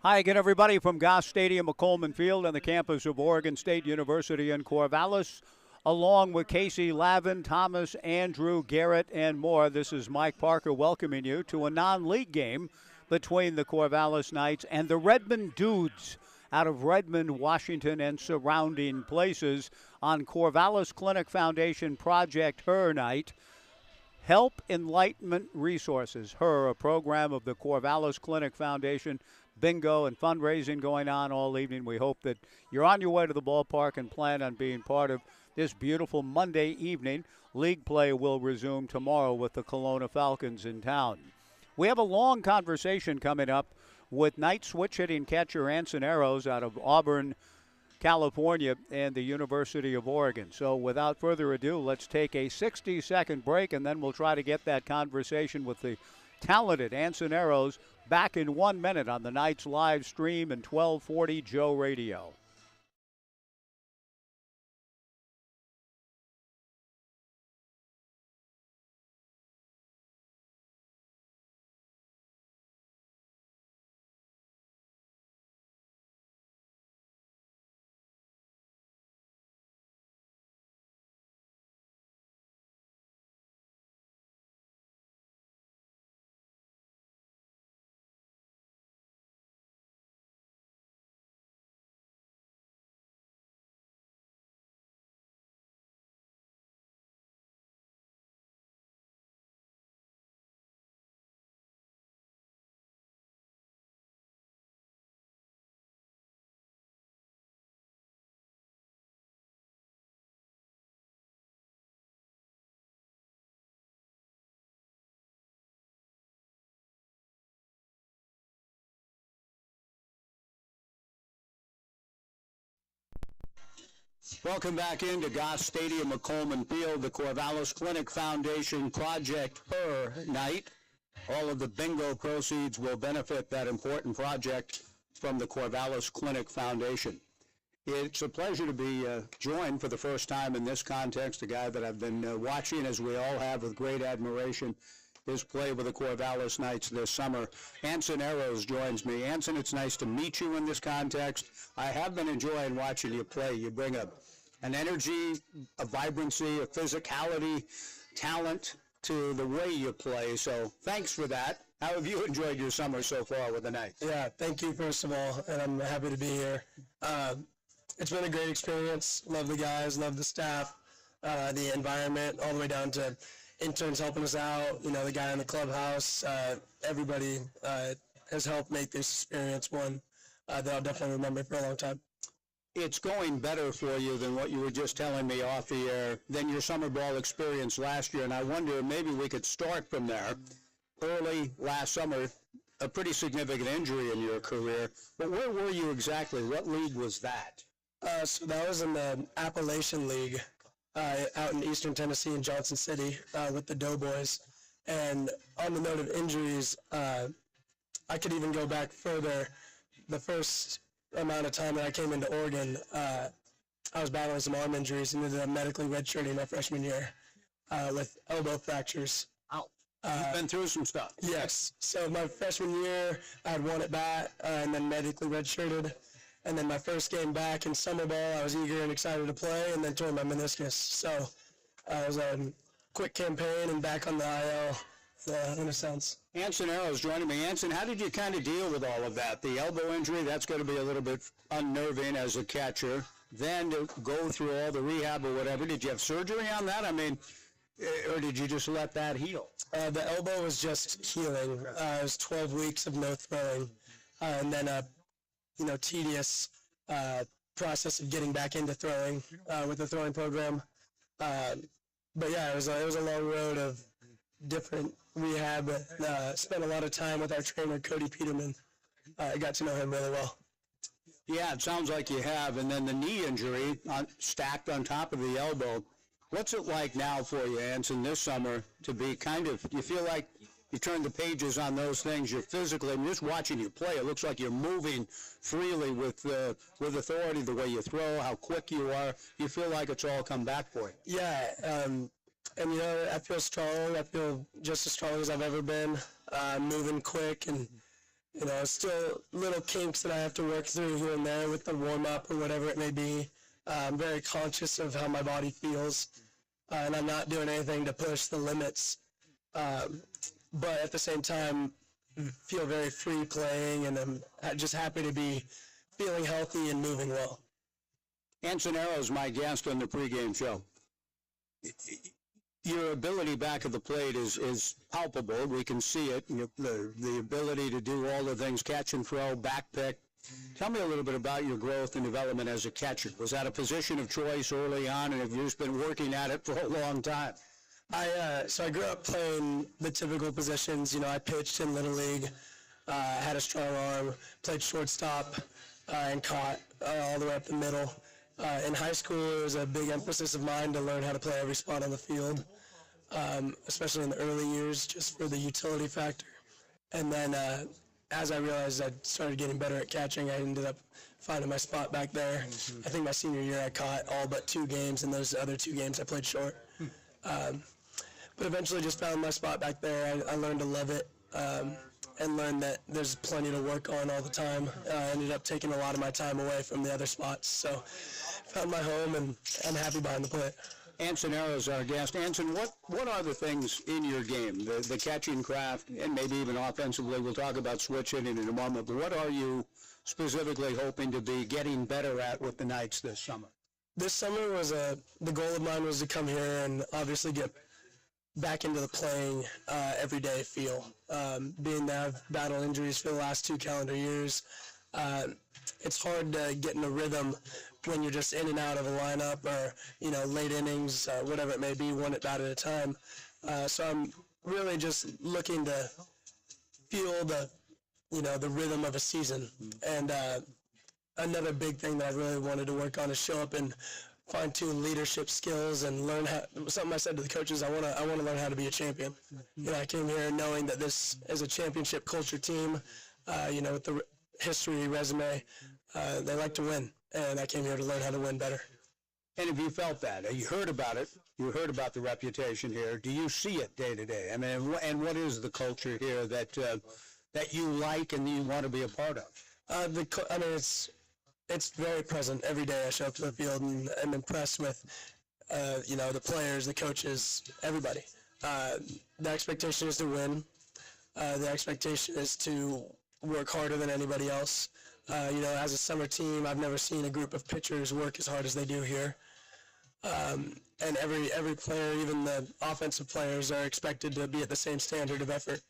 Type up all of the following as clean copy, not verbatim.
Hi again, everybody, from Goss Stadium at Coleman Field on the campus of Oregon State University in Corvallis, along with Casey Lavin, Thomas, Andrew, Garrett, and more. This is Mike Parker welcoming you to a non-league game between the Corvallis Knights and the Redmond Dudes out of Redmond, Washington, and surrounding places on Corvallis Clinic Foundation Project Her Night. Help Enlightenment Resources, HER, a program of the Corvallis Clinic Foundation. Bingo and fundraising going on all evening. We hope that you're on your way to the ballpark and plan on being part of this beautiful Monday evening. League play will resume tomorrow with the Kelowna Falcons in town. We have a long conversation coming up with night switch hitting catcher Anson Aros out of Auburn, California, and the University of Oregon. So without further ado, let's take a 60-second break, and then we'll try to get that conversation with the talented Anson Aros back in 1 minute on the Knights live stream and 1240 Joe Radio. Welcome back into Goss Stadium at Coleman Field, the Corvallis Clinic Foundation Project Her Night. All of the bingo proceeds will benefit that important project from the Corvallis Clinic Foundation. It's a pleasure to be joined for the first time in this context, a guy that I've been watching, as we all have, with great admiration, his play with the Corvallis Knights this summer. Anson Aros joins me. Anson, it's nice to meet you in this context. I have been enjoying watching you play. You bring an energy, a vibrancy, a physicality, talent to the way you play. So thanks for that. How have you enjoyed your summer so far with the Knights? Yeah, thank you, first of all, and I'm happy to be here. It's been a great experience. Love the guys, love the staff, the environment, all the way down to interns helping us out, the guy in the clubhouse. Everybody has helped make this experience one that I'll definitely remember for a long time. It's going better for you than what you were just telling me off the air, than your summer ball experience last year, and I wonder maybe we could start from there. Early last summer, a pretty significant injury in your career, but where were you exactly? What league was that? So that was in the Appalachian League out in Eastern Tennessee in Johnson City with the Doughboys. And on the note of injuries, I could even go back further. The first amount of time that I came into Oregon, I was battling some arm injuries and ended up medically redshirting my freshman year with elbow fractures. Ow. You've been through some stuff. Yes. So my freshman year, I had one at bat and then medically redshirted. And then my first game back in summer ball, I was eager and excited to play, and then tore my meniscus. So it was a quick campaign and back on the IL in a sense. Anson Aros joining me. Anson, how did you kind of deal with all of that? The elbow injury, that's going to be a little bit unnerving as a catcher. Then to go through all the rehab or whatever, did you have surgery on that? I mean, or did you just let that heal? The elbow was just healing. It was 12 weeks of no throwing, and then tedious process of getting back into throwing with the throwing program. But yeah, it was a long road of different rehab. Spent a lot of time with our trainer, Cody Peterman. I got to know him really well. Yeah, it sounds like you have. And then the knee injury stacked on top of the elbow. What's it like now for you, Anson, this summer to be you feel like you turn the pages on those things, you're physically, and just watching you play, it looks like you're moving freely with authority, the way you throw, how quick you are. You feel like it's all come back for you. Yeah, and I feel strong. I feel just as strong as I've ever been, moving quick and Still little kinks that I have to work through here and there with the warm-up or whatever it may be. I'm very conscious of how my body feels, and I'm not doing anything to push the limits. But at the same time, feel very free playing, and I'm just happy to be feeling healthy and moving well. Anson Aros, my guest on the pregame show. Your ability back at the plate is palpable. We can see it. The ability to do all the things, catch and throw, back pick. Tell me a little bit about your growth and development as a catcher. Was that a position of choice early on, and have you just been working at it for a long time? So I grew up playing the typical positions. I pitched in Little League, had a strong arm, played shortstop, and caught all the way up the middle. In high school, it was a big emphasis of mine to learn how to play every spot on the field, especially in the early years, just for the utility factor. And then as I realized I started getting better at catching, I ended up finding my spot back there. I think my senior year I caught all but 2 games, and those other 2 games I played short. But eventually just found my spot back there. I learned to love it and learned that there's plenty to work on all the time. I ended up taking a lot of my time away from the other spots. So found my home, and I'm happy behind the plate. Anson Aros, our guest. Anson, what are the things in your game, the catching craft, and maybe even offensively? We'll talk about switch hitting in a moment, but what are you specifically hoping to be getting better at with the Knights this summer? This summer was the goal of mine was to come here and obviously get back into the playing everyday feel. Being that I've battled injuries for the last 2 calendar years, it's hard to get in a rhythm when you're just in and out of a lineup or, late innings, whatever it may be, one at bat at a time. So I'm really just looking to feel the rhythm of a season. And another big thing that I really wanted to work on is show up and fine-tune leadership skills and learn how. Something I said to the coaches, I want to learn how to be a champion. I came here knowing that this is a championship culture team. With the history resume, they like to win, and I came here to learn how to win better. And have you felt that? You heard about it. You heard about the reputation here. Do you see it day to day? I mean, and what is the culture here that you like and you want to be a part of? It's very present every day. I show up to the field and I'm impressed with, the players, the coaches, everybody. The expectation is to win. The expectation is to work harder than anybody else. As a summer team, I've never seen a group of pitchers work as hard as they do here. And every player, even the offensive players, are expected to be at the same standard of effort,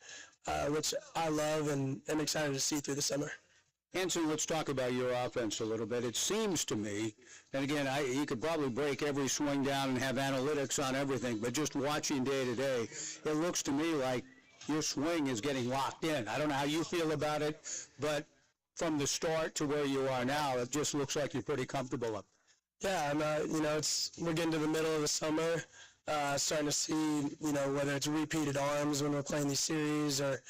which I love and am excited to see through the summer. Anson, let's talk about your offense a little bit. It seems to me, and again, you could probably break every swing down and have analytics on everything, but just watching day to day, it looks to me like your swing is getting locked in. I don't know how you feel about it, but from the start to where you are now, it just looks like you're pretty comfortable up there. Yeah, we're getting to the middle of the summer, starting to see, whether it's repeated arms when we're playing these series or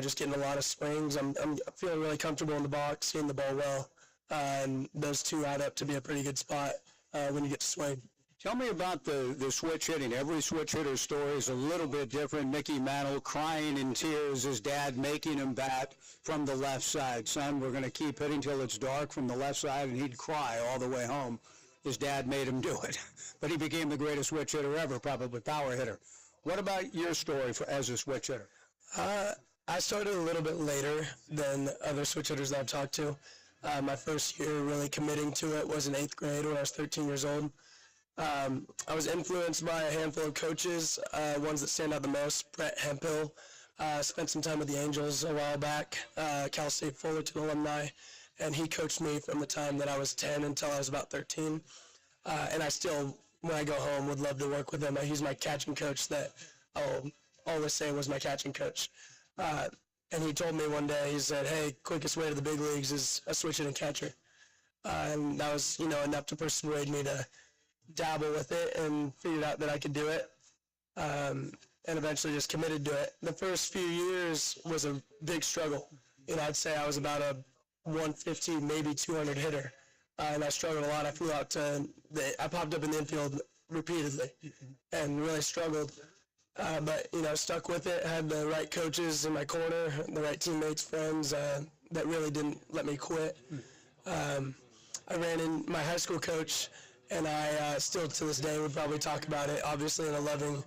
just getting a lot of swings. I'm feeling really comfortable in the box, seeing the ball well, and those 2 add up to be a pretty good spot when you get to swing. Tell me about the switch hitting. Every switch hitter's story is a little bit different. Mickey Mantle crying in tears, his dad making him bat from the left side. Son, we're going to keep hitting till it's dark from the left side, and he'd cry all the way home. His dad made him do it. But he became the greatest switch hitter ever, probably power hitter. What about your story as a switch hitter? I started a little bit later than other switch hitters that I've talked to. My first year really committing to it was in 8th grade when I was 13 years old. I was influenced by a handful of coaches, ones that stand out the most. Brett Hemphill, spent some time with the Angels a while back, Cal State Fullerton alumni, and he coached me from the time that I was 10 until I was about 13. And I still, when I go home, would love to work with him. He's my catching coach that I'll always say was my catching coach. And he told me one day, he said, hey, quickest way to the big leagues is a switch hitting catcher. And that was, enough to persuade me to dabble with it and figured out that I could do it, and eventually just committed to it. The first few years was a big struggle. I'd say I was about a 150, maybe 200 hitter, and I struggled a lot. I flew out I popped up in the infield repeatedly and really struggled. But, stuck with it, had the right coaches in my corner, the right teammates, friends that really didn't let me quit. I ran in my high school coach, and I still to this day would probably talk about it, obviously in a loving,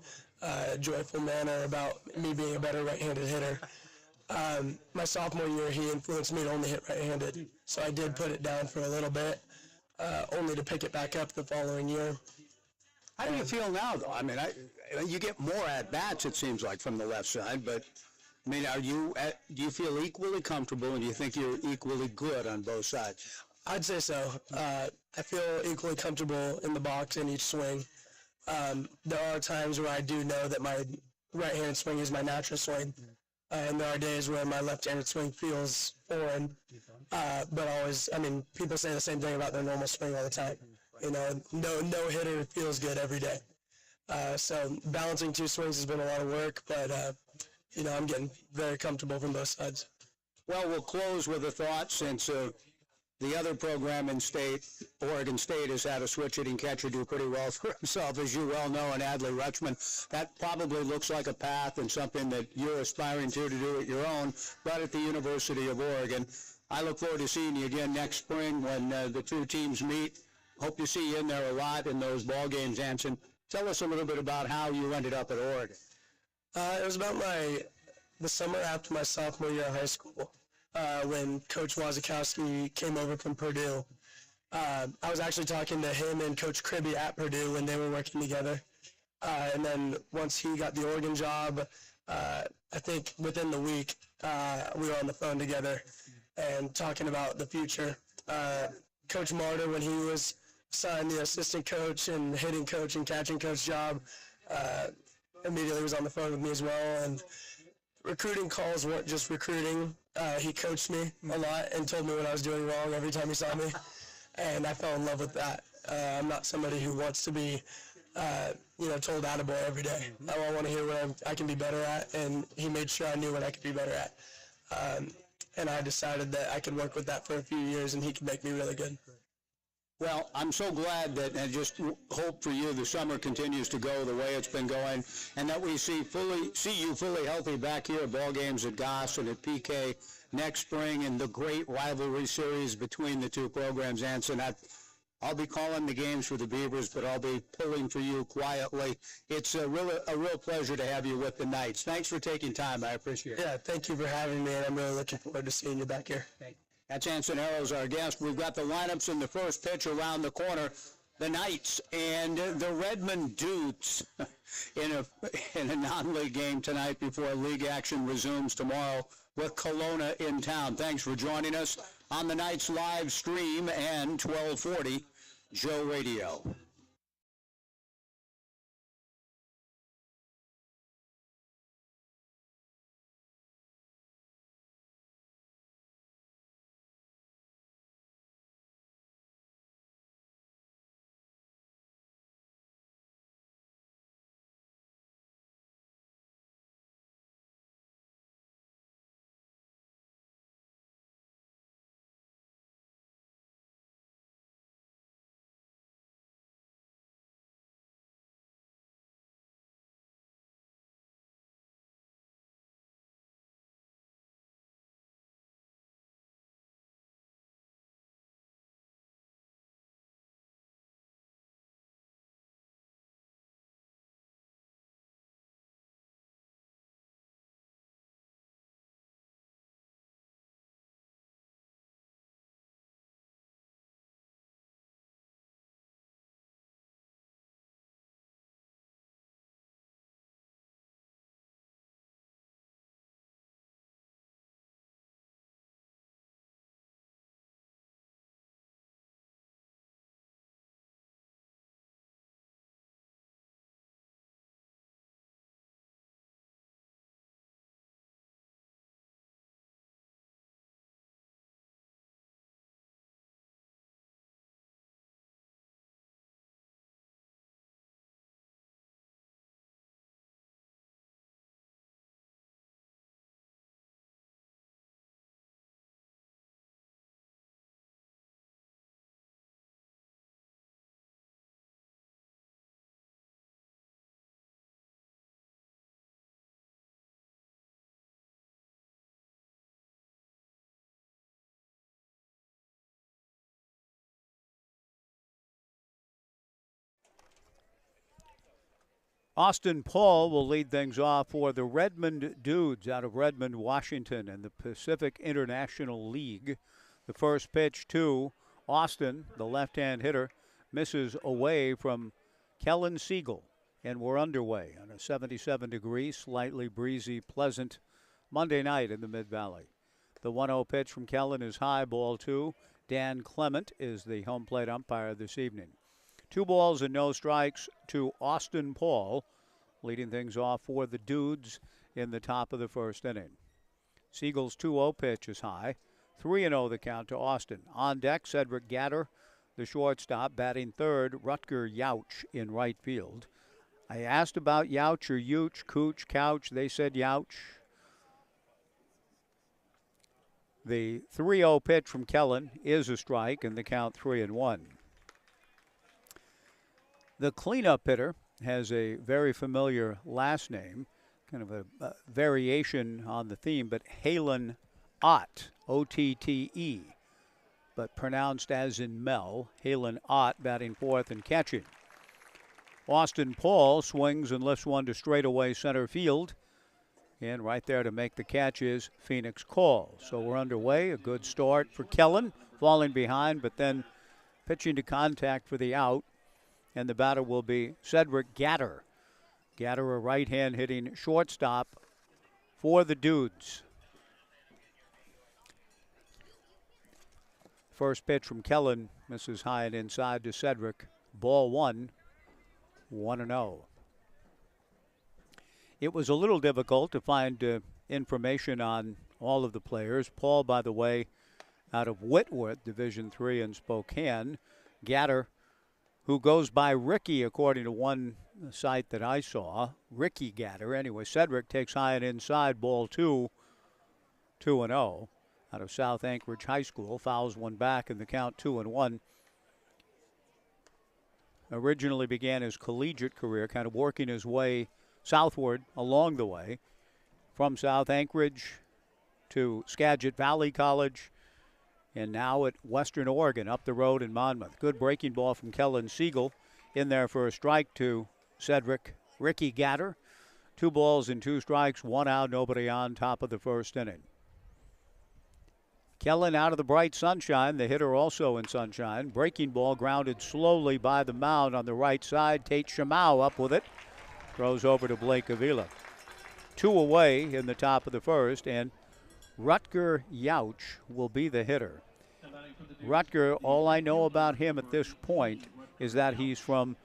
joyful manner about me being a better right-handed hitter. My sophomore year, he influenced me to only hit right-handed, so I did put it down for a little bit, only to pick it back up the following year. How do you feel now, though? I mean, you get more at-bats, it seems like, from the left side, but, I mean, do you feel equally comfortable, and do you think you're equally good on both sides? I'd say so. I feel equally comfortable in the box in each swing. There are times where I do know that my right-handed swing is my natural swing, and there are days where my left-handed swing feels foreign. But always, I mean, people say the same thing about their normal swing all the time. No hitter feels good every day. So balancing two swings has been a lot of work, but I'm getting very comfortable from both sides. Well, we'll close with a thought since the other program in state, Oregon State, has had a switch-hitting catcher do pretty well for himself, as you well know, in Adley Rutschman. That probably looks like a path and something that you're aspiring to do at your own, but at the University of Oregon. I look forward to seeing you again next spring when the two teams meet. Hope to see you in there a lot in those ball games, Anson. Tell us a little bit about how you ended up at Oregon. It was about the summer after my sophomore year of high school, when Coach Wazikowski came over from Purdue. I was actually talking to him and Coach Kribbe at Purdue when they were working together. And then once he got the Oregon job, I think within the week, we were on the phone together and talking about the future. Coach Martyr, when he was signed the assistant coach and hitting coach and catching coach job, immediately was on the phone with me as well. And recruiting calls weren't just recruiting. He coached me a lot and told me what I was doing wrong every time he saw me, and I fell in love with that. I'm not somebody who wants to be, told attaboy every day. I want to hear what I can be better at, and he made sure I knew what I could be better at. And I decided that I could work with that for a few years, and he could make me really good. Well, I'm so glad that, and just hope for you the summer continues to go the way it's been going, and that we see you fully healthy back here at ball games at Goss and at PK next spring, and the great rivalry series between the two programs. Anson, I'll be calling the games for the Beavers, but I'll be pulling for you quietly. It's a real pleasure to have you with the Knights. Thanks for taking time. I appreciate it. Yeah, thank you for having me, and I'm really looking forward to seeing you back here. Thank you. That's Anson Aros, our guest. We've got the lineups in the first pitch around the corner. The Knights and the Redmond Dudes in a non-league game tonight before league action resumes tomorrow with Kelowna in town. Thanks for joining us on the Knights live stream and 1240 Joe Radio. Austin Paul will lead things off for the Redmond Dudes out of Redmond, Washington, in the Pacific International League. The first pitch to Austin, the left-hand hitter, misses away from Kellen Siegel, and we're underway on a 77-degree, slightly breezy, pleasant Monday night in the Mid-Valley. The 1-0 pitch from Kellen is high, ball 2. Dan Clement is the home plate umpire this evening. 2 balls and no strikes to Austin Paul, leading things off for the Dudes in the top of the first inning. Siegel's 2-0 pitch is high. 3-0 the count to Austin. On deck, Cedric Gatter, the shortstop, batting third. Rutger Yauch in right field. I asked about Yauch or Youch, Cooch, Couch. They said Yauch. The 3-0 pitch from Kellen is a strike, and the count 3-1. The cleanup hitter has a very familiar last name, kind of a variation on the theme, but Halen Ott, O-T-T-E, but pronounced as in Mel. Halen Ott batting fourth and catching. Austin Paul swings and lifts one to straightaway center field. And right there to make the catch is Phoenix Call. So we're underway. A good start for Kellen, falling behind, but then pitching to contact for the out. And the batter will be Cedric Gatter. Gatter, a right-hand hitting shortstop for the Dudes. First pitch from Kellen misses high and inside to Cedric. Ball 1, 1-0. It was a little difficult to find information on all of the players. Paul, by the way, out of Whitworth, Division III in Spokane. Gatter, who goes by Ricky, according to one site that I saw. Ricky Gatter. Anyway, Cedric takes high and inside, ball 2, 2-0. Out of South Anchorage High School. Fouls one back in the count, 2-1. Originally began his collegiate career, kind of working his way southward along the way. From South Anchorage to Skagit Valley College, and now at Western Oregon, up the road in Monmouth. Good breaking ball from Kellen Siegel in there for a strike to Cedric Ricky Gatter. 2 balls and 2 strikes, 1 out, nobody on, top of the first inning. Kellen out of the bright sunshine, the hitter also in sunshine. Breaking ball grounded slowly by the mound on the right side. Tate Shamau up with it. Throws over to Blake Avila. 2 away in the top of the first, and Rutger Yauch will be the hitter. Rutger, all I know about him at this point is that he's from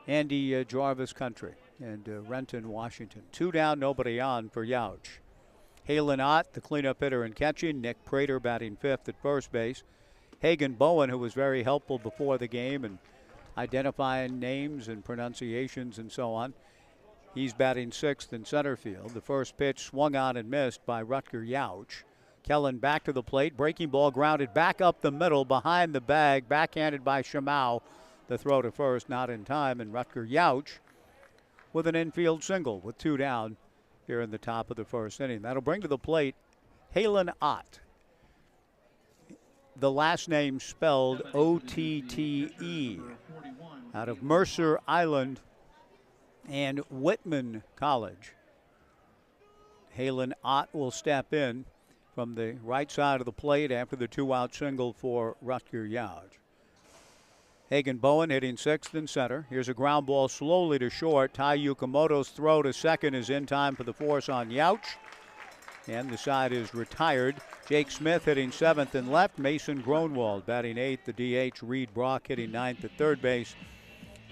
Andy Jarvis country and Renton, Washington. 2 down, nobody on for Yauch. Halen Ott, the cleanup hitter and catching. Nick Prater batting 5th at first base. Hagen Bowen, who was very helpful before the game and identifying names and pronunciations and so on. He's batting 6th in center field. The first pitch swung on and missed by Rutger Yauch. Kellen back to the plate. Breaking ball grounded back up the middle behind the bag. Backhanded by Shamau. The throw to first not in time. And Rutger Yauch with an infield single with 2 down here in the top of the first inning. That'll bring to the plate Halen Ott. The last name spelled O-T-T-E. Out of Mercer Island and Whitman College. Halen Ott will step in from the right side of the plate after the 2-out single for Rutger Yauch. Hagen Bowen hitting 6th in center. Here's a ground ball slowly to short. Tai Yukamoto's throw to second is in time for the force on Yauch. And the side is retired. Jake Smith hitting 7th and left. Mason Gronwald batting 8th. The DH, Reed Brock hitting 9th at third base.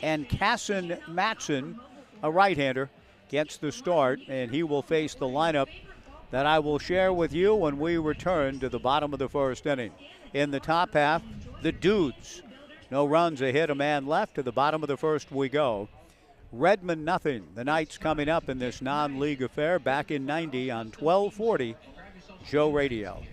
And Casson Matson, a right-hander, gets the start, and he will face the lineup that I will share with you when we return to the bottom of the first inning. In the top half, the Dudes. No runs, a hit, a man left. To the bottom of the first we go. Redmond nothing. The Knights coming up in this non-league affair back in 90 on 1240 Joe Radio.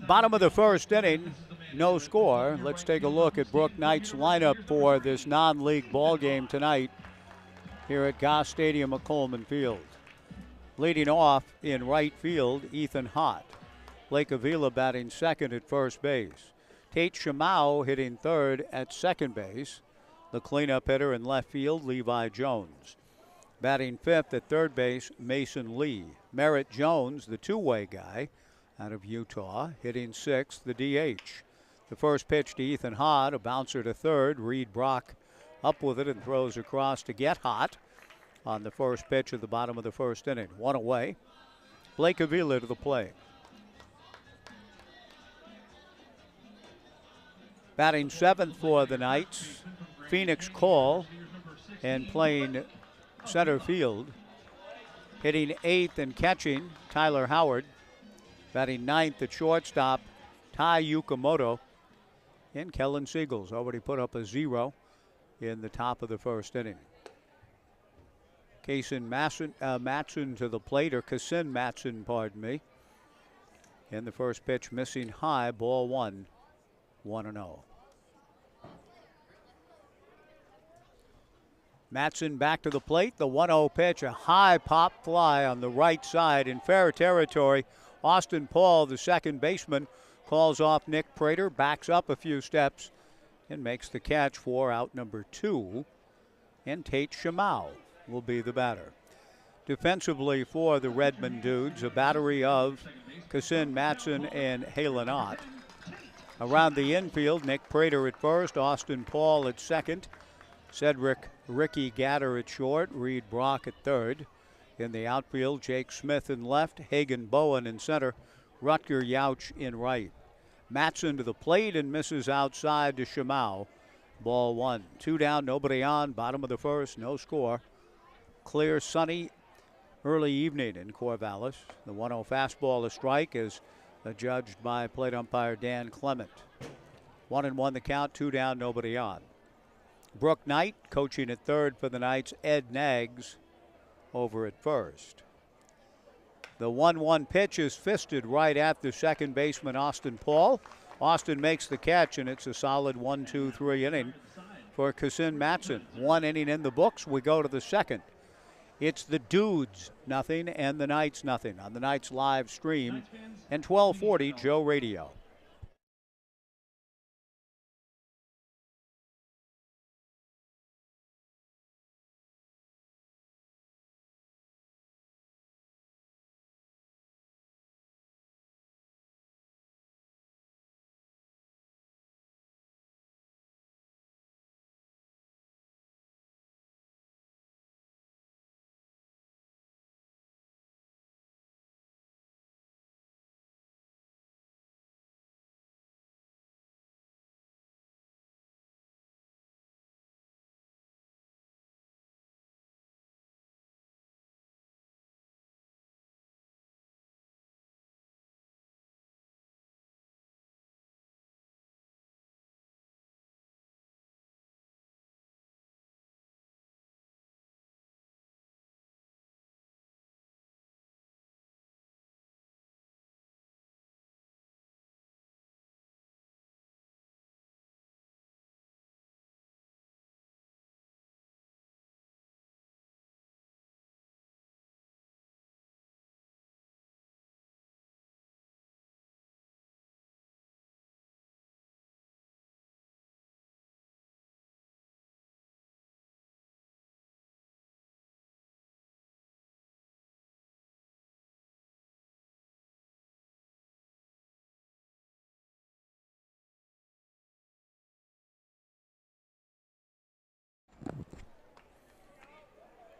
Bottom of the first inning, no score. Let's take a look at Brook Knight's lineup for this non-league ball game tonight here at Goss Stadium at Coleman Field. Leading off in right field, Ethan Hott. Blake Avila batting second at first base. Tate Shamau hitting third at second base. The cleanup hitter in left field, Levi Jones. Batting fifth at third base, Mason Lee. Merritt Jones, the two-way guy out of Utah, hitting sixth, the DH. The first pitch to Ethan Hott, a bouncer to third. Reed Brock up with it and throws across to get Hott on the first pitch of the bottom of the first inning. One away. Blake Avila to the plate. Batting seventh for the Knights, Phoenix Cole, and playing center field. Hitting eighth and catching, Tyler Howard. Batting ninth at shortstop, Tai Yukamoto. And Kellen Siegel's already put up a 0 in the top of the first inning. Matson to the plate, or Kassin Matson, pardon me. And the first pitch missing high, ball one, 1-0. Matson back to the plate, the 1-0 pitch, a high pop fly on the right side in fair territory. Austin Paul, the second baseman, calls off Nick Prater, backs up a few steps, and makes the catch for out number 2. And Tate Shamau will be the batter. Defensively for the Redmond Dudes, a battery of Kassin Matson and Halen Ott. Around the infield, Nick Prater at first, Austin Paul at second, Cedric Ricky Gatter at short, Reed Brock at third. In the outfield, Jake Smith in left, Hagan Bowen in center, Rutger Yauch in right. Matson to the plate and misses outside to Shamau. Ball one. 2 down, nobody on. Bottom of the first, no score. Clear, sunny, early evening in Corvallis. The 1-0 fastball, a strike, is adjudged by plate umpire Dan Clement. 1-1 the count, 2 down, nobody on. Brook Knight coaching at third for the Knights. Ed Nags over at first. The 1-1 pitch is fisted right at the second baseman, Austin Paul. Austin makes the catch, and it's a solid 1-2-3 inning for Kassin Matson. 1 inning in the books. We go to the second. It's the Dudes nothing and the Knights nothing on the Knights live stream and 1240 Joe Radio.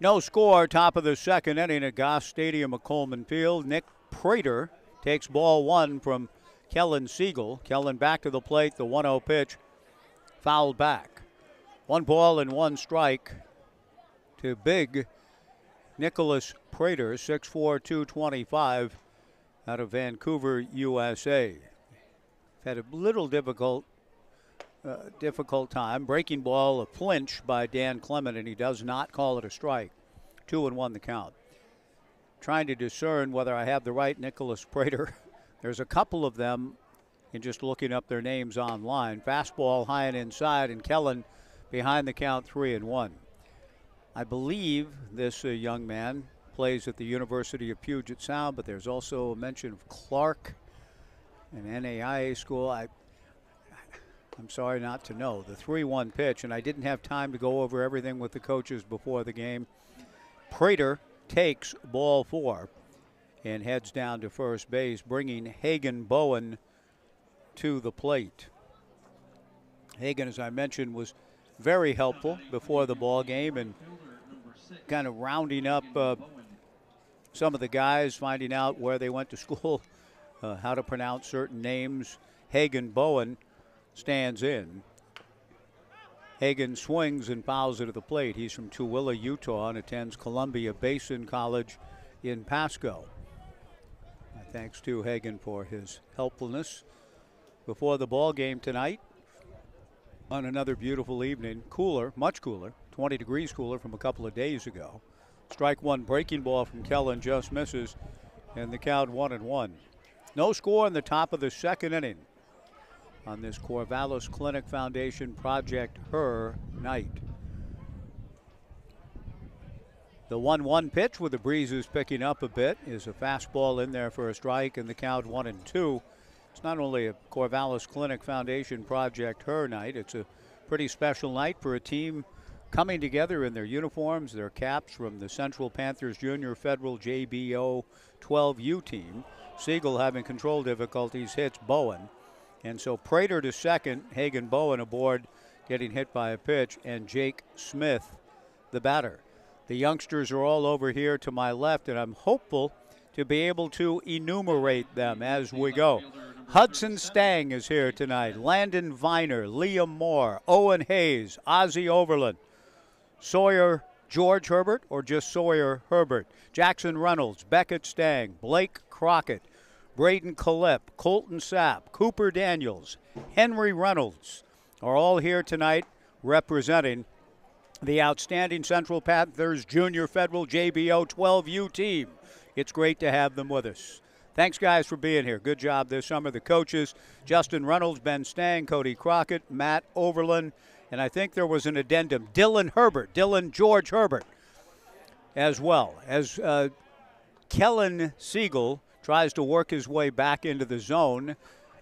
No score, top of the second inning at Goss Stadium at Coleman Field. Nick Prater takes ball one from Kellen Siegel. Kellen back to the plate, the 1-0 pitch, fouled back. 1 ball and 1 strike to big Nicholas Prater, 6'4", 225, out of Vancouver, USA. Had a little difficult time. Breaking ball, a flinch by Dan Clement, and he does not call it a strike. 2-1 the count. Trying to discern whether I have the right Nicholas Prater There's a couple of them in just looking up their names online. Fastball high and inside, and Kellen behind the count 3-1. I believe this young man plays at the University of Puget Sound, but there's also a mention of Clark, an NAIA school. I'm sorry not to know. The 3-1 pitch, and I didn't have time to go over everything with the coaches before the game. Prater takes ball 4 and heads down to first base, bringing Hagen Bowen to the plate. Hagen, as I mentioned, was very helpful before the ball game and kind of rounding up some of the guys, finding out where they went to school, how to pronounce certain names. Hagen Bowen stands in. Hagen swings and fouls it at the plate. He's from Tooele, Utah, and attends Columbia Basin College in Pasco. Thanks to Hagen for his helpfulness before the ball game tonight on another beautiful evening. Cooler, much cooler, 20 degrees cooler from a couple of days ago. Strike one breaking ball from Kellen just misses, and the count 1-1. No score in the top of the second inning on this Corvallis Clinic Foundation Project Her night. The 1-1 pitch with the breezes picking up a bit is a fastball in there for a strike, and the count 1-2. It's not only a Corvallis Clinic Foundation Project Her night, it's a pretty special night for a team coming together in their uniforms, their caps, from the Central Panthers Junior Federal JBO 12U team. Siegel, having control difficulties, hits Bowen. And so Prater to second, Hagen Bowen aboard, getting hit by a pitch, and Jake Smith, the batter. The youngsters are all over here to my left, and I'm hopeful to be able to enumerate them as we go. Hudson Stang is here tonight. Landon Viner, Liam Moore, Owen Hayes, Ozzie Overland, Sawyer George Herbert, or just Sawyer Herbert, Jackson Reynolds, Beckett Stang, Blake Crockett, Braden Collip, Colton Sapp, Cooper Daniels, Henry Reynolds are all here tonight representing the outstanding Central Panthers Junior Federal JBO 12U team. It's great to have them with us. Thanks, guys, for being here. Good job this summer. The coaches, Justin Reynolds, Ben Stang, Cody Crockett, Matt Overland, and I think there was an addendum, Dylan George Herbert, as well. As Kellen Siegel tries to work his way back into the zone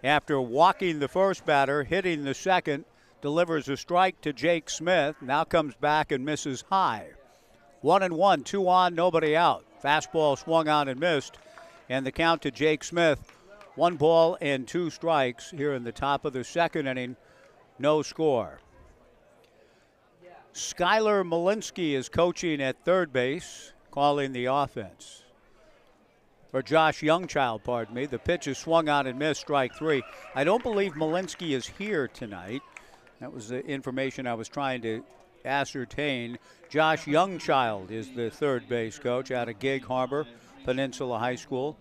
after walking the first batter, hitting the second, delivers a strike to Jake Smith, now comes back and misses high. 1-1, 2 on, nobody out. Fastball swung on and missed, and the count to Jake Smith, 1 ball and 2 strikes here in the top of the second inning, no score. Skylar Malinsky is coaching at third base, calling the offense. Or Josh Youngchild, pardon me. The pitch is swung on and missed, strike 3. I don't believe Malinsky is here tonight. That was the information I was trying to ascertain. Josh Youngchild is the third base coach out of Gig Harbor Peninsula High School.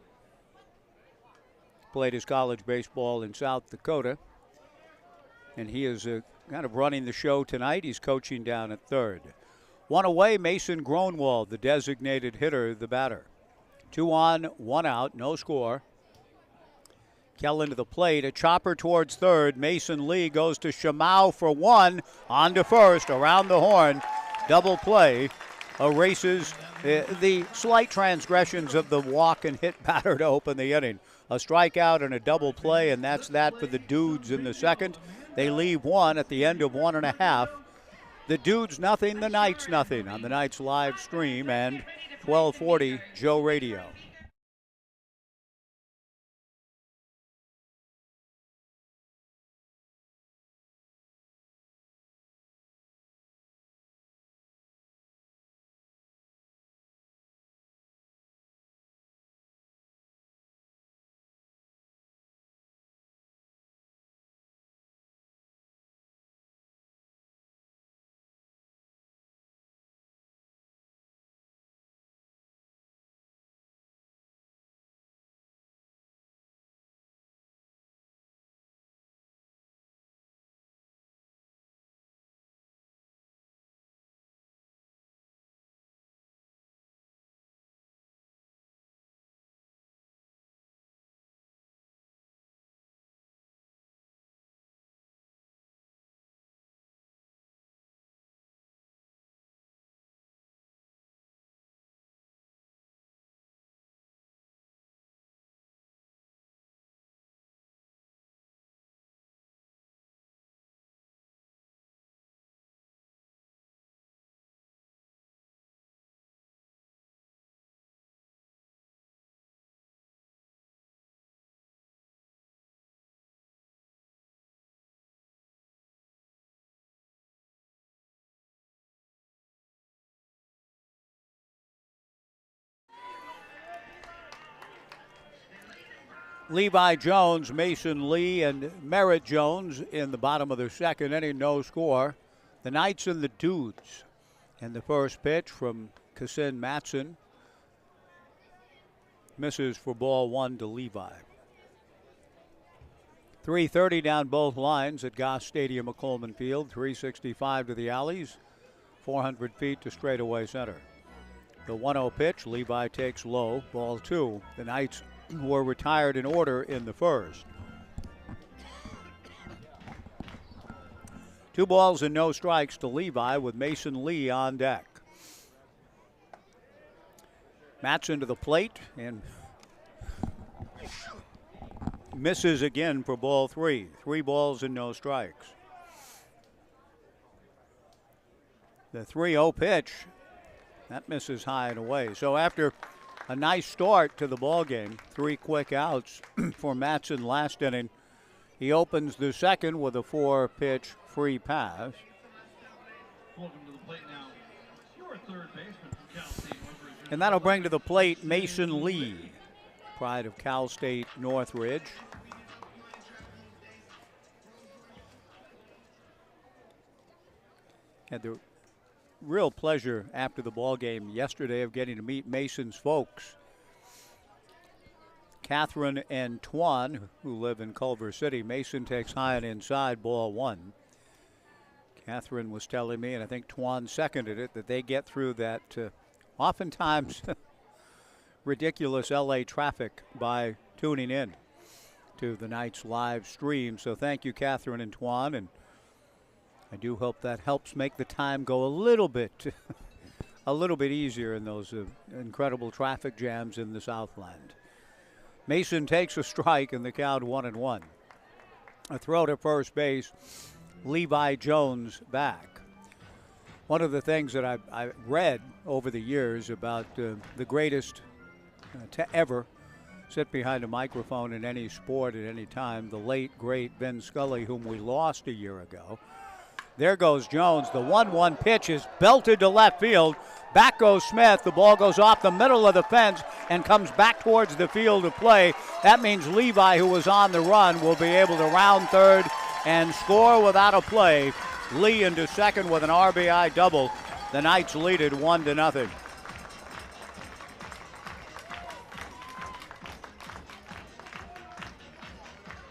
Played his college baseball in South Dakota. And he is kind of running the show tonight. He's coaching down at third. 1 away, Mason Gronwald, the designated hitter, the batter. 2 on, 1 out, no score. Kellen to the plate, a chopper towards third. Mason Lee goes to Shamau for 1, on to first, around the horn. Double play erases the slight transgressions of the walk and hit batter to open the inning. A strikeout and a double play, and that's that for the Dudes in the second. They leave 1 at the end of 1.5. The Dudes nothing, the Knights nothing on the Knights live stream and 1240 Joe Radio. Levi Jones, Mason Lee, and Merritt Jones in the bottom of the second inning, no score. The Knights and the Dudes. And the first pitch from Kassin Matson misses for ball one to Levi. 3:30 down both lines at Goss Stadium at Coleman Field. 365 to the alleys, 400 feet to straightaway center. The 1-0 pitch, Levi takes low, ball two. The Knights were retired in order in the first. 2 balls and no strikes to Levi with Mason Lee on deck. Matson to the plate and misses again for ball three. 3 balls and no strikes. The 3-0 pitch, that misses high and away. So after a nice start to the ball game, 3 quick outs for Matson last inning, he opens the second with a 4-pitch free pass. Welcome to the plate now, your third baseman from Cal State Northridge. And that'll bring to the plate Mason Lee, pride of Cal State Northridge. Had the real pleasure after the ball game yesterday of getting to meet Mason's folks. Catherine and Twan, who live in Culver City. Mason takes high and inside, ball one. Catherine was telling me, and I think Twan seconded it, that they get through that oftentimes ridiculous LA traffic by tuning in to the Knights live stream. So thank you, Catherine and Twan, and I do hope that helps make the time go a little bit easier in those incredible traffic jams in the Southland. Mason takes a strike and the count 1-1. A throw to first base. Levi Jones back. One of the things that I've read over the years about the greatest to ever sit behind a microphone in any sport at any time, the late, great Vin Scully, whom we lost a year ago. There goes Jones. The 1-1 pitch is belted to left field. Back goes Smith. The ball goes off the middle of the fence and comes back towards the field of play. That means Levi, who was on the run, will be able to round third and score without a play. Lee into second with an RBI double. The Knights lead it 1-0.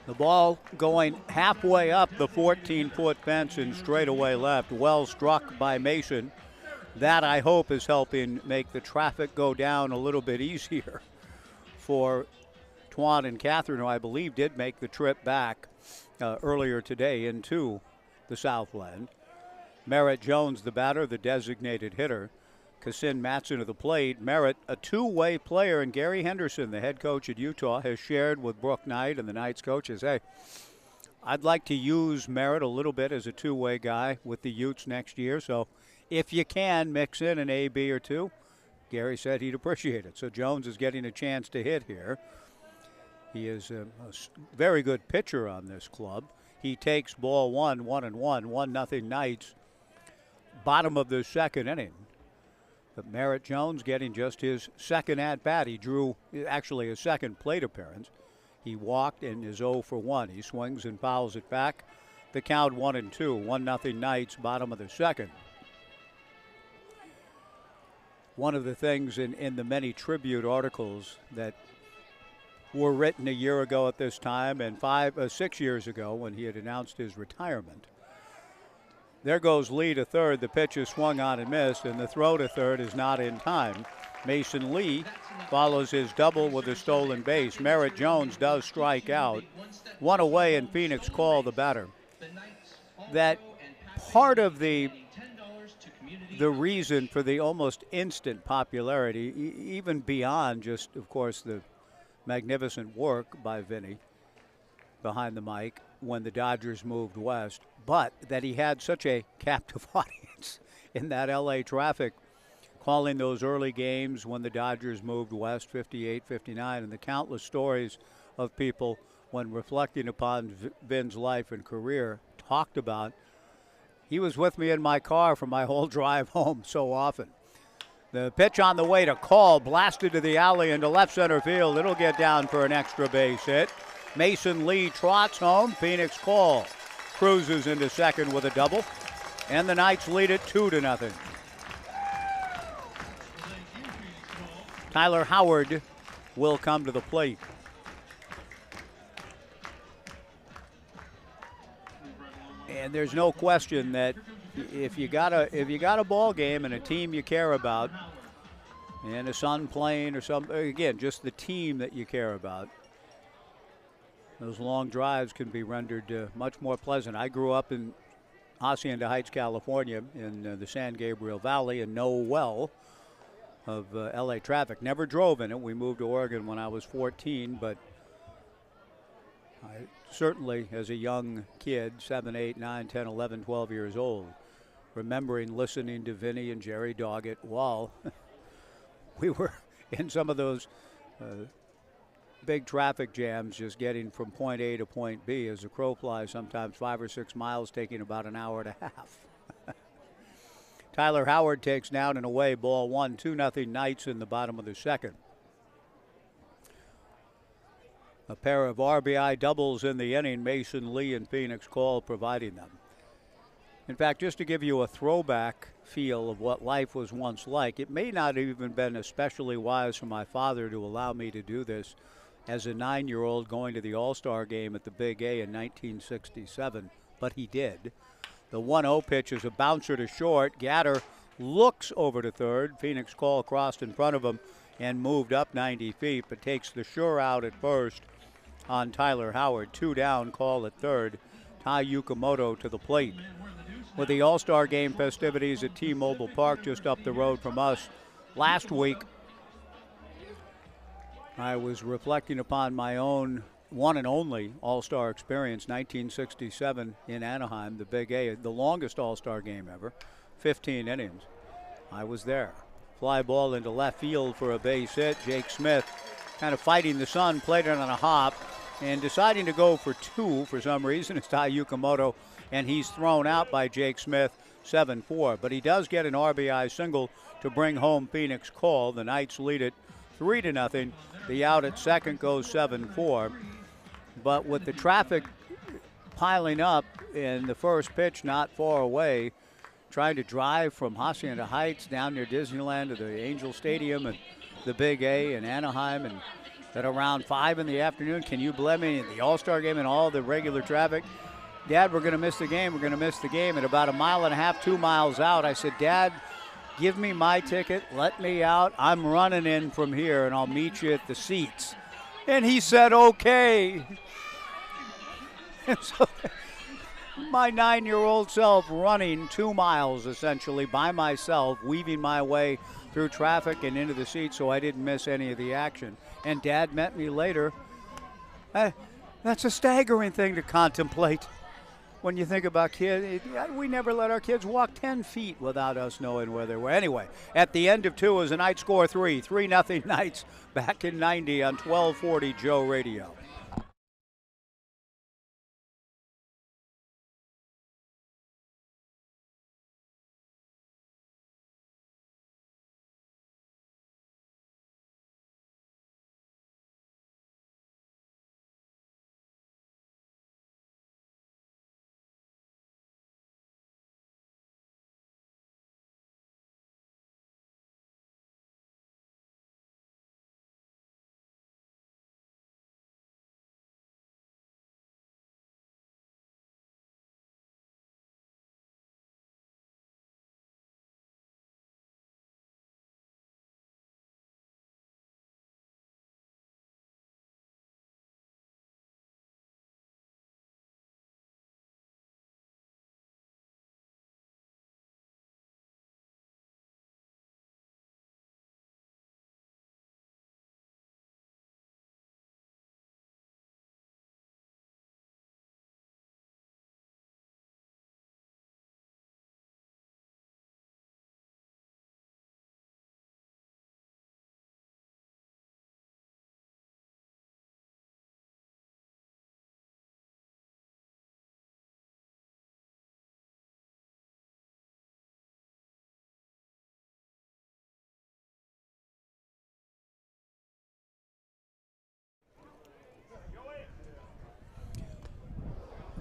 The ball going halfway up the 14-foot fence and straightaway left. Well struck by Mason. That, I hope, is helping make the traffic go down a little bit easier for Twan and Catherine, who I believe did make the trip back earlier today into the Southland. Merritt Jones, the batter, the designated hitter. Kassin Matson to the plate. Merritt, a two-way player, and Gary Henderson, the head coach at Utah, has shared with Brooke Knight and the Knights coaches, hey, I'd like to use Merritt a little bit as a two-way guy with the Utes next year, so if you can mix in an A, B, or two, Gary said he'd appreciate it. So Jones is getting a chance to hit here. He is a very good pitcher on this club. He takes ball one, 1-1, 1-0 Knights, bottom of the second inning. But Merritt Jones getting just his second at-bat. He drew actually a second plate appearance. He walked and is 0 for 1. He swings and fouls it back. The count 1-2, 1-0 Knights, bottom of the second. One of the things in the many tribute articles that were written a year ago at this time and 6 years ago when he had announced his retirement. There goes Lee to third. The pitch is swung on and missed, and the throw to third is not in time. Mason Lee follows his double with a stolen base. Merritt Jones does strike out. One away, and Phoenix called the batter. That part of the reason for the almost instant popularity, even beyond just, of course, the magnificent work by Vinny behind the mic when the Dodgers moved west, but that he had such a captive audience in that LA traffic calling those early games when the Dodgers moved west, 58, 59, and the countless stories of people when reflecting upon Vin's life and career talked about. He was with me in my car for my whole drive home so often. The pitch on the way to Call, blasted to the alley into left center field. It'll get down for an extra base hit. Mason Lee trots home. Phoenix Call cruises into second with a double. And the Knights lead it 2-0. Tyler Howard will come to the plate. And there's no question that if you got a ball game and a team you care about, and a son playing or again, just the team that you care about, those long drives can be rendered much more pleasant. I grew up in Hacienda Heights, California, in the San Gabriel Valley, and know well of LA traffic. Never drove in it. We moved to Oregon when I was 14, but I certainly, as a young kid, 7, 8, 9, 10, 11, 12 years old, remembering listening to Vinny and Jerry Doggett while we were in some of those big traffic jams, just getting from point A to point B as the crow flies, sometimes 5 or 6 miles, taking about an hour and a half. Tyler Howard takes down and away, ball 1, 2-0 Knights in the bottom of the second. A pair of RBI doubles in the inning, Mason Lee and Phoenix Call providing them. In fact, just to give you a throwback feel of what life was once like, it may not have even been especially wise for my father to allow me to do this as a 9-year-old going to the All-Star game at the Big A in 1967, but he did. The 1-0 pitch is a bouncer to short. Gatter looks over to third. Phoenix Call crossed in front of him and moved up 90 feet, but takes the sure out at first on Tyler Howard. 2 down, Call at third. Tai Yukamoto to the plate. With the All-Star Game festivities at T-Mobile Park just up the road from us last week, I was reflecting upon my own one and only All-Star experience, 1967 in Anaheim, the Big A, the longest All-Star game ever, 15 innings. I was there. Fly ball into left field for a base hit. Jake Smith kind of fighting the sun, played it on a hop, and deciding to go for 2 for some reason is Tai Yukamoto, and he's thrown out by Jake Smith, 7-4. But he does get an RBI single to bring home Phoenix Call. The Knights lead it 3-0. The out at second goes 7-4. But with the traffic piling up and the first pitch not far away, trying to drive from Hacienda Heights down near Disneyland to the Angel Stadium and the Big A in Anaheim, and at around 5 in the afternoon, can you blame me in the All-Star game and all the regular traffic? Dad, we're going to miss the game. We're going to miss the game. At about 1.5 miles, 2 miles out, I said, Dad, give me my ticket. Let me out. I'm running in from here, and I'll meet you at the seats. And he said, okay. And so my 9-year-old self running 2 miles essentially by myself, weaving my way through traffic and into the seats so I didn't miss any of the action. And Dad met me later. That's a staggering thing to contemplate when you think about kids. We never let our kids walk 10 feet without us knowing where they were. Anyway, at the end of 2 as the Knights score 3-0 Knights back in 90 on 1240 Joe Radio.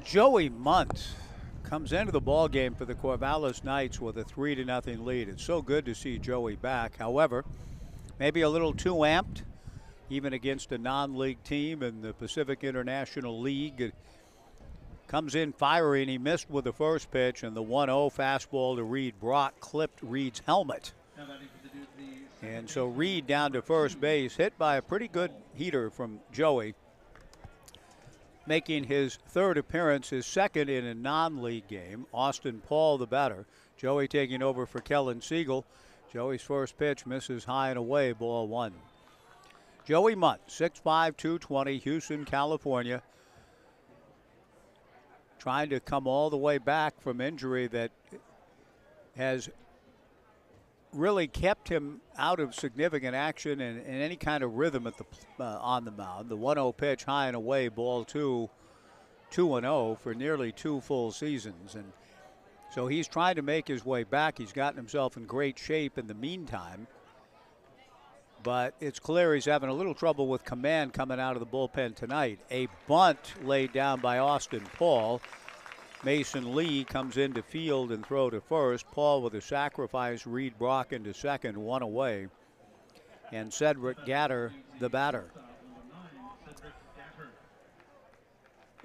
Joey Munt comes into the ball game for the Corvallis Knights with a 3-0 lead. It's so good to see Joey back. However, maybe a little too amped, even against a non-league team in the Pacific International League. It comes in firing. He missed with the first pitch, and the 1-0 fastball to Reed Brock clipped Reed's helmet. And so Reed down to first base, hit by a pretty good heater from Joey, making his third appearance, his second in a non-league game. Austin Paul, the batter. Joey taking over for Kellen Siegel. Joey's first pitch misses high and away, ball one. Joey Munt, 6'5", 220, Houston, California. Trying to come all the way back from injury that has really kept him out of significant action and any kind of rhythm at the on the mound. The 1-0 pitch high and away, ball two, 2-0 for nearly 2 full seasons. And so he's trying to make his way back. He's gotten himself in great shape in the meantime. But it's clear he's having a little trouble with command coming out of the bullpen tonight. A bunt laid down by Austin Paul. Mason Lee comes into field and throw to first. Paul with a sacrifice. Reed Brock into second, 1 away. And Cedric Gatter, the batter.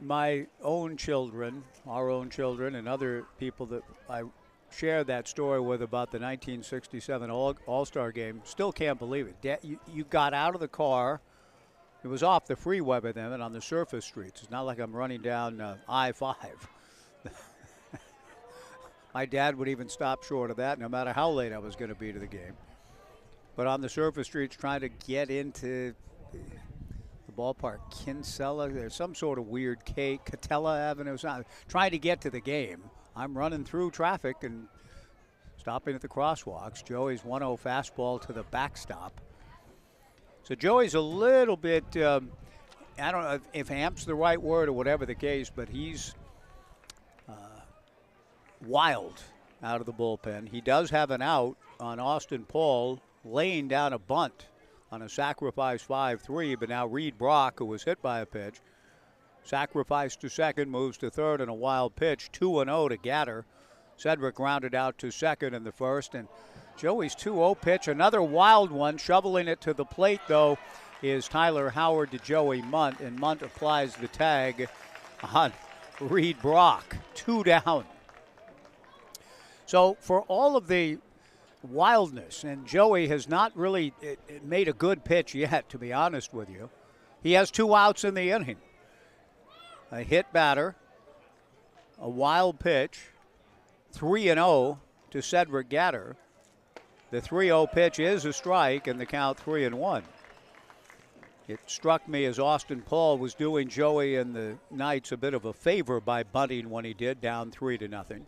My own children, our own children, and other people that I share that story with about the 1967 All-Star game still can't believe it. You got out of the car. It was off the freeway by then and on the surface streets. It's not like I'm running down I-5. My dad would even stop short of that, no matter how late I was going to be to the game. But on the surface streets, trying to get into the ballpark, Kinsella, there's some sort of weird Catella Avenue, trying to get to the game. I'm running through traffic and stopping at the crosswalks. Joey's 1-0 fastball to the backstop. So Joey's a little bit, I don't know if amp's the right word or whatever the case, but he's wild out of the bullpen. He does have an out on Austin Paul, laying down a bunt on a sacrifice 5-3, but now Reed Brock, who was hit by a pitch, sacrificed to second, moves to third, and a wild pitch, 2-0 to Gatter. Cedric grounded out to second in the first, and Joey's 2-0 pitch, another wild one. Shoveling it to the plate, though, is Tyler Howard to Joey Munt, and Munt applies the tag on Reed Brock. 2 down. So for all of the wildness, and Joey has not really made a good pitch yet, to be honest with you. He has 2 outs in the inning. A hit batter, a wild pitch, 3-0 to Cedric Gatter. The 3-0 pitch is a strike, and the count 3-1. It struck me as Austin Paul was doing Joey and the Knights a bit of a favor by bunting when he did, down 3-0.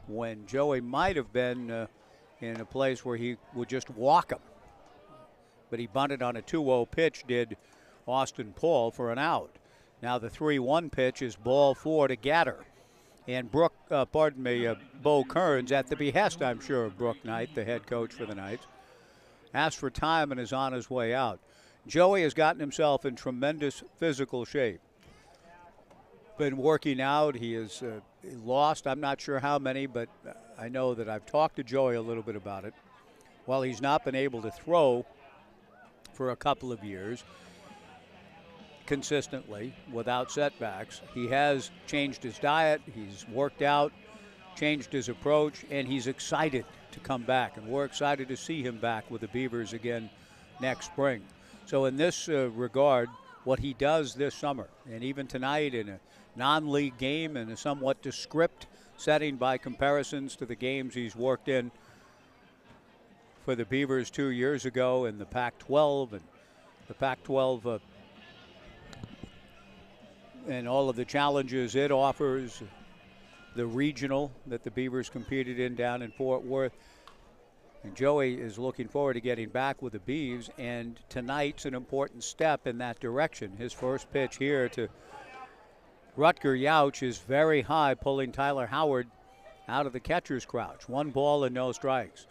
When Joey might have been in a place where he would just walk him. But he bunted on a 2-0 pitch, did Austin Paul, for an out. Now the 3-1 pitch is ball 4 to Gatter. And Bo Kearns, at the behest, I'm sure, of Brooke Knight, the head coach for the Knights, asked for time and is on his way out. Joey has gotten himself in tremendous physical shape. Been working out. He has lost, I'm not sure how many, but I know that I've talked to Joey a little bit about it. While he's not been able to throw for a couple of years consistently without setbacks, he has changed his diet, he's worked out, changed his approach, and he's excited to come back. And we're excited to see him back with the Beavers again next spring. So in this regard, what he does this summer, and even tonight in a non-league game in a somewhat descript setting by comparisons to the games he's worked in for the Beavers 2 years ago in the Pac-12 and the Pac-12 and all of the challenges it offers, the regional that the Beavers competed in down in Fort Worth. And Joey is looking forward to getting back with the Beavs, and tonight's an important step in that direction. His first pitch here to Rutger Yauch is very high, pulling Tyler Howard out of the catcher's crouch. 1 ball and no strikes.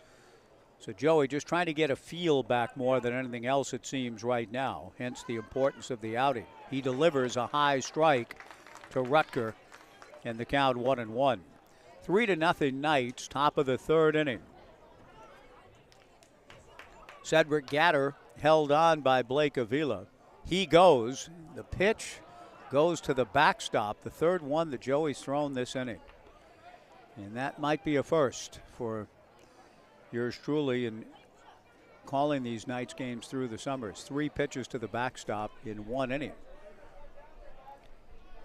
So Joey just trying to get a feel back more than anything else, it seems, right now, hence the importance of the outing. He delivers a high strike to Rutger, and the count 1-1. 3-0 Knights, top of the third inning. Cedric Gatter held on by Blake Avila. He goes. The pitch goes to the backstop, the third one that Joey's thrown this inning. And that might be a first for yours truly in calling these Knights games through the summers. 3 pitches to the backstop in 1 inning.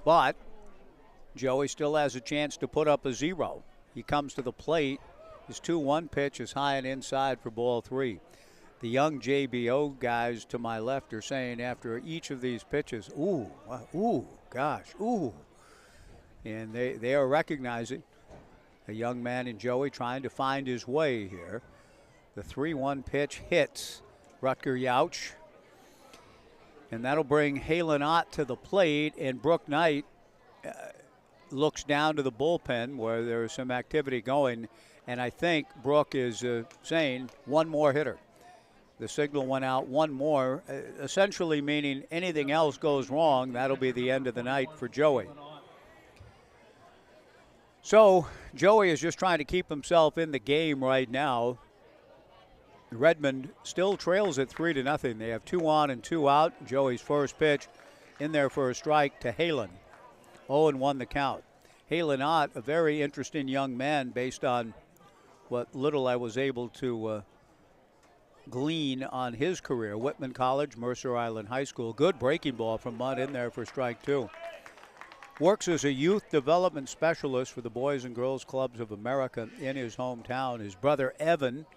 But Joey still has a chance to put up a 0. He comes to the plate. His 2-1 pitch is high and inside for ball 3. The young JBO guys to my left are saying after each of these pitches, ooh, gosh, ooh. And they are recognizing a young man in Joey trying to find his way here. The 3-1 pitch hits Rutger Yauch. And that'll bring Halen Ott to the plate, and Brooke Knight looks down to the bullpen where there's some activity going. And I think Brooke is saying one more hitter. The signal went out, one more, essentially meaning anything else goes wrong, that'll be the end of the night for Joey. So Joey is just trying to keep himself in the game right now. Redmond still trails at 3-0. They have 2 on and 2 out. Joey's first pitch in there for a strike to Halen. 0-1 the count. Halen Ott, a very interesting young man based on what little I was able to glean on his career. Whitman College, Mercer Island High School. Good breaking ball from Mudd in there for strike 2. Works as a youth development specialist for the Boys and Girls Clubs of America in his hometown. His brother Evan,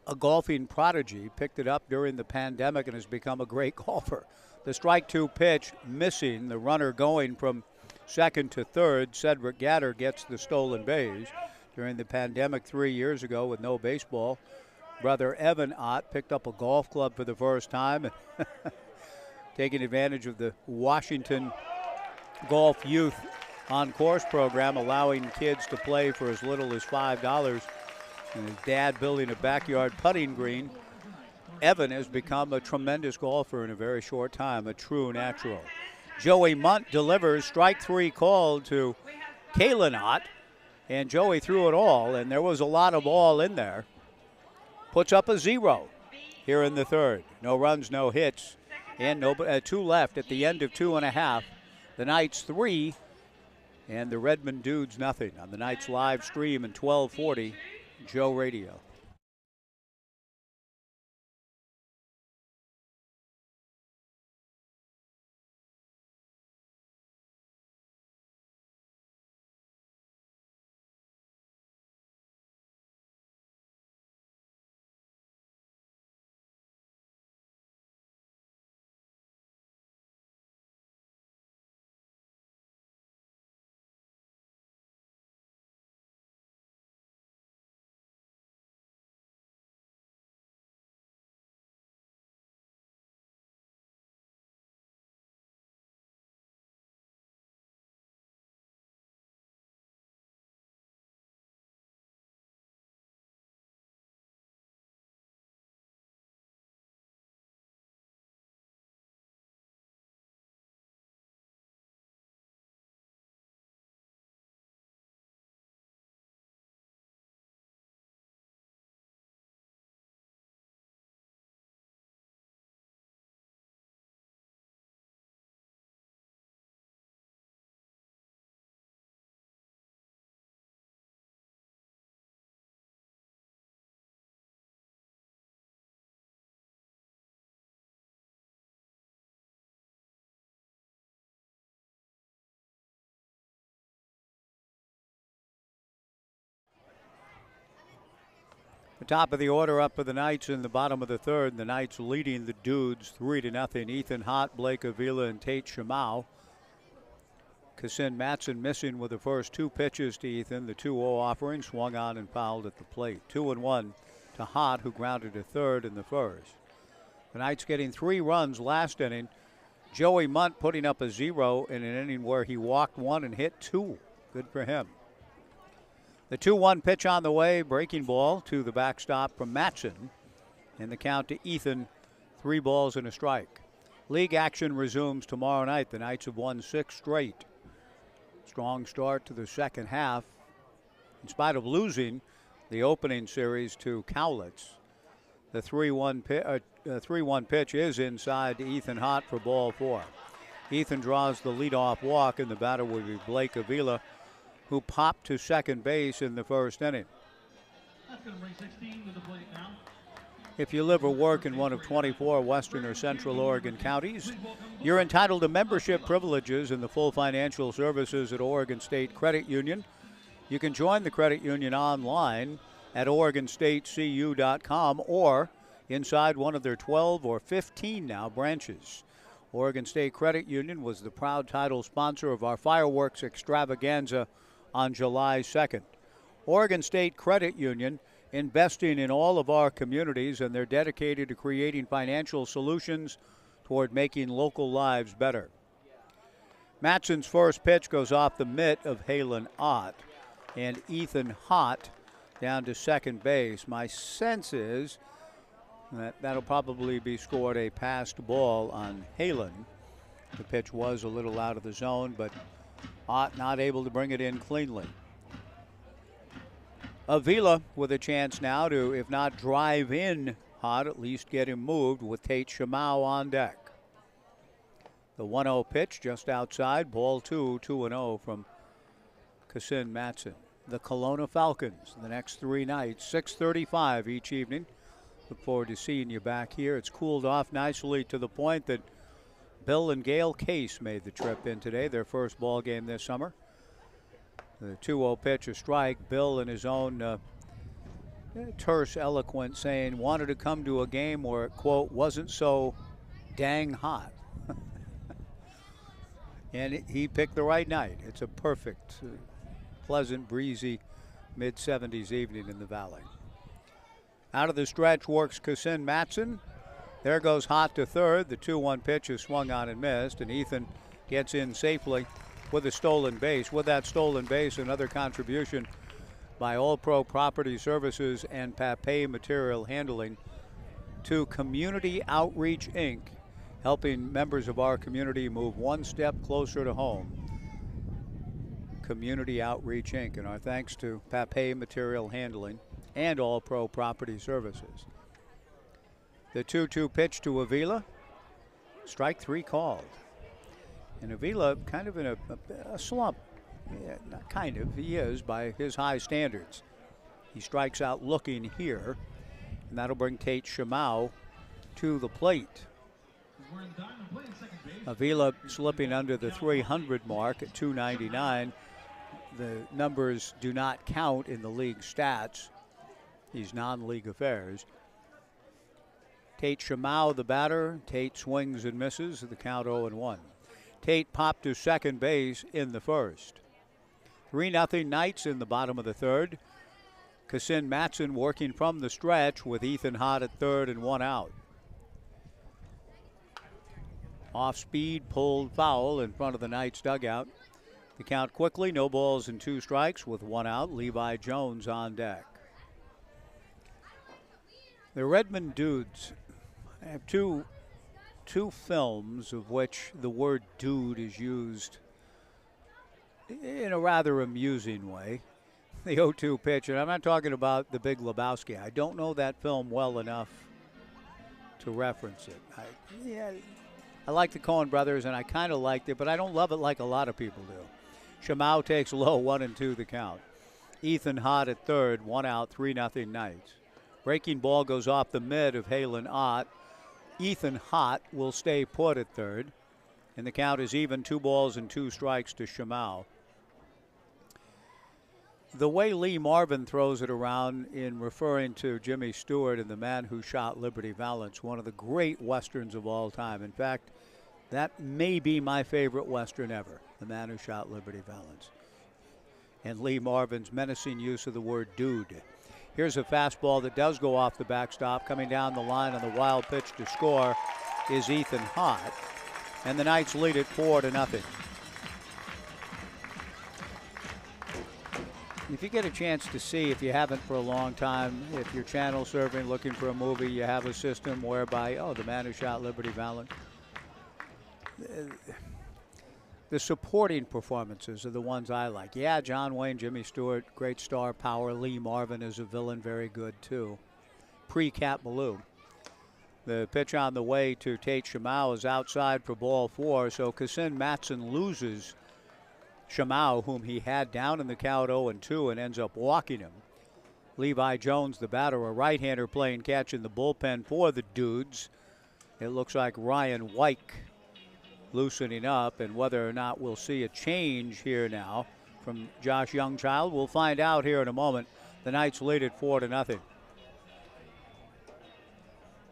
a golfing prodigy, picked it up during the pandemic and has become a great golfer. The strike 2 pitch missing, the runner going from second to third. Cedric Gatter gets the stolen base. During the pandemic 3 years ago with no baseball, brother Evan Ott picked up a golf club for the first time and taking advantage of the Washington Golf Youth on Course program, allowing kids to play for as little as $5. And his dad building a backyard putting green. Evan has become a tremendous golfer in a very short time, a true natural. Joey Munt delivers, strike 3 called to Kalen Ott, and Joey threw it all, and there was a lot of all in there. Puts up a 0 here in the third. No runs, no hits, and 2 left at the end of 2.5. The Knights 3, and the Redmond Dudes nothing on the Knights live stream in 1240 Joe Radio. The top of the order up for the Knights in the bottom of the third. The Knights leading the Dudes 3-0. Ethan Hott, Blake Avila, and Tate Shamau. Kassin Matson missing with the first 2 pitches to Ethan. The 2-0 offering swung on and fouled at the plate. 2-1 to Hott, who grounded to third in the first. The Knights getting 3 runs last inning. Joey Munt putting up a 0 in an inning where he walked 1 and hit 2. Good for him. The 2-1 pitch on the way, breaking ball to the backstop from Matson. And the count to Ethan, 3 balls and a strike. League action resumes tomorrow night. The Knights have won 6 straight. Strong start to the second half, in spite of losing the opening series to Cowlitz. The 3-1 pitch is inside to Ethan Hott for ball 4. Ethan draws the leadoff walk, and the batter will be Blake Avila, who popped to second base in the first inning. That's going to bring 16 to the plate now. If you live or work in one of 24 Western or Central Oregon counties, you're entitled to membership privileges and the full financial services at Oregon State Credit Union. You can join the credit union online at OregonStateCU.com or inside one of their 12 or 15 now branches. Oregon State Credit Union was the proud title sponsor of our fireworks extravaganza on July 2nd. Oregon State Credit Union, investing in all of our communities, and they're dedicated to creating financial solutions toward making local lives better. Matson's first pitch goes off the mitt of Halen Ott, and Ethan Hott down to second base. My sense is that'll probably be scored a passed ball on Halen. The pitch was a little out of the zone, but Ott not able to bring it in cleanly. Avila with a chance now to, if not drive in Hott, at least get him moved with Tate Shamau on deck. The 1-0 pitch just outside, ball 2, 2-0 from Kassin Matson. The Kelowna Falcons, the next 3 nights, 6:35 each evening. Look forward to seeing you back here. It's cooled off nicely to the point that Bill and Gail Case made the trip in today, their first ball game this summer. The 2-0 pitch, a strike. Bill, in his own terse eloquence, saying wanted to come to a game where it, quote, wasn't so dang hot. And he picked the right night. It's a perfect, pleasant, breezy mid-70s evening in the Valley. Out of the stretch works Kassin Matson. There goes Hott to third. The 2-1 pitch is swung on and missed, and Ethan gets in safely with a stolen base. With that stolen base, another contribution by All Pro Property Services and Papay Material Handling to Community Outreach, Inc., helping members of our community move one step closer to home. Community Outreach, Inc., and our thanks to Papay Material Handling and All Pro Property Services. The 2-2 pitch to Avila. Strike 3 called. And Avila kind of in a slump. Yeah, not kind of, he is by his high standards. He strikes out looking here, and that'll bring Tate Shamau to the plate. Avila slipping under the 300 mark at 299. The numbers do not count in the league stats, these non-league affairs. Tate Shamau, the batter. Tate swings and misses, the count 0-1. Tate popped to second base in the first. 3-0 Knights in the bottom of the third. Kassin Matson working from the stretch with Ethan Hott at third and 1 out. Off speed, pulled foul in front of the Knights dugout. The count quickly, no balls and 2 strikes with 1 out. Levi Jones on deck. The Redmond Dudes have two films of which the word dude is used in a rather amusing way. The 0-2 pitch, and I'm not talking about The Big Lebowski. I don't know that film well enough to reference it. I like the Coen brothers, and I kind of liked it, but I don't love it like a lot of people do. Shamau takes low, 1-2 the count. Ethan Hott at third, 1 out, 3-0 Knights. Breaking ball goes off the mid of Halen Ott. Ethan Hott will stay put at third, and the count is even, 2 balls and 2 strikes to Shamau. The way Lee Marvin throws it around in referring to Jimmy Stewart and the man who shot Liberty Valance, one of the great Westerns of all time. In fact, that may be my favorite Western ever, The Man Who Shot Liberty Valance. And Lee Marvin's menacing use of the word dude. Here's a fastball that does go off the backstop. Coming down the line on the wild pitch to score is Ethan Hott. And the Knights lead it 4-0. If you get a chance to see, if you haven't for a long time, if you're channel surfing, looking for a movie, you have a system whereby, The Man Who Shot Liberty Valance. the supporting performances are the ones I like. Yeah, John Wayne, Jimmy Stewart, great star power. Lee Marvin is a villain, very good too. Pre-Cat Ballou. The pitch on the way to Tate Shamau is outside for ball 4, so Kassin Matson loses Shamau, whom he had down in the count 0-2, and ends up walking him. Levi Jones, the batter, a right-hander playing catch in the bullpen for the Dudes. It looks like Ryan Wyke loosening up, and whether or not we'll see a change here now from Josh Youngchild, we'll find out here in a moment. The Knights lead it 4-0.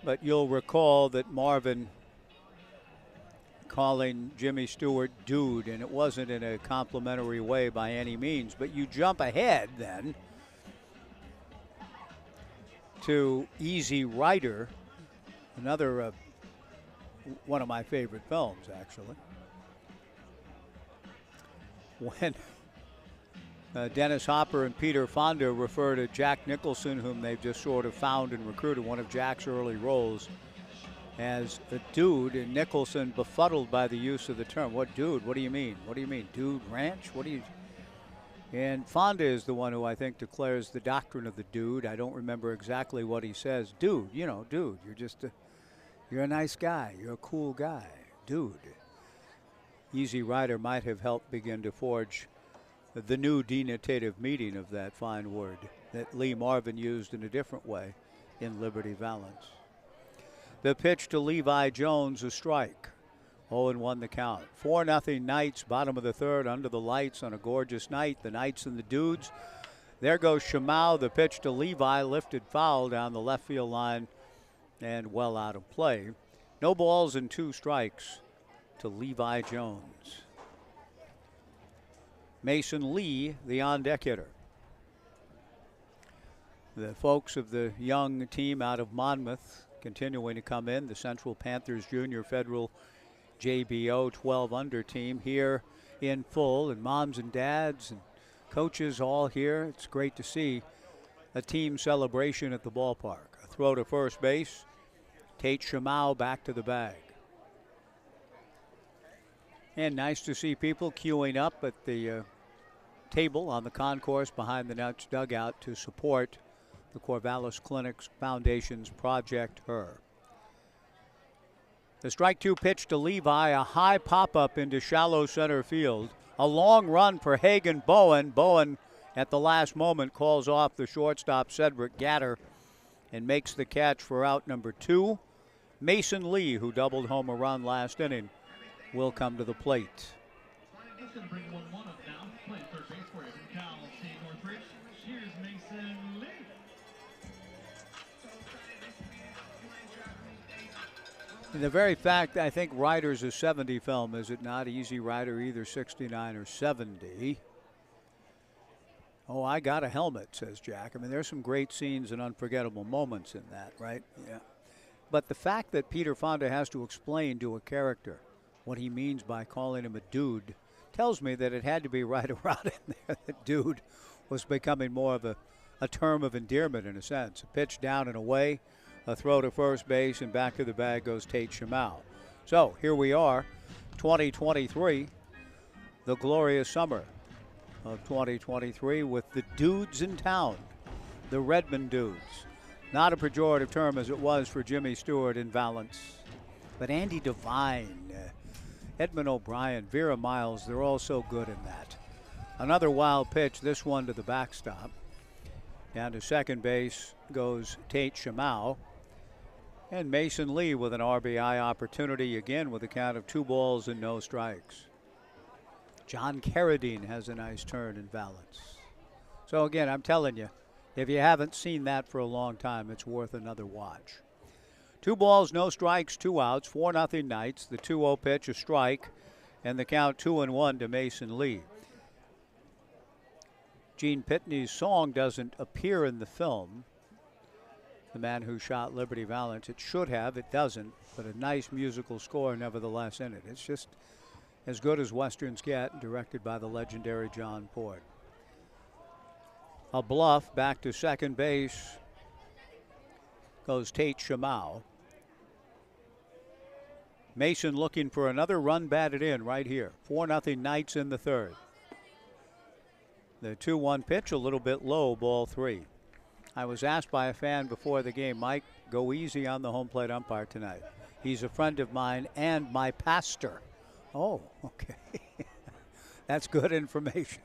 But you'll recall that Marvin calling Jimmy Stewart dude, and it wasn't in a complimentary way by any means. But you jump ahead then to Easy Rider, another one of my favorite films, actually. When Dennis Hopper and Peter Fonda refer to Jack Nicholson, whom they've just sort of found and recruited, one of Jack's early roles, as a dude, and Nicholson befuddled by the use of the term. What dude? What do you mean? What do you mean? Dude ranch? What do you... And Fonda is the one who I think declares the doctrine of the dude. I don't remember exactly what he says. Dude, you know, dude, you're just a... You're a nice guy. You're a cool guy. Dude. Easy Rider might have helped begin to forge the new denotative meaning of that fine word that Lee Marvin used in a different way in Liberty Valance. The pitch to Levi Jones, a strike. 0-1 the count. 4-0 Knights, bottom of the third, under the lights on a gorgeous night. The Knights and the Dudes. There goes Shamau. The pitch to Levi, lifted foul down the left field line and well out of play. No balls and 2 strikes to Levi Jones. Mason Lee, the on-deck hitter. The folks of the young team out of Monmouth continuing to come in. The Central Panthers Junior Federal JBO 12 under team here in full, and moms and dads and coaches all here. It's great to see a team celebration at the ballpark. A throw to first base. Tate Shamau back to the bag. And nice to see people queuing up at the table on the concourse behind the Nuts dugout to support the Corvallis Clinics Foundation's Project Her. The strike 2 pitch to Levi, a high pop-up into shallow center field. A long run for Hagan Bowen. Bowen at the last moment calls off the shortstop Cedric Gatter and makes the catch for out number 2. Mason Lee, who doubled home a run last inning, will come to the plate. He's going to bring 1-1 up now. Playing third base for you from Cal State Northridge. Here's Mason Lee. The very fact, I think Rider's a 70 film, is it not? Easy Rider, either 69 or 70. Oh, I got a helmet, says Jack. I mean, there's some great scenes and unforgettable moments in that, right? Yeah. But the fact that Peter Fonda has to explain to a character what he means by calling him a dude tells me that it had to be right around in there that dude was becoming more of a term of endearment in a sense. A pitch down and away, a throw to first base, and back to the bag goes Tate Shamau. So here we are, 2023, the glorious summer of 2023 with the Dudes in town, the Redmond Dudes. Not a pejorative term as it was for Jimmy Stewart in Valance. But Andy Devine, Edmund O'Brien, Vera Miles, they're all so good in that. Another wild pitch, this one to the backstop. Down to second base goes Tate Shamau. And Mason Lee with an RBI opportunity again with a count of 2 balls and no strikes. John Carradine has a nice turn in Valance. So again, I'm telling you, if you haven't seen that for a long time, it's worth another watch. 2 balls, no strikes, 2 outs, 4-0 Knights. The 2-0 pitch, a strike, and the count 2-1 to Mason Lee. Gene Pitney's song doesn't appear in the film, The Man Who Shot Liberty Valance. It should have, it doesn't, but a nice musical score nevertheless in it. It's just as good as Westerns get, directed by the legendary John Port. A bluff back to second base goes Tate Shamau. Mason looking for another run batted in right here. 4-0 Knights in the third. The 2-1 pitch a little bit low, ball 3. I was asked by a fan before the game, Mike, go easy on the home plate umpire tonight. He's a friend of mine and my pastor. Oh, okay. That's good information.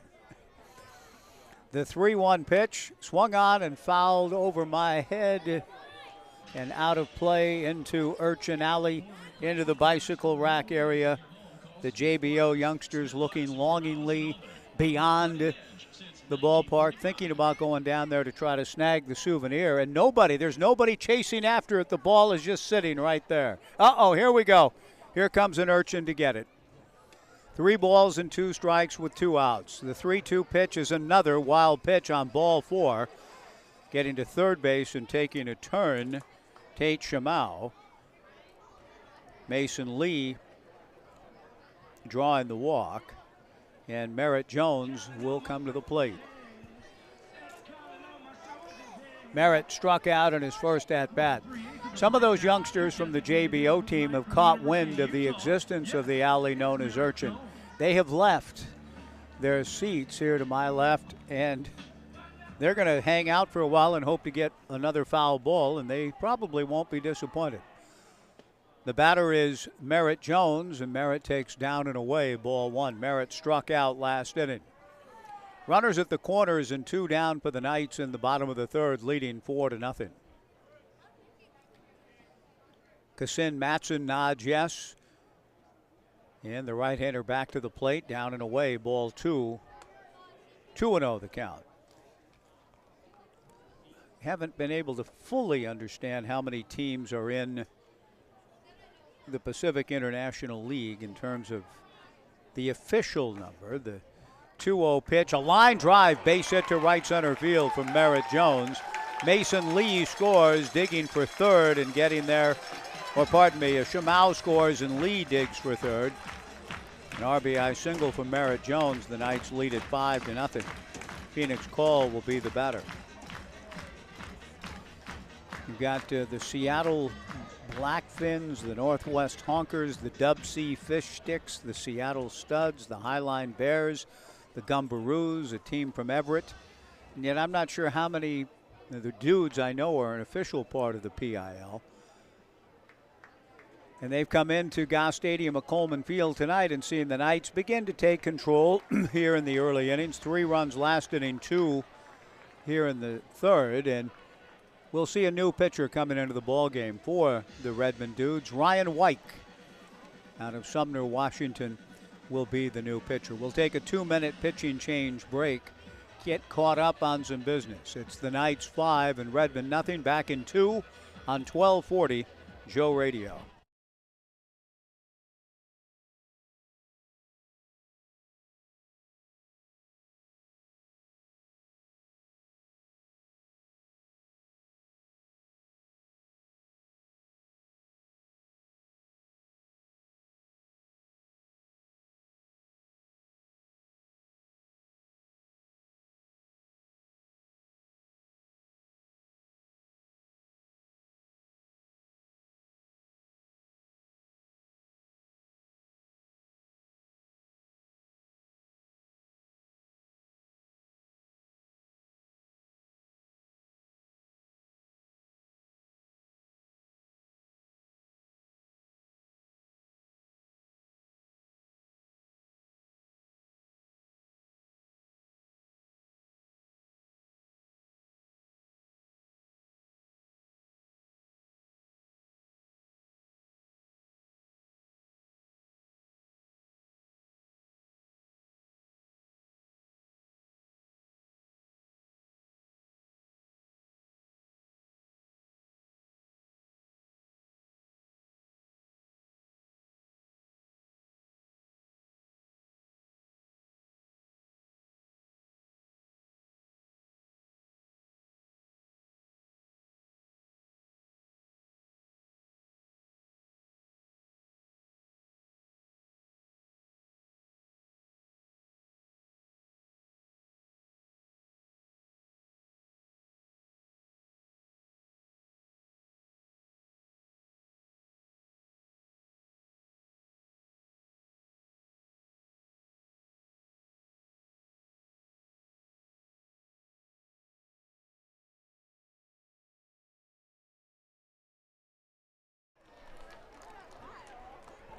The 3-1 pitch swung on and fouled over my head and out of play into Urchin Alley, into the bicycle rack area. The JBO youngsters looking longingly beyond the ballpark, thinking about going down there to try to snag the souvenir, and there's nobody chasing after it. The ball is just sitting right there. Here we go. Here comes an Urchin to get it. 3 balls and 2 strikes with 2 outs. The 3-2 pitch is another wild pitch on ball 4. Getting to third base and taking a turn, Tate Shamau. Mason Lee drawing the walk, and Merritt Jones will come to the plate. Merritt struck out in his first at-bat. Some of those youngsters from the JBO team have caught wind of the existence of the alley known as Urchin. They have left their seats here to my left, and they're going to hang out for a while and hope to get another foul ball, and they probably won't be disappointed. The batter is Merritt Jones, and Merritt takes down and away, ball 1. Merritt struck out last inning. Runners at the corners and 2 down for the Knights in the bottom of the third, leading 4-0. Kassin Matson nods yes. And the right-hander back to the plate, down and away, ball 2. 2-0 the count. Haven't been able to fully understand how many teams are in the Pacific International League in terms of the official number. The 2-0 pitch, a line drive, base hit to right center field from Merritt Jones. Mason Lee scores, digging for third and getting there. Shamau scores and Lee digs for third. An RBI single from Merritt Jones. The Knights lead at 5-0. Phoenix Call will be the batter. You've got the Seattle Blackfins, the Northwest Honkers, the Dub C Fish Sticks, the Seattle Studs, the Highline Bears, the Gumbaroos, a team from Everett. And yet I'm not sure how many of the dudes I know are an official part of the PIL. And they've come into Goss Stadium at Coleman Field tonight and seen the Knights begin to take control here in the early innings. 3 runs last inning, 2 here in the third, and we'll see a new pitcher coming into the ball game for the Redmond Dudes. Ryan White out of Sumner, Washington, will be the new pitcher. We'll take a 2-minute pitching change break, get caught up on some business. It's the Knights 5 and Redmond nothing. Back in 2 on 1240 Joe Radio.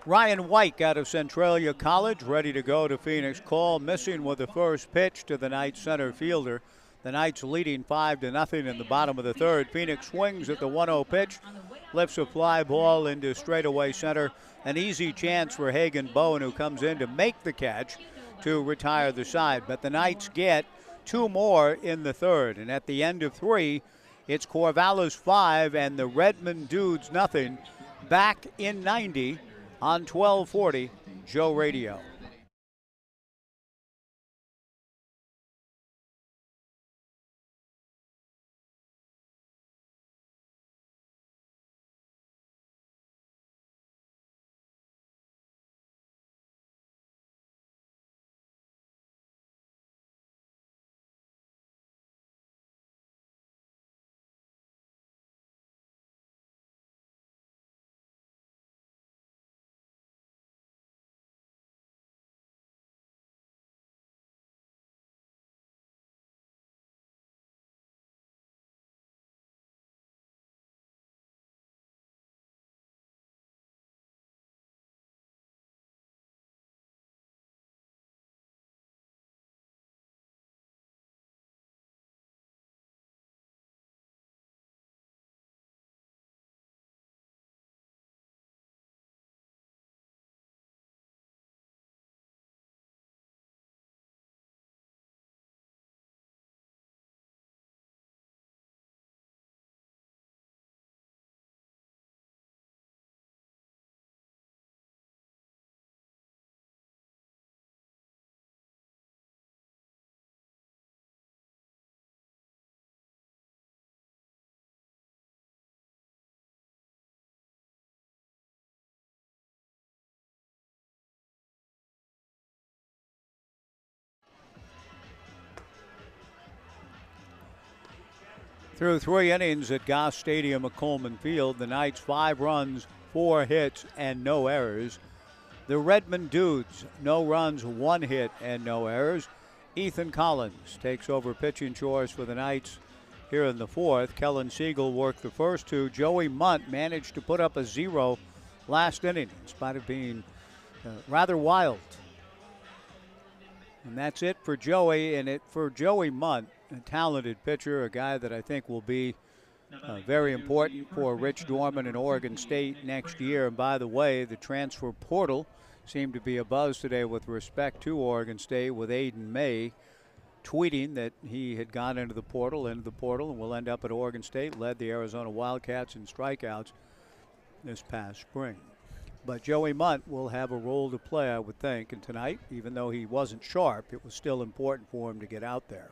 Ryan White out of Centralia College, ready to go to Phoenix. Call missing with the first pitch to the Knights center fielder. The Knights leading 5-0 in the bottom of the third. Phoenix swings at the 1-0 pitch, lifts a fly ball into straightaway center. An easy chance for Hagen Bowen, who comes in to make the catch to retire the side. But the Knights get two more in the third. And at the end of three, it's Corvallis 5 and the Redmond Dudes nothing. Back in 90 on 1240 Joe Radio. Through 3 innings at Goss Stadium at Coleman Field, the Knights 5 runs, 4 hits, and no errors. The Redmond Dudes, no runs, 1 hit, and no errors. Ethan Collins takes over pitching chores for the Knights here in the fourth. Kellen Siegel worked the first 2. Joey Munt managed to put up a 0 last inning in spite of being rather wild. And that's it for Joey, and for Joey Munt, a talented pitcher, a guy that I think will be very important for Rich Dorman and Oregon State next year. And by the way, the transfer portal seemed to be a buzz today with respect to Oregon State, with Aiden May tweeting that he had gone into the portal, and will end up at Oregon State, led the Arizona Wildcats in strikeouts this past spring. But Joey Munt will have a role to play, I would think, and tonight, even though he wasn't sharp, it was still important for him to get out there.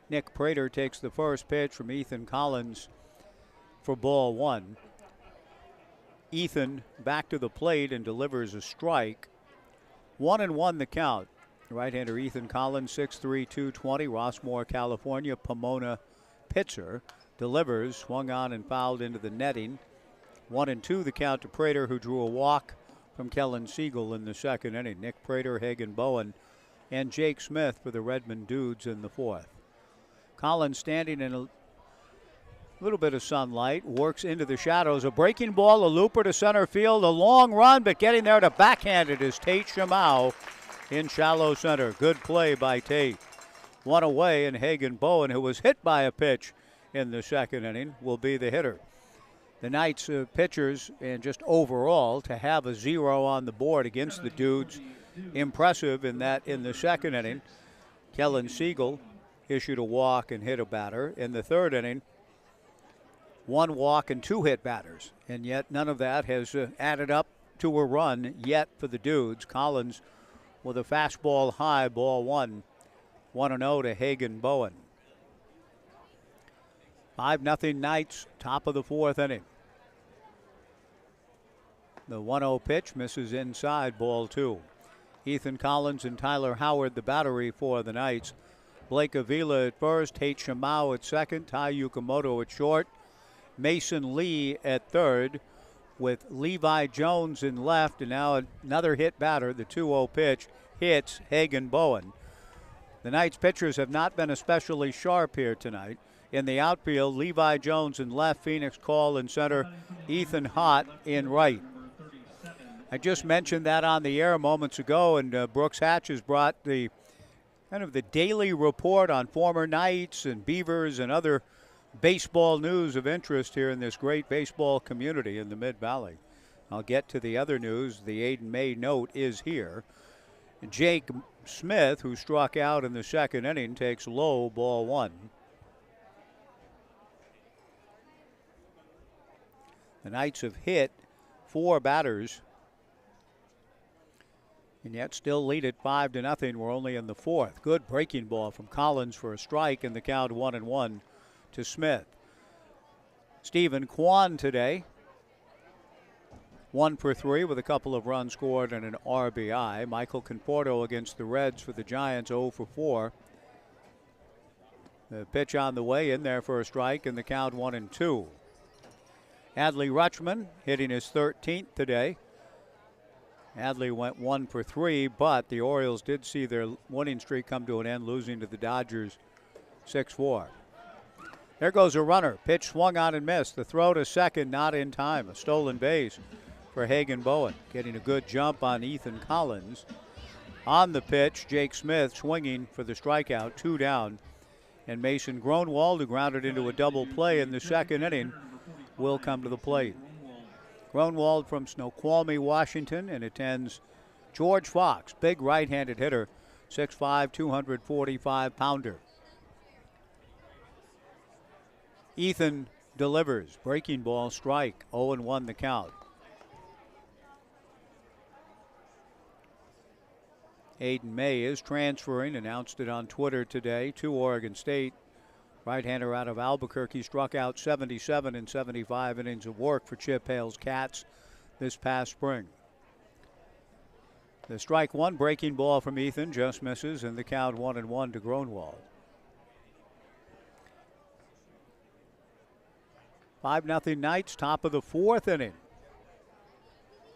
Nick Prater takes the first pitch from Ethan Collins for ball 1. Ethan back to the plate and delivers a strike. 1-1 the count. Right-hander Ethan Collins, 6'3", 220, Rossmore, California, Pomona pitcher. Delivers, swung on and fouled into the netting. 1-2 the count to Prater, who drew a walk from Kellen Siegel in the second inning. Nick Prater, Hagen Bowen, and Jake Smith for the Redmond Dudes in the fourth. Collins standing in a little bit of sunlight, works into the shadows. A breaking ball, a looper to center field, a long run, but getting there to backhand it is Tate Shamau in shallow center. Good play by Tate. One away, and Hagen Bowen, who was hit by a pitch in the second inning, will be the hitter. The Knights pitchers, and just overall, to have a 0 on the board against the Dudes, impressive in that in the second inning, Kellen Siegel issued a walk and hit a batter. In the third inning, 1 walk and 2 hit batters, and yet none of that has added up to a run yet for the Dudes. Collins with a fastball high, ball 1, 1-0 to Hagen Bowen. 5-0 Knights, top of the fourth inning. The 1-0 pitch misses inside, ball 2. Ethan Collins and Tyler Howard, the battery for the Knights. Blake Avila at first, Tate Shamau at second, Ty Yukamoto at short, Mason Lee at third, with Levi Jones in left, and now another hit batter. The 2-0 pitch hits Hagen Bowen. The Knights pitchers have not been especially sharp here tonight. In the outfield, Levi Jones in left, Phoenix Call in center, Ethan Hott in right. I just mentioned that on the air moments ago, and Brooks Hatch has brought the kind of the daily report on former Knights and Beavers and other baseball news of interest here in this great baseball community in the Mid-Valley. I'll get to the other news. The Aiden May note is here. Jake Smith, who struck out in the second inning, takes low, ball 1. The Knights have hit 4 batters, and yet still lead it 5-0. We're only in the 4th. Good breaking ball from Collins for a strike, and the count 1-1 to Smith. Stephen Kwan today, 1 for 3 with a couple of runs scored and an RBI. Michael Conforto against the Reds for the Giants, 0 for 4. The pitch on the way, in there for a strike, and the count 1-2. Adley Rutschman hitting his 13th today. Adley went 1 for 3, but the Orioles did see their winning streak come to an end, losing to the Dodgers 6-4. There goes a runner. Pitch swung on and missed. The throw to second, not in time. A stolen base for Hagen Bowen. Getting a good jump on Ethan Collins. On the pitch, Jake Smith swinging for the strikeout, 2 down. And Mason Gronwald, who grounded into a double play in the second inning, will come to the plate. Gronwald from Snoqualmie, Washington, and attends George Fox, big right-handed hitter, 6'5", 245-pounder. Ethan delivers, breaking ball, strike, 0-1 the count. Aiden May is transferring, announced it on Twitter today, to Oregon State. Right-hander out of Albuquerque, struck out 77 in 75 innings of work for Chip Hale's Cats this past spring. The strike 1 breaking ball from Ethan just misses, and the count 1-1 to Gronwald. 5-0 Knights, top of the 4th inning.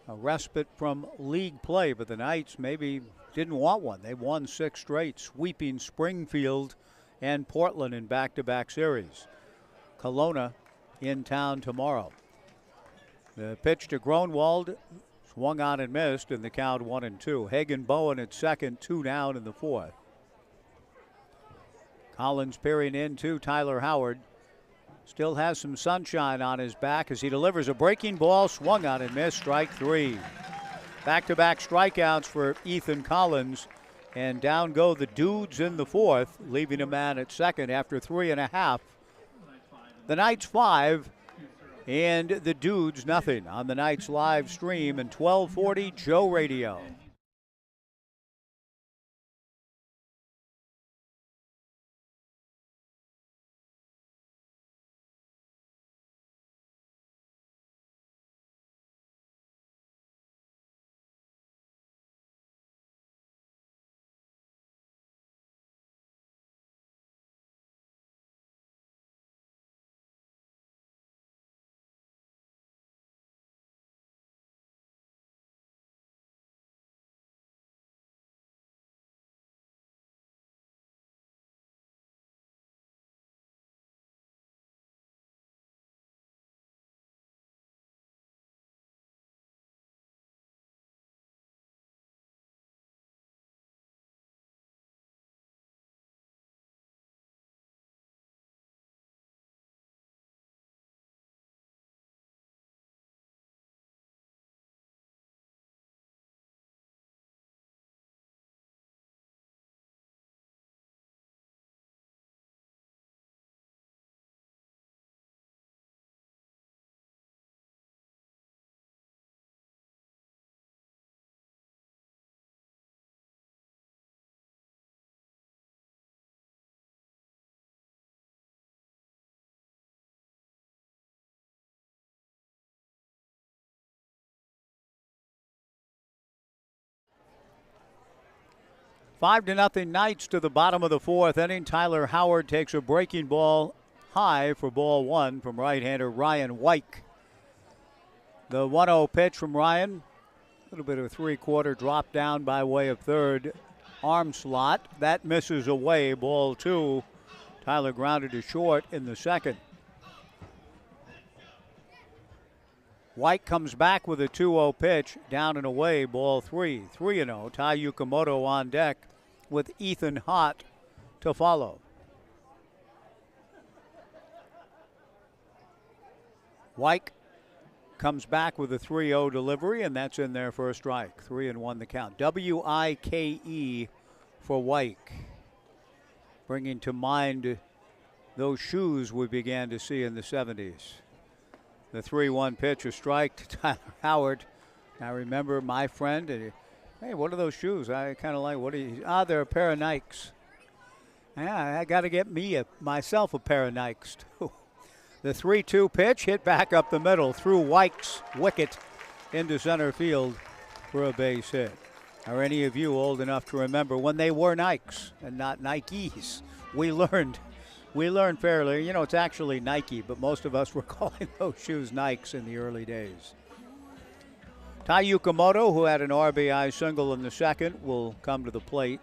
A respite from league play, but the Knights maybe didn't want one. They won 6 straight, sweeping Springfield and Portland in back-to-back series. Kelowna in town tomorrow. The pitch to Gronwald swung on and missed, and the count 1-2. Hagen Bowen at second, 2 down in the 4th. Collins peering into Tyler Howard. Still has some sunshine on his back as he delivers a breaking ball, swung on and missed, strike 3. Back-to-back strikeouts for Ethan Collins. And down go the Dudes in the 4th, leaving a man at second after 3.5. The Knights 5 and the Dudes nothing on the Knights live stream and 1240 Joe Radio. Five to nothing Knights to the bottom of the 4th inning. Tyler Howard takes a breaking ball high for ball 1 from right-hander Ryan Wyke. The 1-0 pitch from Ryan. A little bit of a 3/4 drop down by way of third arm slot. That misses away, ball 2. Tyler grounded to short in the second. White comes back with a 2-0 pitch, down and away, ball 3. 3-0. Tai Yukamoto on deck with Ethan Hott to follow. White comes back with a 3-0 delivery, and that's in there for a strike. 3-1 the count. W-I-K-E for Wyke. Bringing to mind those shoes we began to see in the 70s. The 3-1 pitch, a strike to Tyler Howard. I remember my friend, hey, what are those shoes? I kind of like, what are you? They're a pair of Nikes. Yeah, I got to get myself a pair of Nikes, too. The 3-2 pitch hit back up the middle through Wyke's wicket into center field for a base hit. Are any of you old enough to remember when they were Nikes and not Nikes? We learned fairly. You know, it's actually Nike, but most of us were calling those shoes Nikes in the early days. Tai Yukamoto, who had an RBI single in the second, will come to the plate.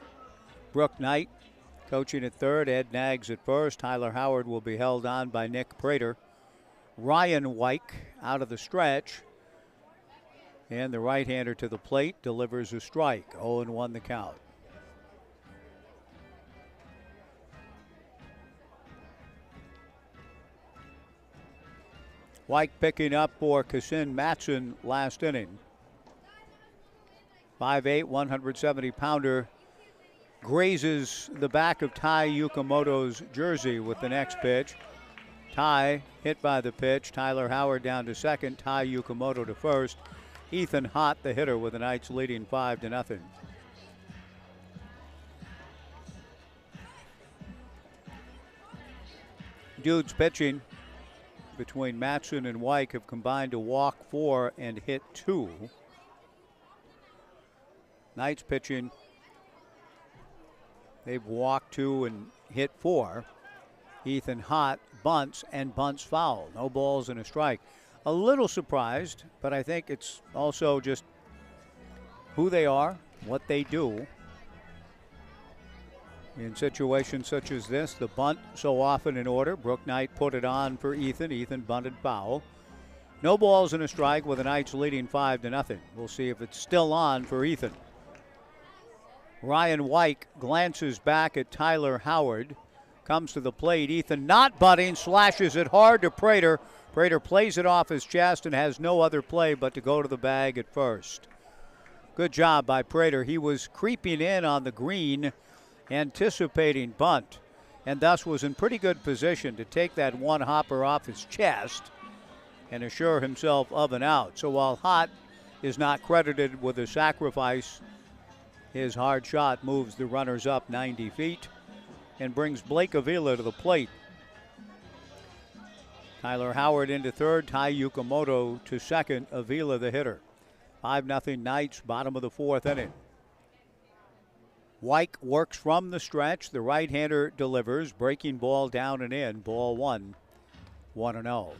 Brooke Knight coaching at third, Ed Nags at first. Tyler Howard will be held on by Nick Prater. Ryan Wyke out of the stretch. And the right-hander to the plate delivers a strike. 0-1 the count. Wyke picking up for Kassin Matson last inning. 5'8", 170-pounder grazes the back of Tai Yukamoto's jersey with the next pitch. Tai hit by the pitch. Tyler Howard down to second. Tai Yukamoto to first. Ethan Hott, the hitter, with the Knights leading 5-0. Dudes pitching between Matson and Wyke have combined to walk 4 and hit 2. Knights pitching, they've walked 2 and hit 4. Ethan Hott bunts and bunts foul. No balls and a strike. A little surprised, but I think it's also just who they are, what they do. In situations such as this, the bunt so often in order. Brooke Knight put it on for Ethan. Ethan bunted foul. No balls and a strike with the Knights leading 5-0. We'll see if it's still on for Ethan. Ryan Wyke glances back at Tyler Howard. Comes to the plate. Ethan not bunting, slashes it hard to Prater. Prater plays it off his chest and has no other play but to go to the bag at first. Good job by Prater. He was creeping in on the green, anticipating bunt, and thus was in pretty good position to take that one hopper off his chest and assure himself of an out. So while Hott is not credited with a sacrifice, his hard shot moves the runners up 90 feet and brings Blake Avila to the plate. Tyler Howard into third, Tai Yukamoto to second, Avila the hitter. 5-0 Knights, bottom of the fourth inning. Wyke works from the stretch. The right-hander delivers. Breaking ball down and in. Ball 1, 1-0.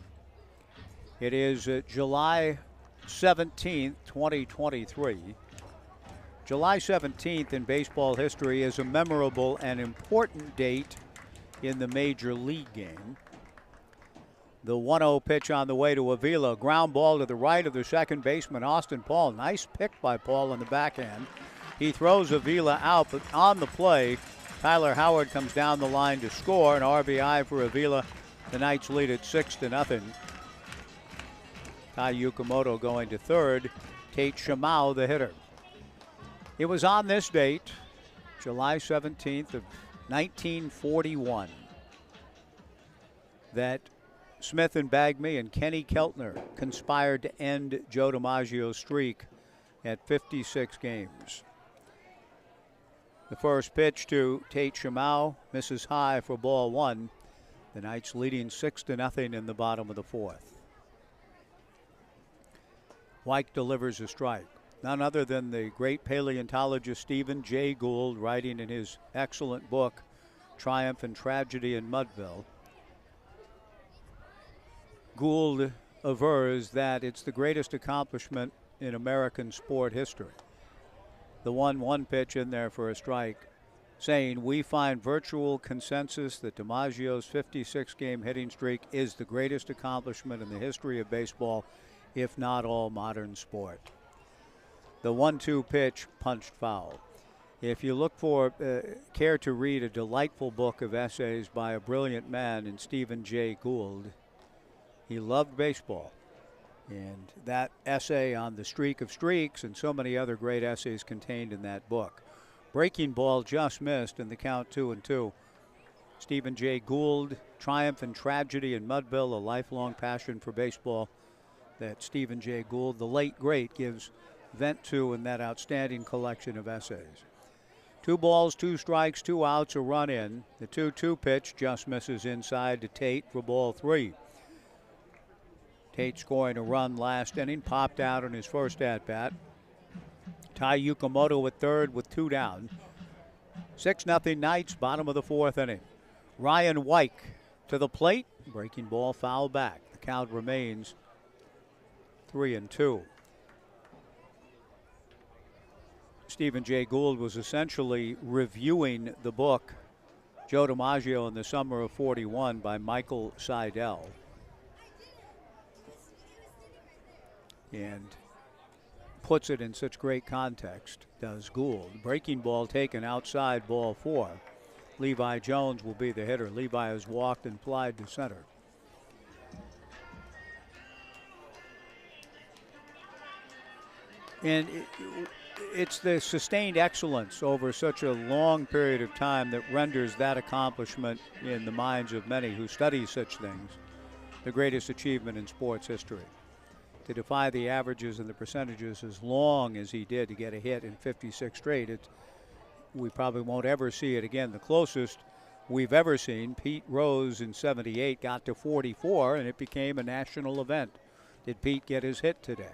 It is July 17th, 2023. July 17th in baseball history is a memorable and important date in the Major League game. The 1-0 pitch on the way to Avila. Ground ball to the right of the second baseman, Austin Paul. Nice pick by Paul on the backhand. He throws Avila out, but on the play, Tyler Howard comes down the line to score. An RBI for Avila. The Knights lead at 6-0. Tai Yukamoto going to third. Tate Shamau, the hitter. It was on this date, July 17th of 1941, that Smith and Bagme and Kenny Keltner conspired to end Joe DiMaggio's streak at 56 games. The first pitch to Tate Shamau misses high for ball 1. The Knights leading 6-0 in the bottom of the fourth. Wyke delivers a strike. None other than the great paleontologist Stephen Jay Gould, writing in his excellent book, Triumph and Tragedy in Mudville. Gould avers that it's the greatest accomplishment in American sport history. The 1-1 pitch in there for a strike, saying, "We find virtual consensus that DiMaggio's 56-game hitting streak is the greatest accomplishment in the history of baseball if not all modern sport. The 1-2 pitch punched foul. If you look for, care to read a delightful book of essays by a brilliant man in Stephen Jay Gould, he loved baseball. And that essay on the streak of streaks and so many other great essays contained in that book. Breaking ball just missed in the count 2-2. Stephen Jay Gould, Triumph and Tragedy in Mudville, a lifelong passion for baseball that Stephen Jay Gould, the late great, gives vent to in that outstanding collection of essays. 2 balls, 2 strikes, 2 outs, a run in. The 2-2 pitch just misses inside to Tate for ball 3. Tate scoring a run last inning, popped out on his first at-bat. Ty Yukamoto at third with 2 down. 6-0 Knights, bottom of the 4th inning. Ryan Wyke to the plate, breaking ball foul back. The count remains 3-2. Stephen Jay Gould was essentially reviewing the book Joe DiMaggio in the Summer of 41 by Michael Seidel. And puts it in such great context, does Gould. Breaking ball taken outside, ball 4. Levi Jones will be the hitter. Levi has walked and flied to center. And it's the sustained excellence over such a long period of time that renders that accomplishment in the minds of many who study such things the greatest achievement in sports history. To defy the averages and the percentages as long as he did to get a hit in 56 straight, we probably won't ever see it again. The closest we've ever seen, Pete Rose in 78 got to 44 and it became a national event. Did Pete get his hit today?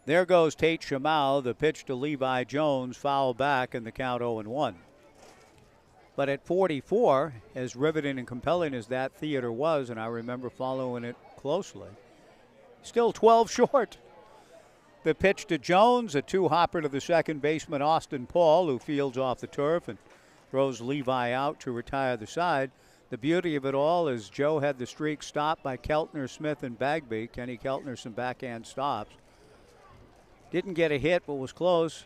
There goes Tate Shamau, the pitch to Levi Jones, foul back in the count 0-1. But at 44, as riveting and compelling as that theater was, and I remember following it closely, still 12 short. The pitch to Jones, a 2-hopper to the second baseman, Austin Paul, who fields off the turf and throws Levi out to retire the side. The beauty of it all is Joe had the streak stopped by Keltner, Smith, and Bagby. Kenny Keltner some backhand stops. Didn't get a hit, but was close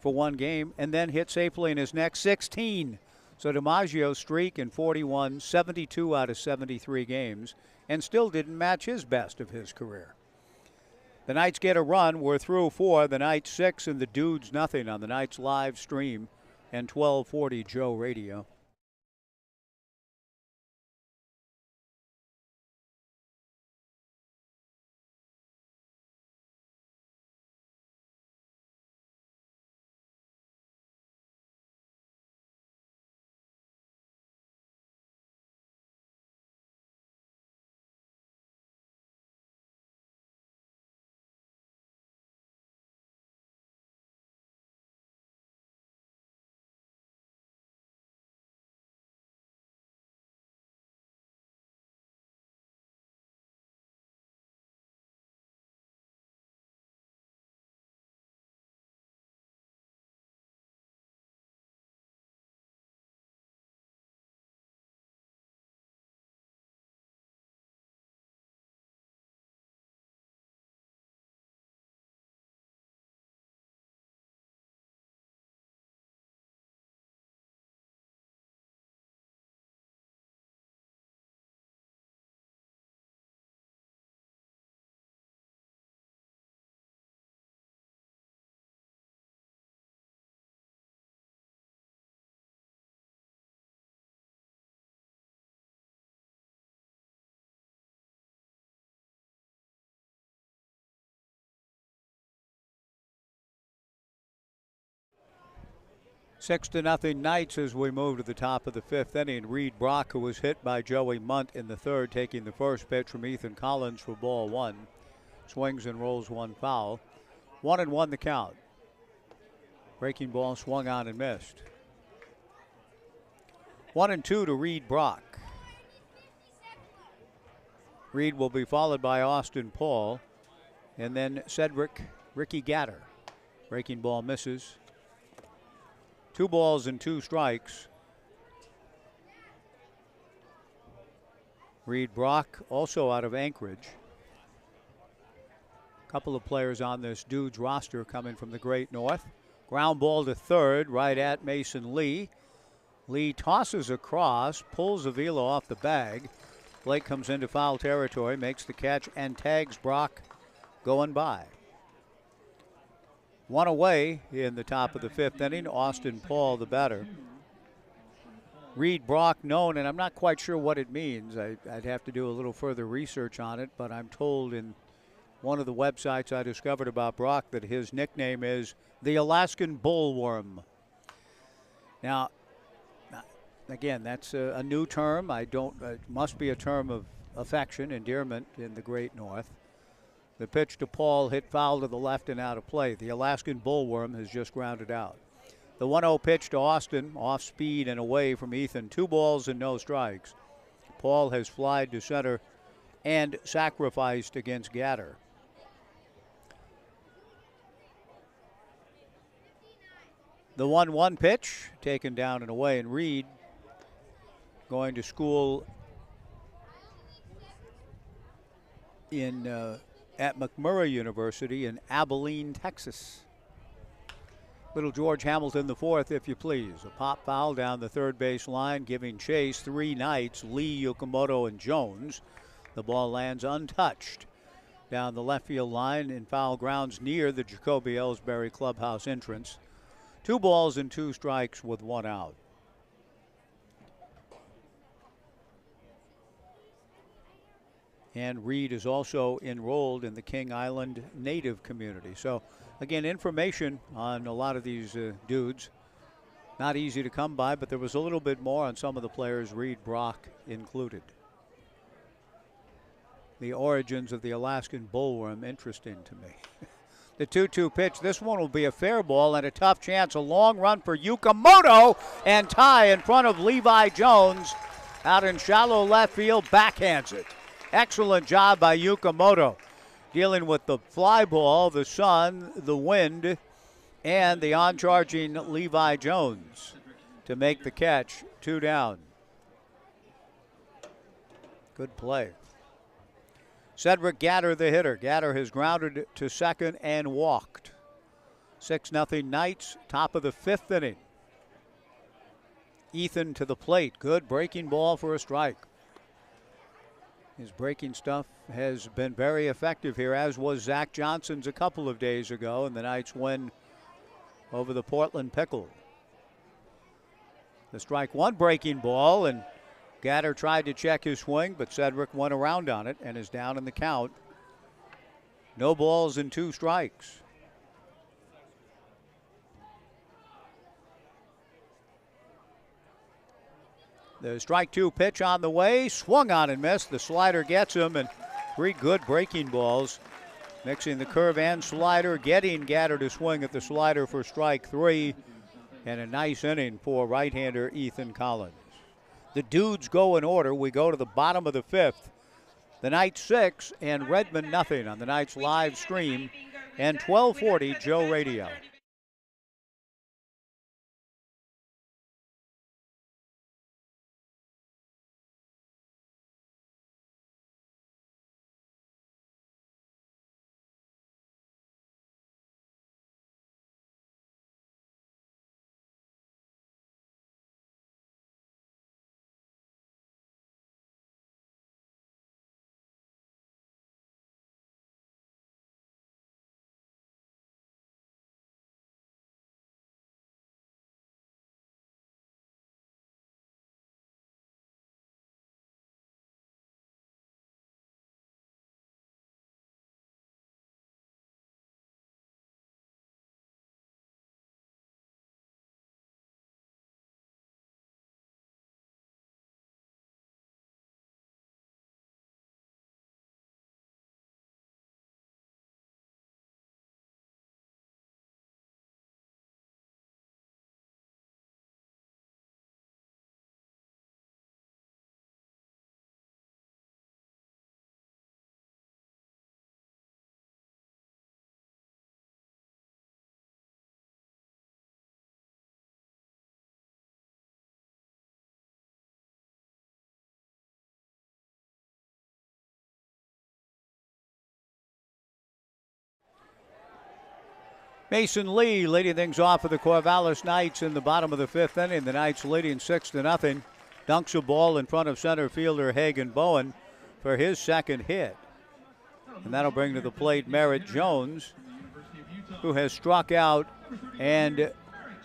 for one game, and then hit safely in his next 16. So DiMaggio's streak in 41, 72 out of 73 games, and still didn't match his best of his career. The Knights get a run. We're through 4. The Knights 6 and the Dudes nothing on the Knights live stream and 1240 Joe Radio. Six to nothing Knights as we move to the top of the 5th inning. Reed Brock, who was hit by Joey Munt in the 3rd, taking the first pitch from Ethan Collins for ball 1. Swings and rolls 1 foul. 1-1 the count. Breaking ball swung on and missed. 1-2 to Reed Brock. Reed will be followed by Austin Paul and then Cedric Ricky Gatter. Breaking ball misses. 2 balls and 2 strikes. Reed Brock, also out of Anchorage. couple of players on this Dudes roster coming from the Great North. Ground ball to third, right at Mason Lee. Lee tosses across, pulls Avila off the bag. Blake comes into foul territory, makes the catch, and tags Brock going by. One away in the top of the fifth inning. Austin Paul, the batter. Reed Brock known, and I'm not quite sure what it means. I'd have to do a little further research on it, but I'm told in one of the websites I discovered about Brock that his nickname is the Alaskan Bullworm. Now, again, that's a new term. It must be a term of affection, endearment in the Great North. The pitch to Paul hit foul to the left and out of play. The Alaskan Bullworm has just grounded out. The 1-0 pitch to Austin, off speed and away from Ethan. 2 balls and no strikes. Paul has flied to center and sacrificed against Gatter. The 1-1 pitch taken down and away, and Reed going to school at McMurray University in Abilene, Texas. Little George Hamilton, the fourth, if you please. A pop foul down the third base line, giving chase 3 Knights, Lee, Yukamoto, and Jones. The ball lands untouched down the left field line in foul grounds near the Jacoby Ellsbury clubhouse entrance. 2 balls and 2 strikes with 1 out. And Reed is also enrolled in the King Island Native community. So, again, information on a lot of these dudes. Not easy to come by, but there was a little bit more on some of the players, Reed Brock included. The origins of the Alaskan Bullworm, interesting to me. The 2-2 pitch. This one will be a fair ball and a tough chance. A long run for Yukamoto, and Ty in front of Levi Jones out in shallow left field backhands it. Excellent job by Yukamoto, dealing with the fly ball, the sun, the wind, and the on-charging Levi Jones to make the catch. 2 down. Good play. Cedric Gatter, the hitter. Gatter has grounded to second and walked. 6-0 Knights, top of the fifth inning. Ethan to the plate. Good breaking ball for a strike. His breaking stuff has been very effective here, as was Zach Johnson's a couple of days ago in the Knights' win over the Portland Pickle. The strike one breaking ball, and Gatter tried to check his swing, but Cedric went around on it and is down in the count. No balls and 2 strikes. The strike 2 pitch on the way, swung on and missed. The slider gets him, and 3 good breaking balls. Mixing the curve and slider, getting Gatter to swing at the slider for strike 3. And a nice inning for right-hander Ethan Collins. The dudes go in order. We go to the bottom of the fifth. The Knights 6 and Redmond nothing on the Knights live stream and 1240 Joe Radio. Mason Lee leading things off for the Corvallis Knights in the bottom of the 5th inning. The Knights leading 6-0. Dunks a ball in front of center fielder Hagan Bowen for his second hit. And that'll bring to the plate Merritt Jones, who has struck out and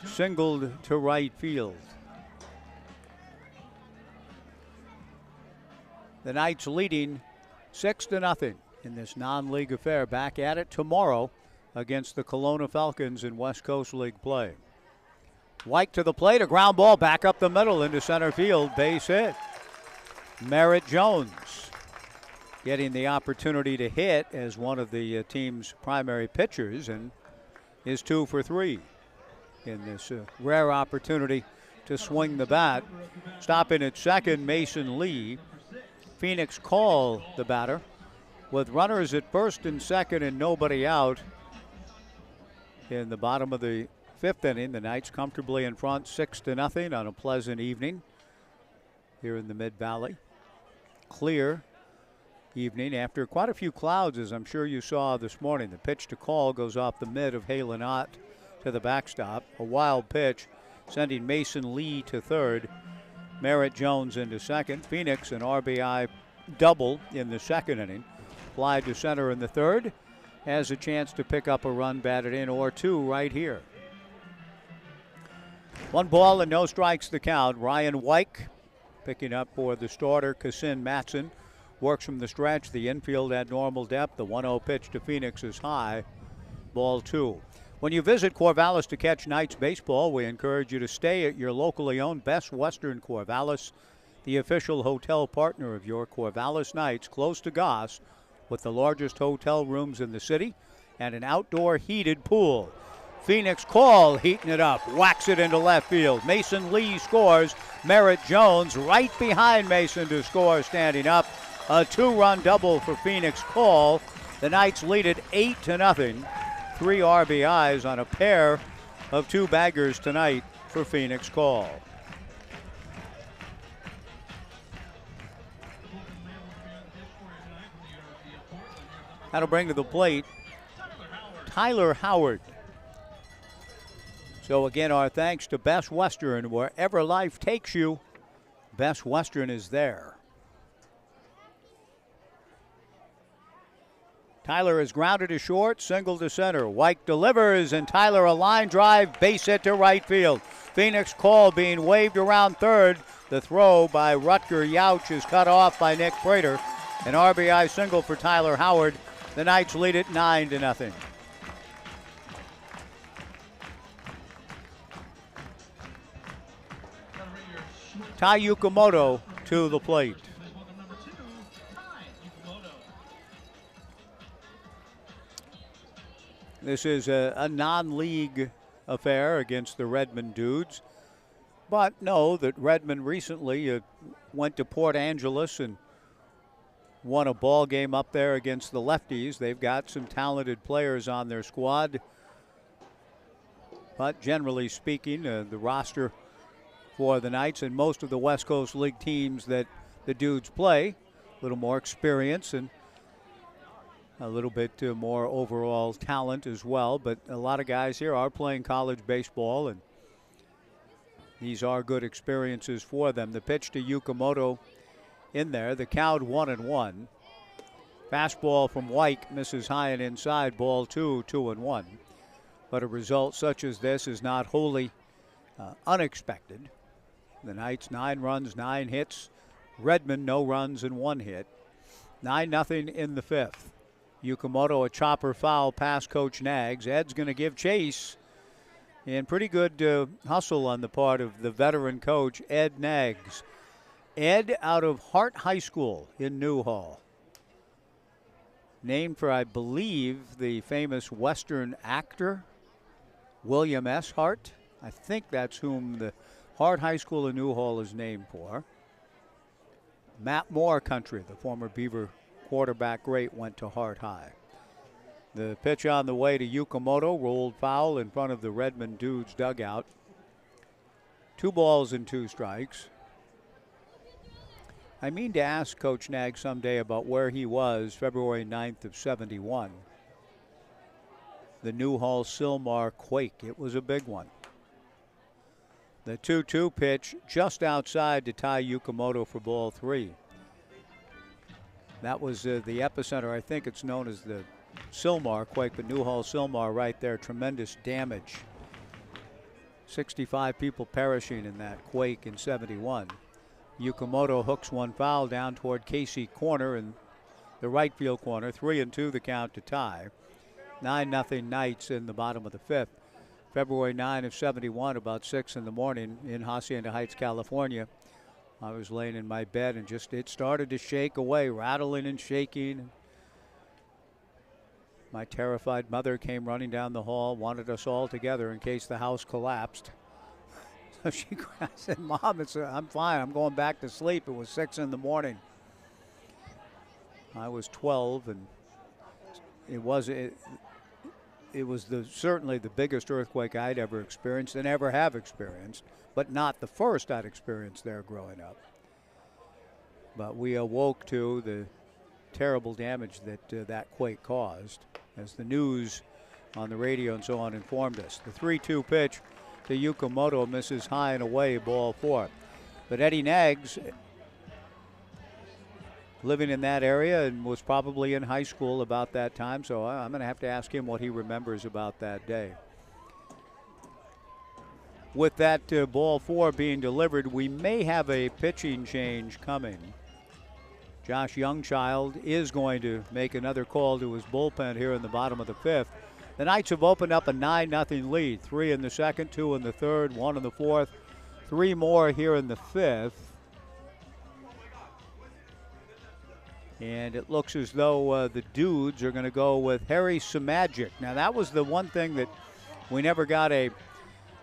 singled to right field. The Knights leading 6-0 in this non-league affair. Back at it tomorrow against the Kelowna Falcons in West Coast League play. White to the plate, a ground ball back up the middle into center field, base hit. Merritt Jones getting the opportunity to hit as one of the team's primary pitchers, and is 2 for 3 in this rare opportunity to swing the bat. Stopping at second, Mason Lee. Phoenix Call, the batter, with runners at first and second and nobody out. In the bottom of the 5th inning, the Knights comfortably in front 6-0 on a pleasant evening here in the Mid-Valley. Clear evening after quite a few clouds, as I'm sure you saw this morning. The pitch to Call goes off the mid of Halen Ott to the backstop. A wild pitch sending Mason Lee to third. Merritt Jones into second. Phoenix an RBI double in the 2nd inning. Fly to center in the 3rd. Has a chance to pick up a run batted in or 2 right here. 1 ball and no strikes the count. Ryan Wyke picking up for the starter. Kassin Matson works from the stretch. The infield at normal depth. The 1-0 pitch to Phoenix is high. Ball 2. When you visit Corvallis to catch Knights baseball, we encourage you to stay at your locally owned Best Western Corvallis, the official hotel partner of your Corvallis Knights, close to Goss, with the largest hotel rooms in the city and an outdoor heated pool. Phoenix Call heating it up, whacks it into left field. Mason Lee scores. Merritt Jones right behind Mason to score, standing up. A 2-run double for Phoenix Call. The Knights lead it 8-0. 3 RBIs on a pair of 2 baggers tonight for Phoenix Call. That'll bring to the plate Tyler Howard. So again, our thanks to Best Western. Wherever life takes you, Best Western is there. Tyler is grounded to short, single to center. White delivers, and Tyler a line drive, base hit to right field. Phoenix Call being waved around third. The throw by Rutger Yauch is cut off by Nick Prater. An RBI single for Tyler Howard. The Knights lead it 9-0. Ty Yukamoto to the plate. This is a non-league affair against the Redmond Dudes. But know that Redmond recently went to Port Angeles and won a ball game up there against the Lefties. They've got some talented players on their squad. But generally speaking, the roster for the Knights and most of the West Coast League teams that the Dudes play, a little more experience and a little bit more overall talent as well. But a lot of guys here are playing college baseball, and these are good experiences for them. The pitch to Yukamoto in there. The count 1-1. Fastball from White misses high and inside. Ball 2, 2-1. But a result such as this is not wholly unexpected. The Knights 9 runs, 9 hits. Redmond no runs and 1 hit. 9-0 in the 5th. Yukamoto a chopper foul past Coach Nags. Ed's going to give chase. And pretty good hustle on the part of the veteran coach, Ed Nags. Ed out of Hart High School in Newhall. Named for, I believe, the famous Western actor, William S. Hart. I think that's whom the Hart High School in Newhall is named for. Matt Moore country, the former Beaver quarterback great, went to Hart High. The pitch on the way to Yukamoto, rolled foul in front of the Redmond Dudes dugout. 2 balls and 2 strikes. I mean to ask Coach Nag someday about where he was February 9th of '71. the Newhall-Sylmar quake. It was a big one. The 2-2 pitch just outside to tie Yukamoto for ball 3. That was the epicenter. I think it's known as the Sylmar quake, but Newhall-Sylmar right there. Tremendous damage. 65 people perishing in that quake in 71. Yukamoto hooks one foul down toward Casey corner in the right field corner. 3-2 the count to tie. 9-0 Knights in the bottom of the 5th. February 9 of 71, about 6 in the morning in Hacienda Heights, California. I was laying in my bed and it started to shake away, rattling and shaking. My terrified mother came running down the hall, wanted us all together in case the house collapsed. So I said, Mom, I'm fine. I'm going back to sleep. It was 6 in the morning. I was 12, and it was certainly the biggest earthquake I'd ever experienced and ever have experienced, but not the first I'd experienced there growing up. But we awoke to the terrible damage that that quake caused, as the news on the radio and so on informed us. The 3-2 pitch to Yukamoto misses high and away, ball 4. But Eddie Naggs, living in that area and was probably in high school about that time, so I'm going to have to ask him what he remembers about that day. With that ball 4 being delivered, we may have a pitching change coming. Josh Youngchild is going to make another call to his bullpen here in the bottom of the 5th. The Knights have opened up a 9-0 lead. 3 in the 2nd, 2 in the 3rd, 1 in the 4th, 3 more here in the 5th. And it looks as though the Dudes are going to go with Harry Samagic. Now, that was the one thing that we never got a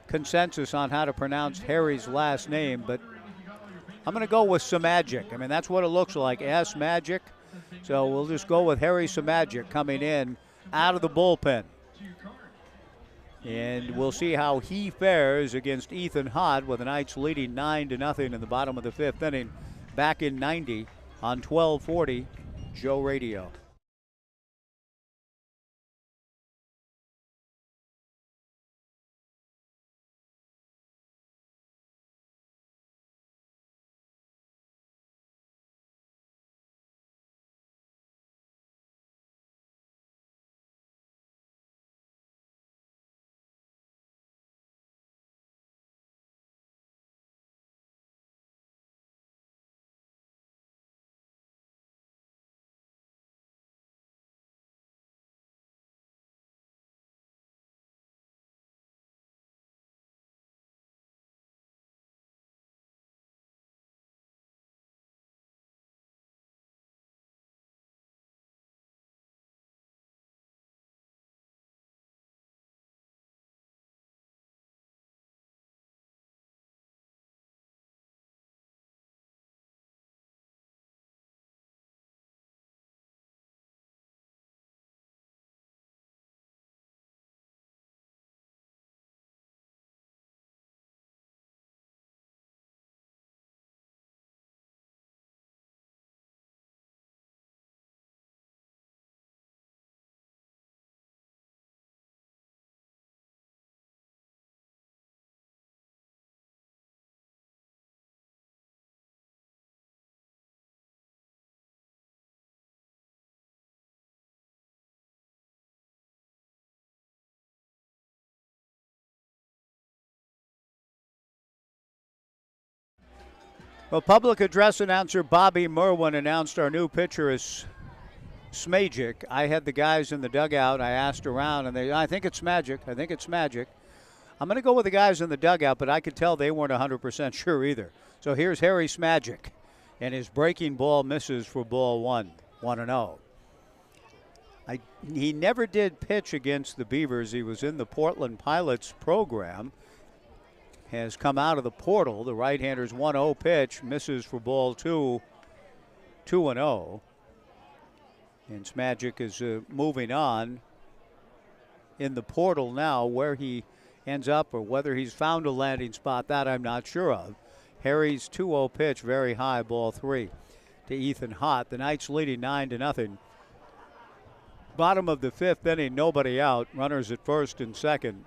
consensus on how to pronounce Harry's last name, but I'm going to go with Samagic. I mean, that's what it looks like, S-Magic. So we'll just go with Harry Samagic coming in out of the bullpen. And we'll see how he fares against Ethan Hott, with the Knights leading 9-0 in the bottom of the 5th inning, back in 90 on 1240 Joe Radio. Well, public address announcer Bobby Merwin announced our new pitcher is Smagic. I had the guys in the dugout. I asked around, and I think it's Magic. I think it's Magic. I'm going to go with the guys in the dugout, but I could tell they weren't 100% sure either. So here's Harry Smagic, and his breaking ball misses for ball 1, 1-0. He never did pitch against the Beavers. He was in the Portland Pilots program. Has come out of the portal. The right-hander's 1-0 pitch misses for ball 2, 2-0. And Smagic is moving on in the portal now. Where he ends up or whether he's found a landing spot, that I'm not sure of. Harry's 2-0 pitch, very high, ball 3 to Ethan Hott. The Knights leading 9-0 Bottom of the 5th inning, nobody out. Runners at first and second.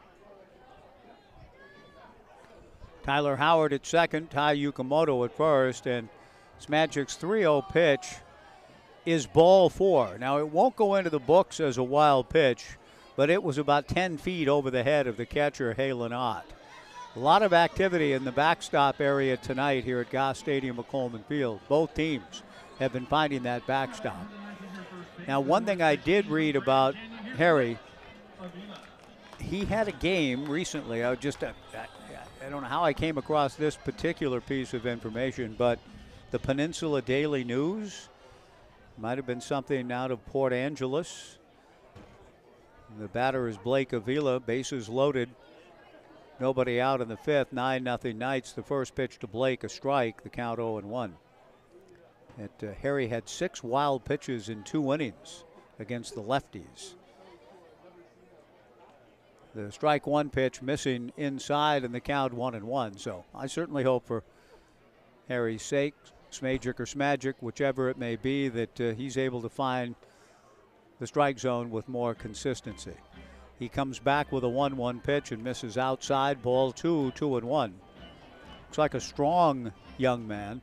Tyler Howard at second, Tai Yukamoto at first, and Smagic's 3-0 pitch is ball 4. Now, it won't go into the books as a wild pitch, but it was about 10 feet over the head of the catcher, Halen Ott. A lot of activity in the backstop area tonight here at Goss Stadium at Coleman Field. Both teams have been finding that backstop. Now, one thing I did read about Harry, he had a game recently. I don't know how I came across this particular piece of information, but the Peninsula Daily News, might have been something out of Port Angeles. The batter is Blake Avila, bases loaded. Nobody out in the 5th, 9-0 Knights. The first pitch to Blake, a strike, the count 0-1. Harry had 6 wild pitches in 2 innings against the lefties. The strike 1 pitch missing inside and the count 1-1. So I certainly hope for Harry's sake, Smagic or Smagic, whichever it may be, that he's able to find the strike zone with more consistency. He comes back with a 1-1 pitch and misses outside. Ball 2, 2-1. Looks like a strong young man.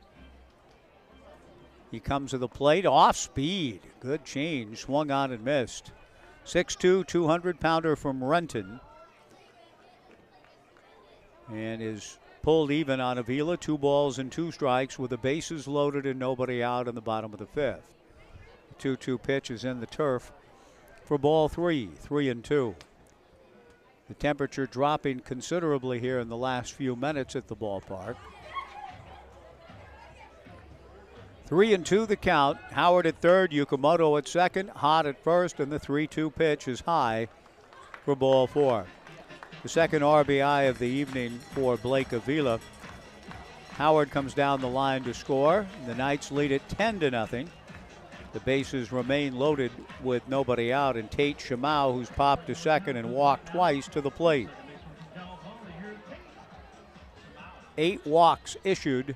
He comes to the plate off speed. Good change. Swung on and missed. 6'2", 200-pounder from Renton. And is pulled even on Avila. 2 balls and 2 strikes with the bases loaded and nobody out in the bottom of the 5th. The 2-2 pitch is in the turf for ball 3, 3-2. The temperature dropping considerably here in the last few minutes at the ballpark. 3-2 the count. Howard at third, Yukamoto at second, Hott at first, and the 3-2 pitch is high for ball 4. The second RBI of the evening for Blake Avila. Howard comes down the line to score. The Knights lead it 10-0. The bases remain loaded with nobody out, and Tate Shamau, who's popped to second and walked twice, to the plate. 8 walks issued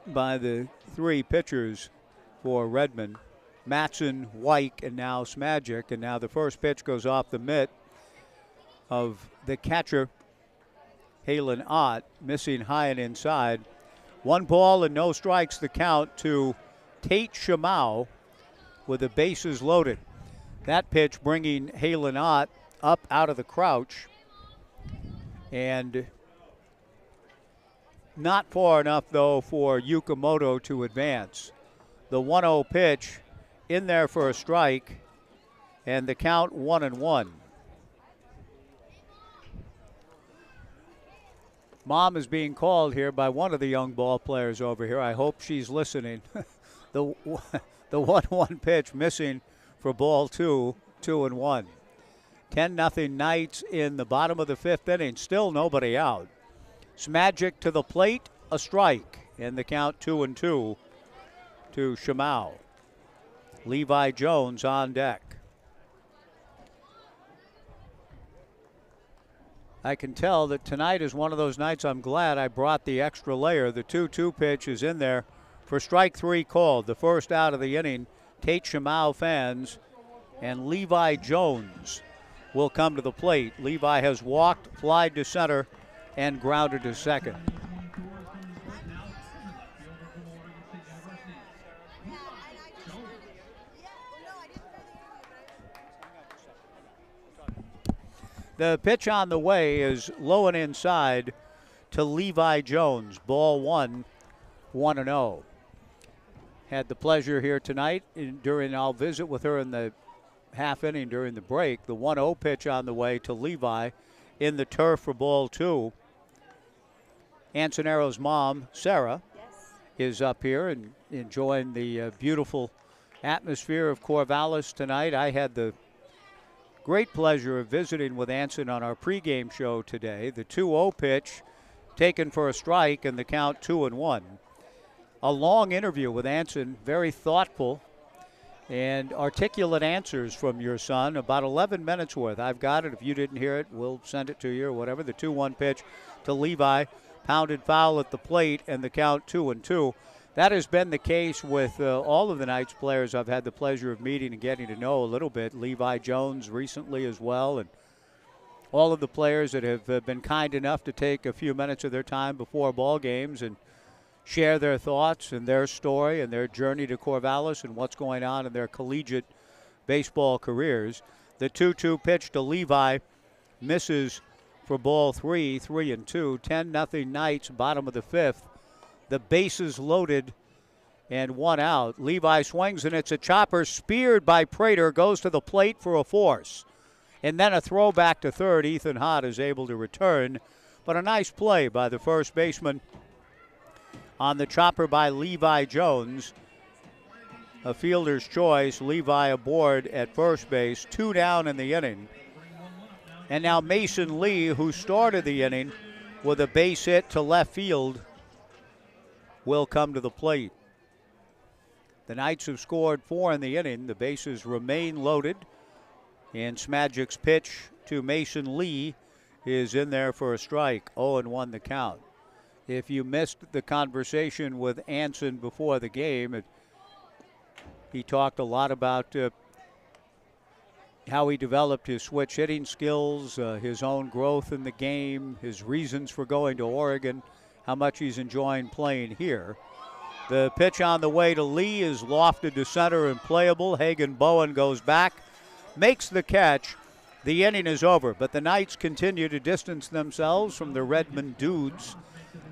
by the 3 pitchers for Redmond. Matson, Wyke, and now Smagic. And now the first pitch goes off the mitt of the catcher, Halen Ott, missing high and inside. 1 ball and no strikes the count to Tate Shamau with the bases loaded. That pitch bringing Halen Ott up out of the crouch and not far enough, though, for Yukamoto to advance. The 1-0 pitch in there for a strike, and the count 1-1. Mom is being called here by one of the young ball players over here. I hope she's listening. The 1-1 pitch missing for ball 2, 2-1. 10-0 Knights in the bottom of the 5th inning. Still nobody out. Smagic to the plate, a strike, and the count 2-2 to Shamau. Levi Jones on deck. I can tell that tonight is one of those nights I'm glad I brought the extra layer. The 2-2 pitch is in there for strike 3 called. The first out of the inning. Tate Shamau fans and Levi Jones will come to the plate. Levi has walked, flied to center, and grounded to second. The pitch on the way is low and inside to Levi Jones. Ball 1, 1-0. Had the pleasure here tonight I'll visit with her in the half inning during the break. The 1-0 pitch on the way to Levi in the turf for ball 2. Anson Aros' mom, Sarah, is up here and enjoying the beautiful atmosphere of Corvallis tonight. I had the great pleasure of visiting with Anson on our pregame show today. The 2-0 pitch taken for a strike and the count 2-1. A long interview with Anson, very thoughtful and articulate answers from your son, about 11 minutes worth. I've got it. If you didn't hear it, we'll send it to you or whatever. The 2-1 pitch to Levi, pounded foul at the plate, and the count 2-2. that has been the case with all of the Knights players I've had the pleasure of meeting and getting to know a little bit. Levi Jones recently as well, and all of the players that have been kind enough to take a few minutes of their time before ball games and share their thoughts and their story and their journey to Corvallis and what's going on in their collegiate baseball careers. The 2-2 pitch to Levi misses for ball 3, 3-2. 10-0 Knights, bottom of the 5th. The bases loaded and one out. Levi swings, and it's a chopper speared by Prater, goes to the plate for a force. And then a throw back to third. Ethan Hott is able to return. But a nice play by the first baseman on the chopper by Levi Jones. A fielder's choice. Levi aboard at first base. 2 down in the inning. And now Mason Lee, who started the inning with a base hit to left field, will come to the plate. The Knights have scored 4 in the inning. The bases remain loaded. And Smagic's pitch to Mason Lee is in there for a strike. 0-1 the count. If you missed the conversation with Anson before the game, he talked a lot about how he developed his switch hitting skills, his own growth in the game, his reasons for going to Oregon, how much he's enjoying playing here. The pitch on the way to Lee is lofted to center and playable. Hagen Bowen goes back, makes the catch. The inning is over, but the Knights continue to distance themselves from the Redmond Dudes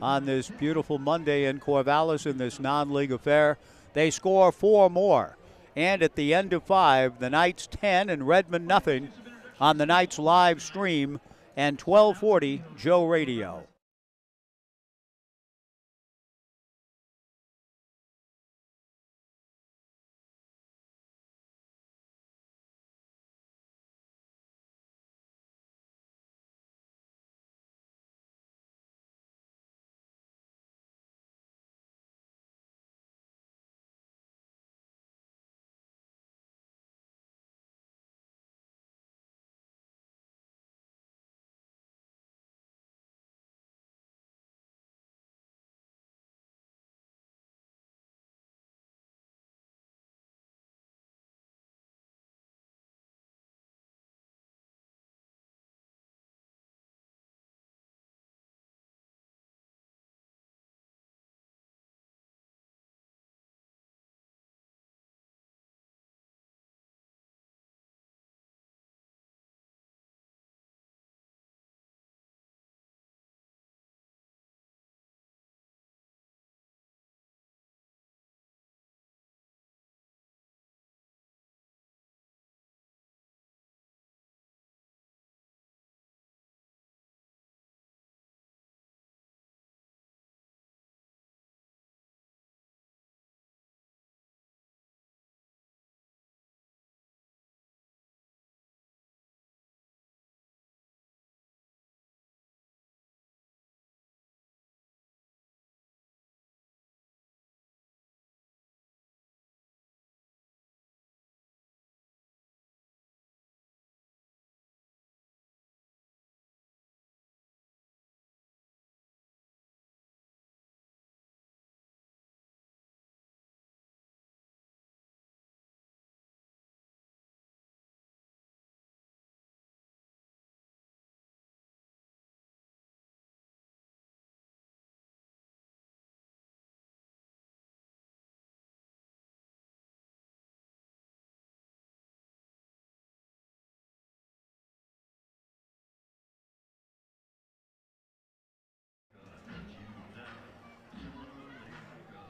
on this beautiful Monday in Corvallis in this non-league affair. They score 4 more. And at the end of 5, the Knights 10 and Redmond nothing on the Knights live stream and 1240 Joe Radio.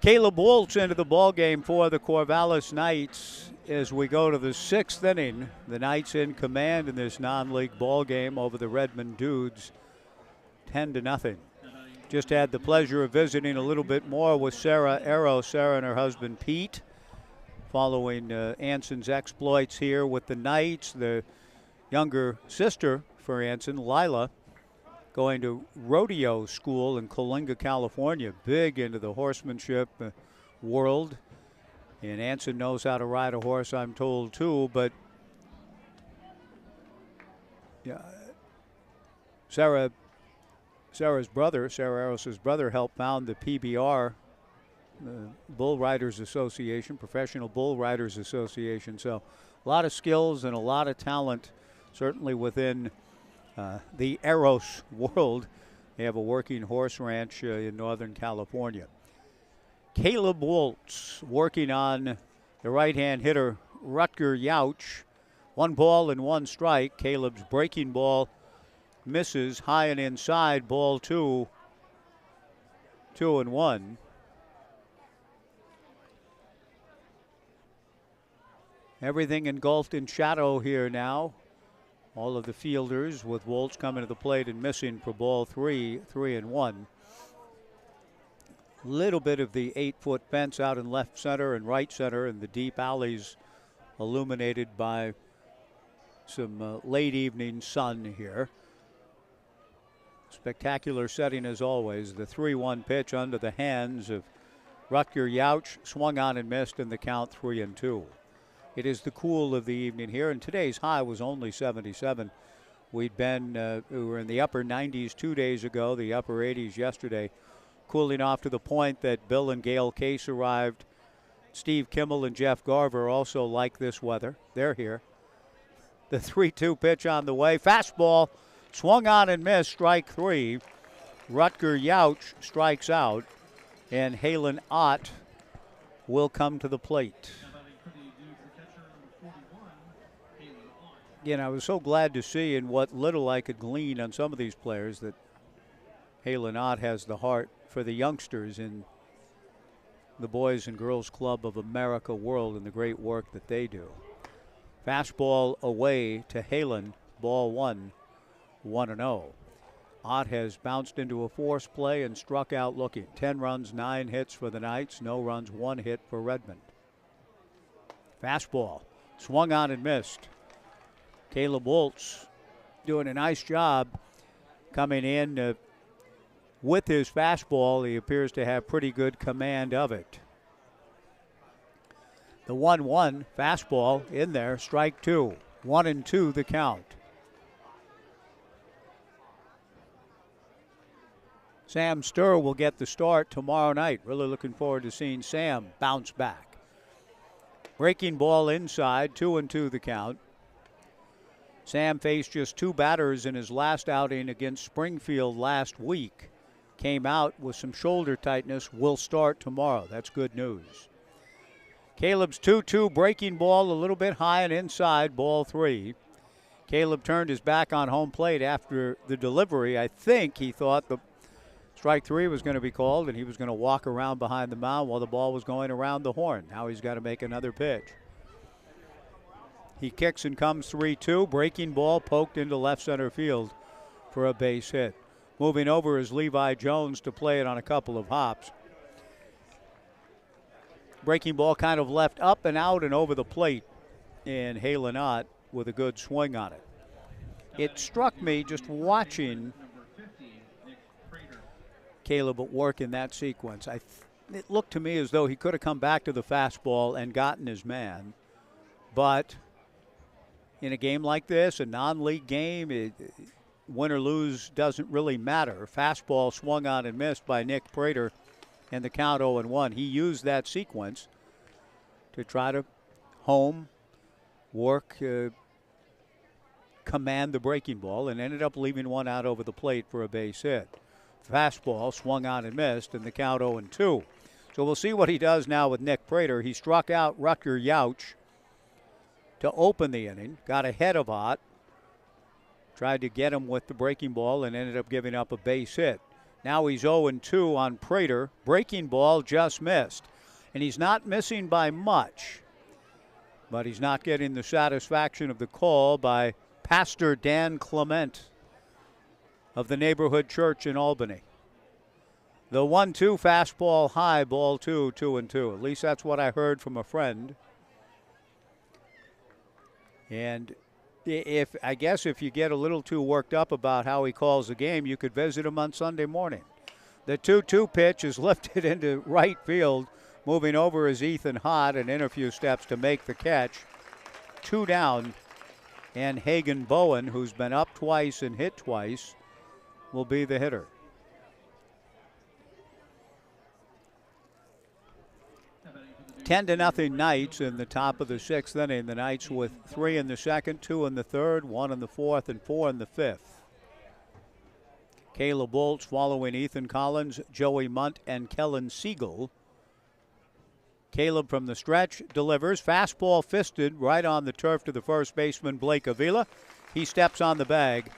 Caleb Woltz into the ballgame for the Corvallis Knights as we go to the 6th inning. The Knights in command in this non-league ballgame over the Redmond Dudes, 10-0. Just had the pleasure of visiting a little bit more with Sarah Aros, Sarah and her husband Pete, following Anson's exploits here with the Knights. The younger sister for Anson, Lila, going to rodeo school in Coalinga, California. Big into the horsemanship world. And Anson knows how to ride a horse, I'm told, too. But yeah, Sarah's brother, Sarah Aros's brother, helped found the PBR the Bull Riders Association, Professional Bull Riders Association. So a lot of skills and a lot of talent, certainly within the Aros world. They have a working horse ranch in Northern California. Caleb Woltz working on the right-hand hitter, Rutger Yauch. 1 ball and 1 strike. Caleb's breaking ball misses high and inside. Ball 2, 2-1. Everything engulfed in shadow here now. All of the fielders with Woltz coming to the plate and missing for ball 3, 3-1. Little bit of the 8-foot fence out in left center and right center, and the deep alleys illuminated by some late evening sun here. Spectacular setting as always. The 3-1 pitch under the hands of Rutger Yauch, swung on and missed, and the count 3-2. It is the cool of the evening here, and today's high was only 77. We were in the upper 90s 2 days ago, the upper 80s yesterday, cooling off to the point that Bill and Gail Case arrived. Steve Kimmel and Jeff Garver also like this weather. They're here. The 3-2 pitch on the way. Fastball swung on and missed, strike 3. Rutger Yauch strikes out, and Halen Ott will come to the plate. Again, I was so glad to see, in what little I could glean on some of these players, that Halen Ott has the heart for the youngsters in the Boys and Girls Club of America world and the great work that they do. Fastball away to Halen, ball 1, 1-0. Ott has bounced into a force play and struck out looking. 10 runs, 9 hits for the Knights, no runs, 1 hit for Redmond. Fastball swung on and missed. Caleb Woltz doing a nice job coming in with his fastball. He appears to have pretty good command of it. The 1-1 fastball in there, strike 2. 1-2 the count. Sam Sturr will get the start tomorrow night. Really looking forward to seeing Sam bounce back. Breaking ball inside, 2-2 the count. Sam faced just 2 batters in his last outing against Springfield last week. Came out with some shoulder tightness, will start tomorrow. That's good news. Caleb's 2-2 breaking ball a little bit high and inside, ball 3. Caleb turned his back on home plate after the delivery. I think he thought the strike 3 was going to be called and he was going to walk around behind the mound while the ball was going around the horn. Now he's got to make another pitch. He kicks and comes 3-2. Breaking ball poked into left center field for a base hit. Moving over is Levi Jones to play it on a couple of hops. Breaking ball kind of left up and out and over the plate, and Halen Ott with a good swing on it. It struck me just watching Caleb at work in that sequence. It looked to me as though he could have come back to the fastball and gotten his man, but in a game like this, a non-league game, win or lose doesn't really matter. Fastball swung on and missed by Nick Prater, and the count 0-1. He used that sequence to try to home, work, command the breaking ball, and ended up leaving one out over the plate for a base hit. Fastball swung on and missed, and the count 0-2. So we'll see what he does now with Nick Prater. He struck out Rutger Yauch to open the inning, got ahead of Ott, tried to get him with the breaking ball, and ended up giving up a base hit. Now he's 0-2 on Prater. Breaking ball just missed. And he's not missing by much, but he's not getting the satisfaction of the call by Pastor Dan Clement of the neighborhood church in Albany. The 1-2 fastball high, ball 2, 2-2. At least that's what I heard from a friend. And I guess if you get a little too worked up about how he calls the game, you could visit him on Sunday morning. The 2-2 pitch is lifted into right field. Moving over is Ethan Hott, and in a few steps to make the catch. 2 down, and Hagen Bowen, who's been up twice and hit twice, will be the hitter. 10-0 Knights in the top of the 6th inning. The Knights with 3 in the 2nd, 2 in the 3rd, 1 in the 4th, and 4 in the 5th. Caleb Bolts following Ethan Collins, Joey Munt, and Kellen Siegel. Caleb from the stretch delivers. Fastball fisted right on the turf to the first baseman, Blake Avila. He steps on the bag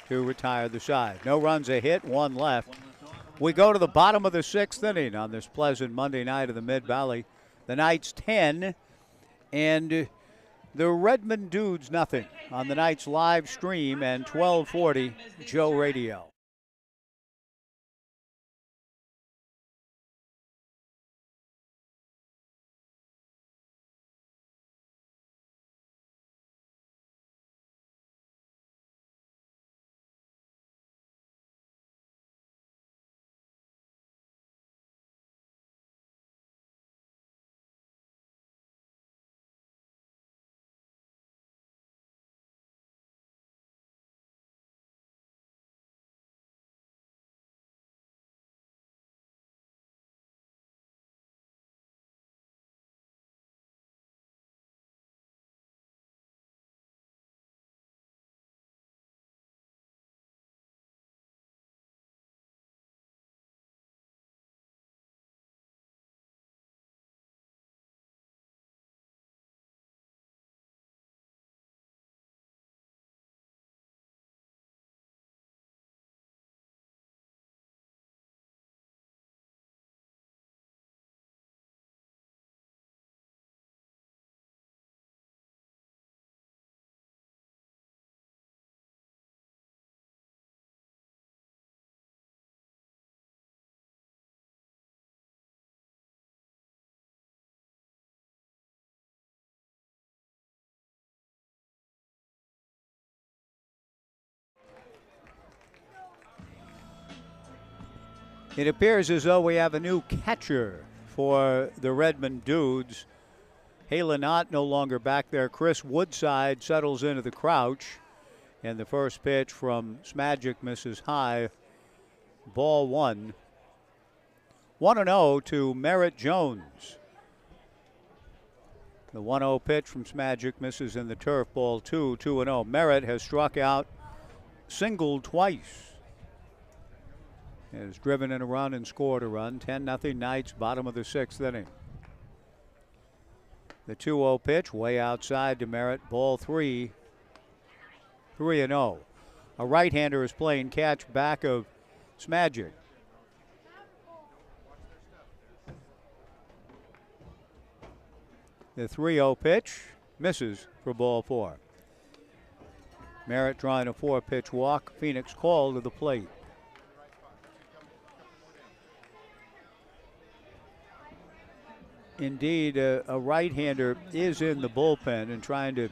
to retire the side. No runs, a hit, 1 left. We go to the bottom of the 6th inning on this pleasant Monday night of the Mid-Valley. The Knights 10 and the Redmond Dudes nothing on the Knights live stream and 1240 Joe Radio. It appears as though we have a new catcher for the Redmond Dudes. Halen Ott no longer back there. Chris Woodside settles into the crouch. And the first pitch from Smagic misses high. Ball 1. 1-0 to Merritt Jones. The 1-0 pitch from Smagic misses in the turf. Ball 2, 2-0. Merritt has struck out, singled twice. Has driven in a run and scored a run. 10-0 Knights, bottom of the 6th inning. The 2-0 pitch way outside to Merritt. Ball 3, 3-0. A right-hander is playing catch back of Smagic. The 3-0 pitch misses for ball 4. Merritt drawing a 4-pitch walk. Phoenix called to the plate. Indeed, a right-hander is in the bullpen and trying to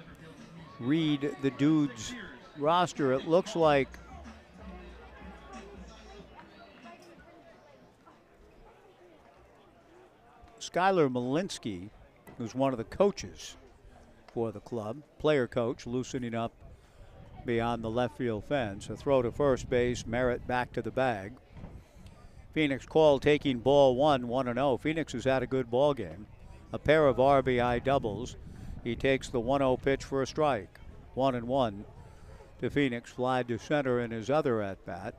read the Dudes roster. It looks like Skylar Malinsky, who's one of the coaches for the club, player coach, loosening up beyond the left field fence. A throw to first base, Merritt back to the bag. Phoenix call taking ball 1, 1-0. Phoenix has had a good ball game. A pair of RBI doubles. He takes the 1-0 pitch for a strike. 1-1 to Phoenix. Fly to center in his other at-bat.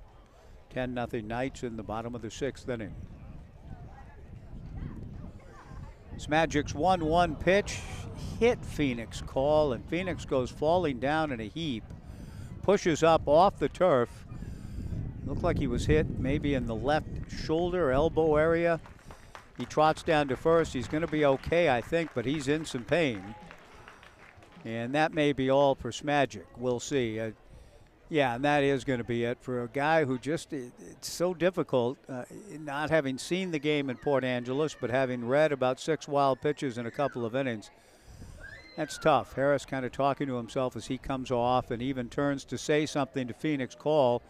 10-0 Knights in the bottom of the 6th inning. Smagic's 1-1 pitch hit Phoenix call, and Phoenix goes falling down in a heap. Pushes up off the turf. Looked like he was hit maybe in the left shoulder, elbow area. He trots down to first. He's going to be okay, I think, but he's in some pain. And that may be all for Smagic. We'll see. Yeah, and that is going to be it for a guy who just, it's so difficult, not having seen the game in Port Angeles, but having read about 6 wild pitches in a couple of innings. That's tough. Harris kind of talking to himself as he comes off and even turns to say something to Phoenix Call.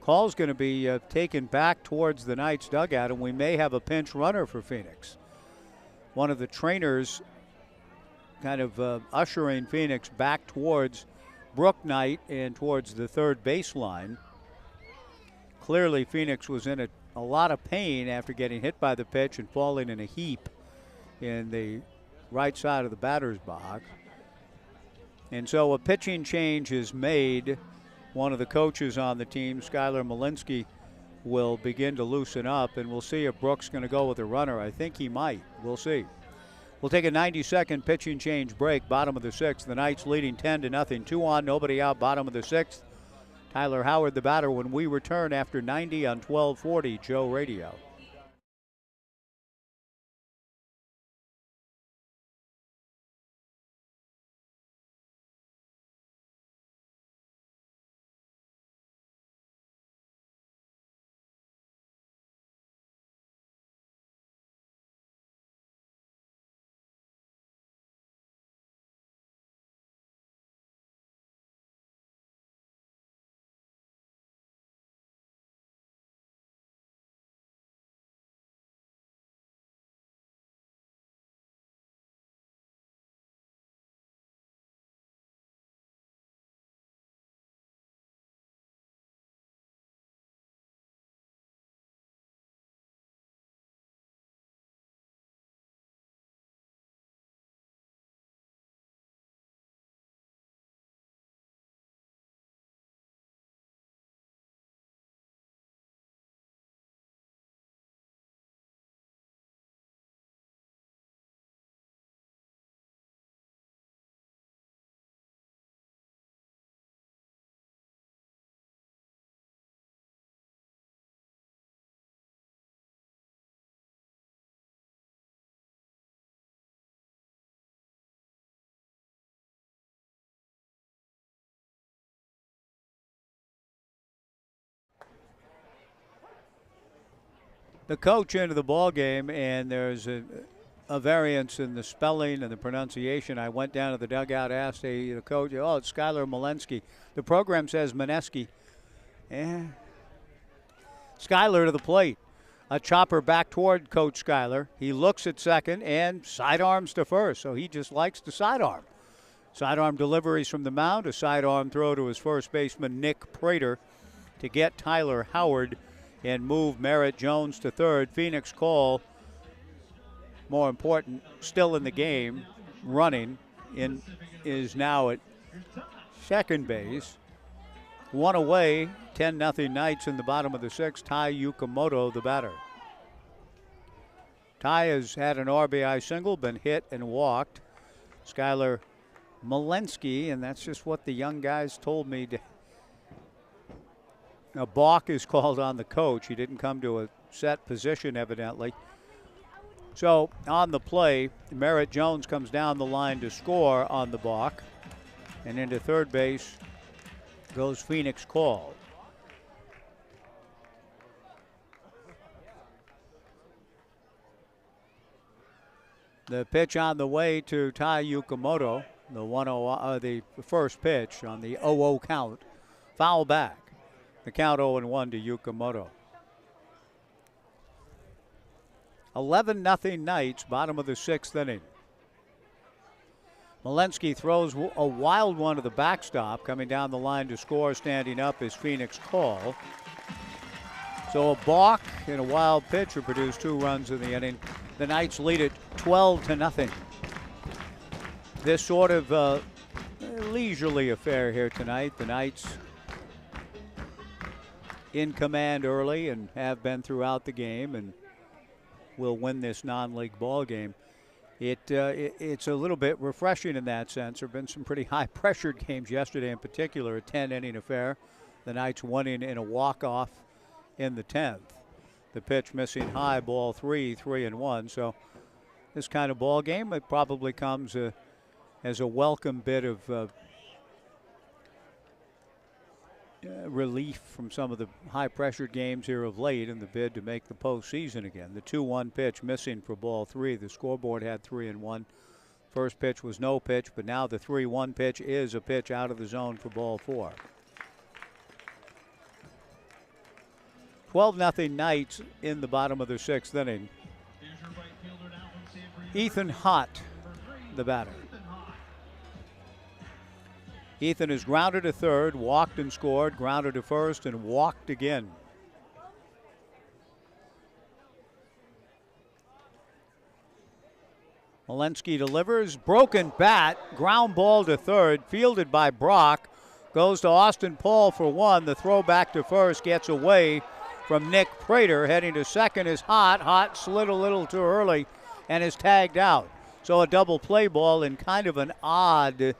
Call's going to be taken back towards the Knights dugout, and we may have a pinch runner for Phoenix. One of the trainers kind of ushering Phoenix back towards Brook Knight and towards the third baseline. Clearly, Phoenix was in a lot of pain after getting hit by the pitch and falling in a heap in the right side of the batter's box. And so a pitching change is made. One of the coaches on the team, Skylar Malinsky, will begin to loosen up, and we'll see if Brooks going to go with a runner. I think he might. We'll see. We'll take a 90-second pitching change break, bottom of the sixth. The Knights leading 10-0. 2 on, nobody out, bottom of the sixth. Tyler Howard, the batter, when we return after 90 on 1240 Joe Radio. The coach into the ball game, and there's a variance in the spelling and the pronunciation. I went down to the dugout, asked the coach, oh, it's Skylar Malinsky. The program says Mineski. Skylar to the plate. A chopper back toward Coach Skylar. He looks at second and sidearms to first, so he just likes to sidearm. Sidearm deliveries from the mound, a sidearm throw to his first baseman, Nick Prater, to get Tyler Howard and move Merritt Jones to third. Phoenix Call, more important, still in the game, running, is now at second base. One away, 10-0 Knights in the bottom of the sixth. Ty Yukamoto, the batter. Ty has had an RBI single, been hit and walked. Skylar Malinsky, and that's just what the young guys told me. A balk is called on the coach. He didn't come to a set position, evidently. So on the play, Merritt Jones comes down the line to score on the balk. And into third base goes Phoenix Call. The pitch on the way to Tai Yukamoto, the first pitch on the 0-0 count. Foul back. The count 0-1 to Yukamoto. 11-0 Knights, bottom of the sixth inning. Malinsky throws a wild one to the backstop. Coming down the line to score, standing up is Phoenix Call. So a balk and a wild pitch will produce 2 runs in the inning. The Knights lead it 12-0. This sort of leisurely affair here tonight. The Knights in command early and have been throughout the game and will win this non-league ball game. It's a little bit refreshing in that sense. There have been some pretty high-pressured games yesterday in particular, a 10-inning affair. The Knights winning in a walk-off in the 10th. The pitch missing high, ball 3-1. So this kind of ball game, it probably comes as a welcome bit of relief from some of the high-pressured games here of late in the bid to make the postseason again. The 2-1 pitch missing for ball 3. The scoreboard had 3-1. First pitch was no pitch, but now the 3-1 pitch is a pitch out of the zone for ball 4. 12-0 Knights in the bottom of the sixth inning. Ethan Hott, the batter. Ethan is grounded to third, walked and scored, grounded to first, and walked again. Walensky delivers, broken bat, ground ball to third, fielded by Brock. Goes to Austin Paul for one. The throw back to first gets away from Nick Prater. Heading to second is Hot slid a little too early and is tagged out. So a double play ball in kind of an odd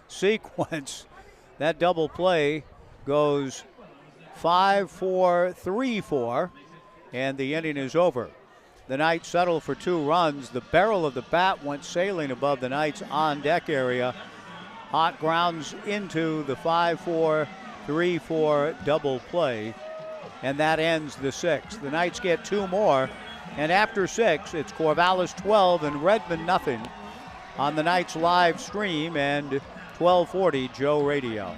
sequence. That double play goes 5-4, 3-4, and the inning is over. The Knights settled for 2 runs. The barrel of the bat went sailing above the Knights' on-deck area. Hot grounds into the 5-4, 3-4 double play, and that ends the 6th. The Knights get 2 more, and after 6, it's Corvallis 12 and Redmond nothing on the Knights live stream and 1240 Joe Radio.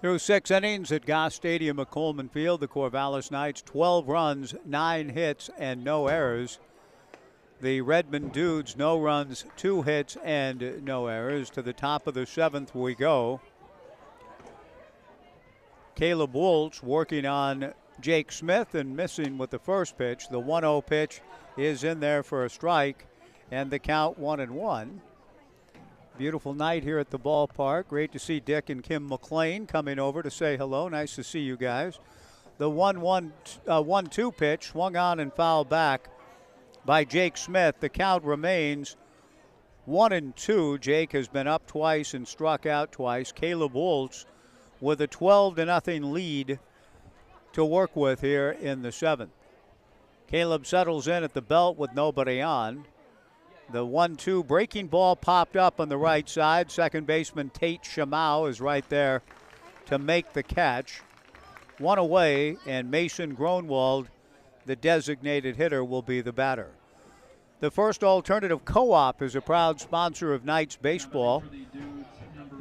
Through 6 innings at Goss Stadium at Coleman Field, the Corvallis Knights 12 runs, 9 hits, and no errors. The Redmond Dudes, no runs, 2 hits, and no errors. To the top of the 7th we go. Caleb Woltz working on Jake Smith and missing with the first pitch. The 1-0 pitch is in there for a strike, and the count 1-1. Beautiful night here at the ballpark. Great to see Dick and Kim McLean coming over to say hello. Nice to see you guys. The 1-2 pitch swung on and fouled back by Jake Smith. The count remains 1-2. Jake has been up twice and struck out twice. Caleb Woltz with a 12-0 lead to work with here in the 7th. Caleb settles in at the belt with nobody on. The 1-2 breaking ball popped up on the right side. Second baseman Tate Shamau is right there to make the catch. 1 away, and Mason Gronwald, the designated hitter, will be the batter. The First Alternative Co-op is a proud sponsor of Knights baseball.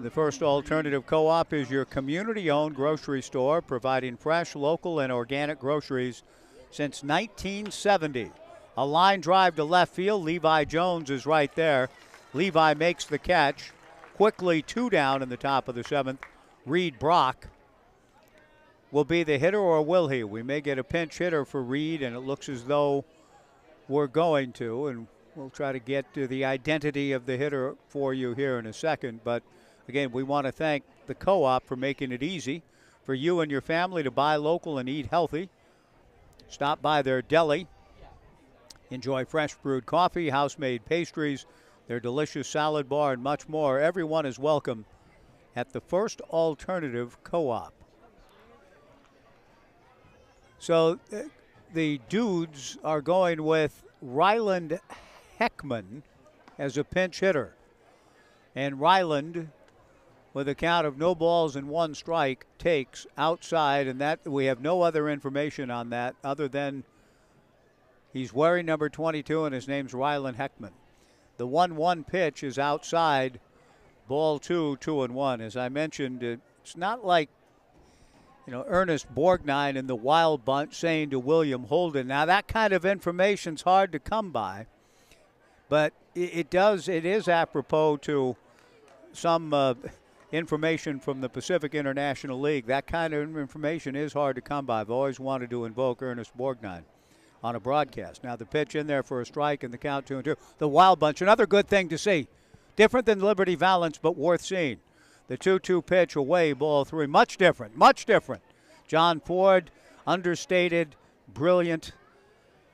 The First Alternative Co-op is your community-owned grocery store providing fresh, local, and organic groceries since 1970. A line drive to left field. Levi Jones is right there. Levi makes the catch. Quickly 2 down in the top of the 7th. Reed Brock will be the hitter, or will he? We may get a pinch hitter for Reed, and it looks as though we're going to, and we'll try to get to the identity of the hitter for you here in a second. But again, we want to thank the Co-op for making it easy for you and your family to buy local and eat healthy. Stop by their deli. Enjoy fresh brewed coffee, house-made pastries, their delicious salad bar, and much more. Everyone is welcome at the First Alternative Co-op. So the Dudes are going with Ryland Heckman as a pinch hitter. And Ryland, with a count of no balls and 1 strike, takes outside, and that we have no other information on that other than he's wearing number 22, and his name's Ryland Heckman. The 1-1 pitch is outside, ball 2, 2-1. As I mentioned, it's not like Ernest Borgnine in the Wild Bunch saying to William Holden. Now, that kind of information's hard to come by, but it is apropos to some information from the Pacific International League. That kind of information is hard to come by. I've always wanted to invoke Ernest Borgnine on a broadcast. Now the pitch in there for a strike and the count 2-2. The Wild Bunch, another good thing to see. Different than Liberty Valance, but worth seeing. The 2-2 pitch away, ball 3. Much different, much different. John Ford, understated, brilliant.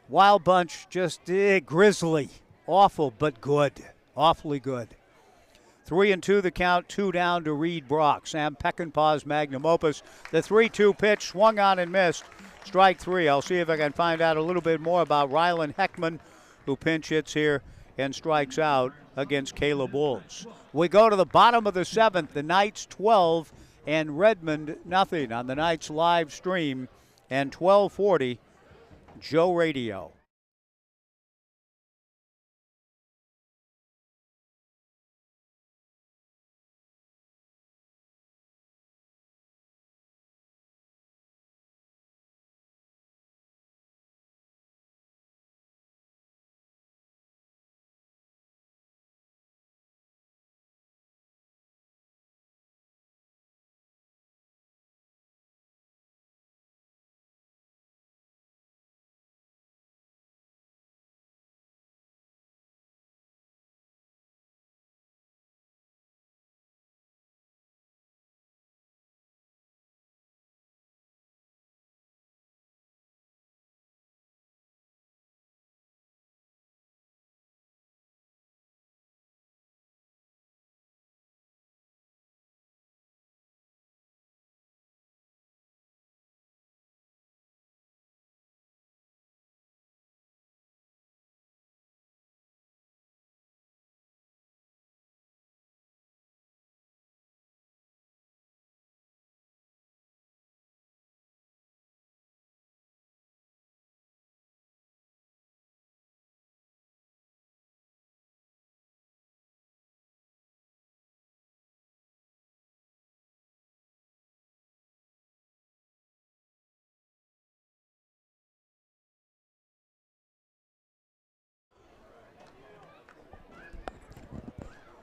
Wild Bunch, just grisly. Awful, but good. Awfully good. 3-2 the count, 2 down to Reed Brock. Sam Peckinpah's magnum opus. The 3-2 pitch swung on and missed. Strike 3. I'll see if I can find out a little bit more about Rylan Heckman, who pinch hits here and strikes out against Caleb Wolves. We go to the bottom of the 7th. The Knights 12 and Redmond nothing on the Knights live stream and 1240 Joe Radio.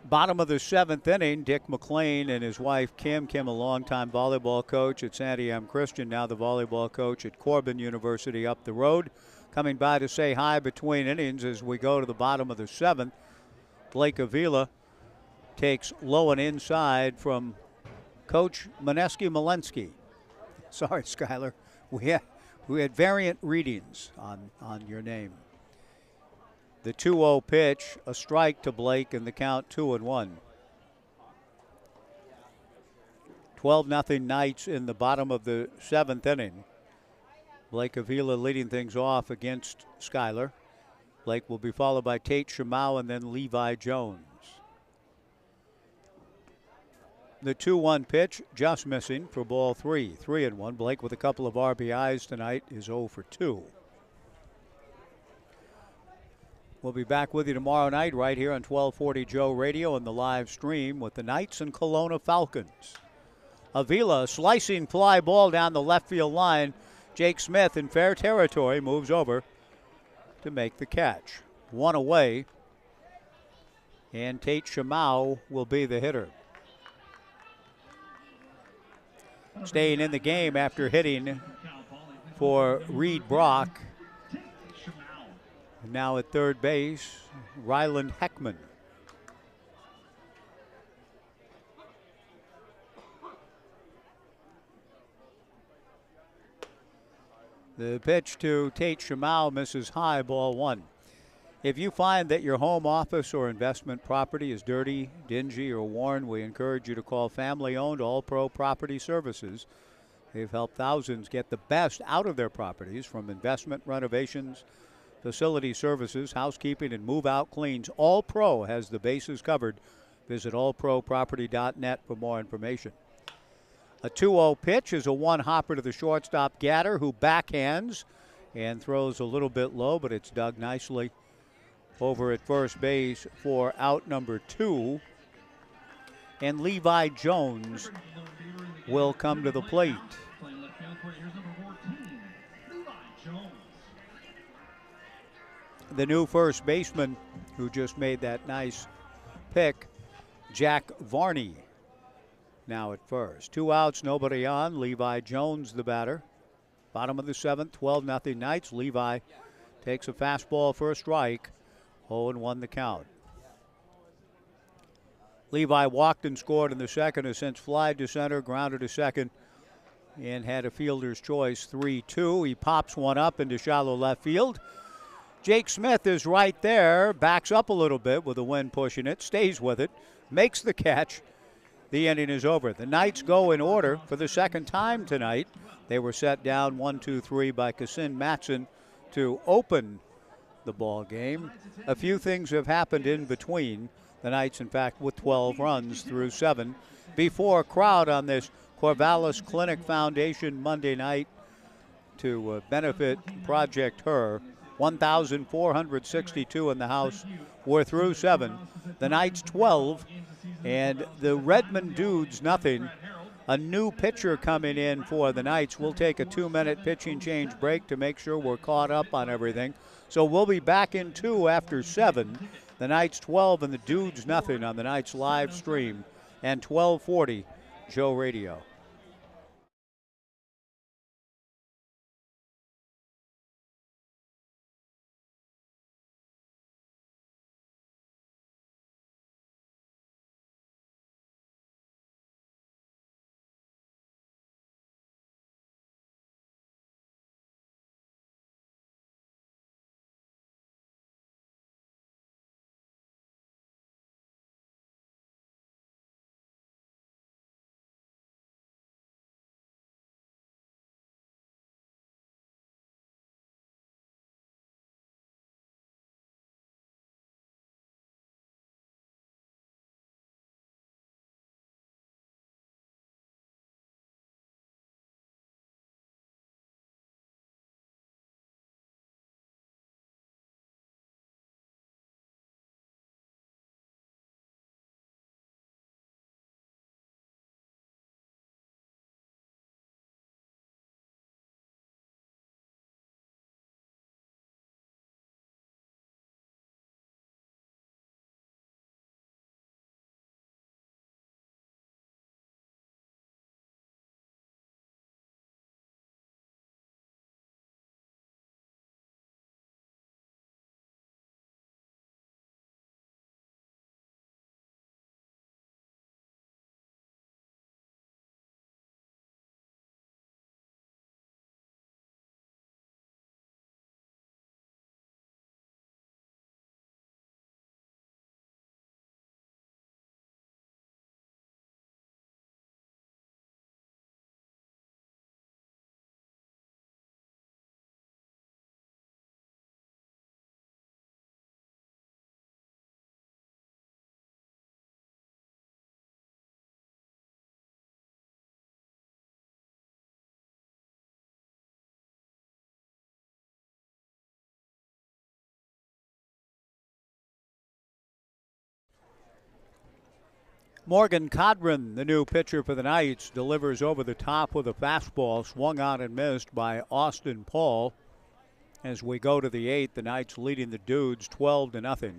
Bottom of the 7th inning, Dick McLean and his wife Kim, a longtime volleyball coach at Sandy M. Christian, now the volleyball coach at Corbin University up the road, coming by to say hi between innings as we go to the bottom of the 7th. Blake Avila takes low and inside from Coach Molensky. Sorry, Skyler. We had variant readings on your name. The 2-0 pitch, a strike to Blake, and the count 2-1. 12-0 Knights in the bottom of the 7th inning. Blake Avila leading things off against Schuyler. Blake will be followed by Tate Shamau and then Levi Jones. The 2-1 pitch just missing for ball 3. 3-1. Blake with a couple of RBIs tonight is 0 for 2. We'll be back with you tomorrow night right here on 1240 Joe Radio and the live stream with the Knights and Kelowna Falcons. Avila, slicing fly ball down the left field line. Jake Smith in fair territory moves over to make the catch. One away, and Tate Shamau will be the hitter. Staying in the game after hitting for Reed Brock. Now at third base, Ryland Heckman. The pitch to Tate Shamau misses high, ball 1. If you find that your home office or investment property is dirty, dingy, or worn, we encourage you to call family-owned All Pro Property Services. They've helped thousands get the best out of their properties, from investment renovations, facility services, housekeeping, and move-out cleans. All Pro has the bases covered. Visit allproproperty.net for more information. A 2-0 pitch is a one-hopper to the shortstop Gatter, who backhands and throws a little bit low, but it's dug nicely over at first base for out number 2. And Levi Jones will come to the plate. the new first baseman who just made that nice pick, Jack Varney, now at first. 2 outs, nobody on. Levi Jones, the batter. Bottom of the 7th, 12-0 Knights. Levi takes a fastball for a strike. 0-1 the count. Levi walked and scored in the second, has since flied to center, grounded to second, and had a fielder's choice, 3-2. He pops one up into shallow left field. Jake Smith is right there, backs up a little bit with the wind pushing it, stays with it, makes the catch. The inning is over. The Knights go in order for the second time tonight. They were set down 1-2-3 by Kassin Matson to open the ball game. A few things have happened in between. The Knights, in fact, with 12 runs through 7. Before a crowd on this Corvallis Clinic Foundation Monday night to benefit Project Her. 1,462 in the house. We're through 7. The Knights 12 and the Redmond Dudes nothing. A new pitcher coming in for the Knights. We'll take a 2-minute pitching change break to make sure we're caught up on everything. So we'll be back in 2 after 7. The Knights 12 and the Dudes nothing on the Knights live stream and 1240 Joe Radio. Morgan Codron, the new pitcher for the Knights, delivers over the top with a fastball swung on and missed by Austin Paul. As we go to the 8th, the Knights leading the Dudes 12-0.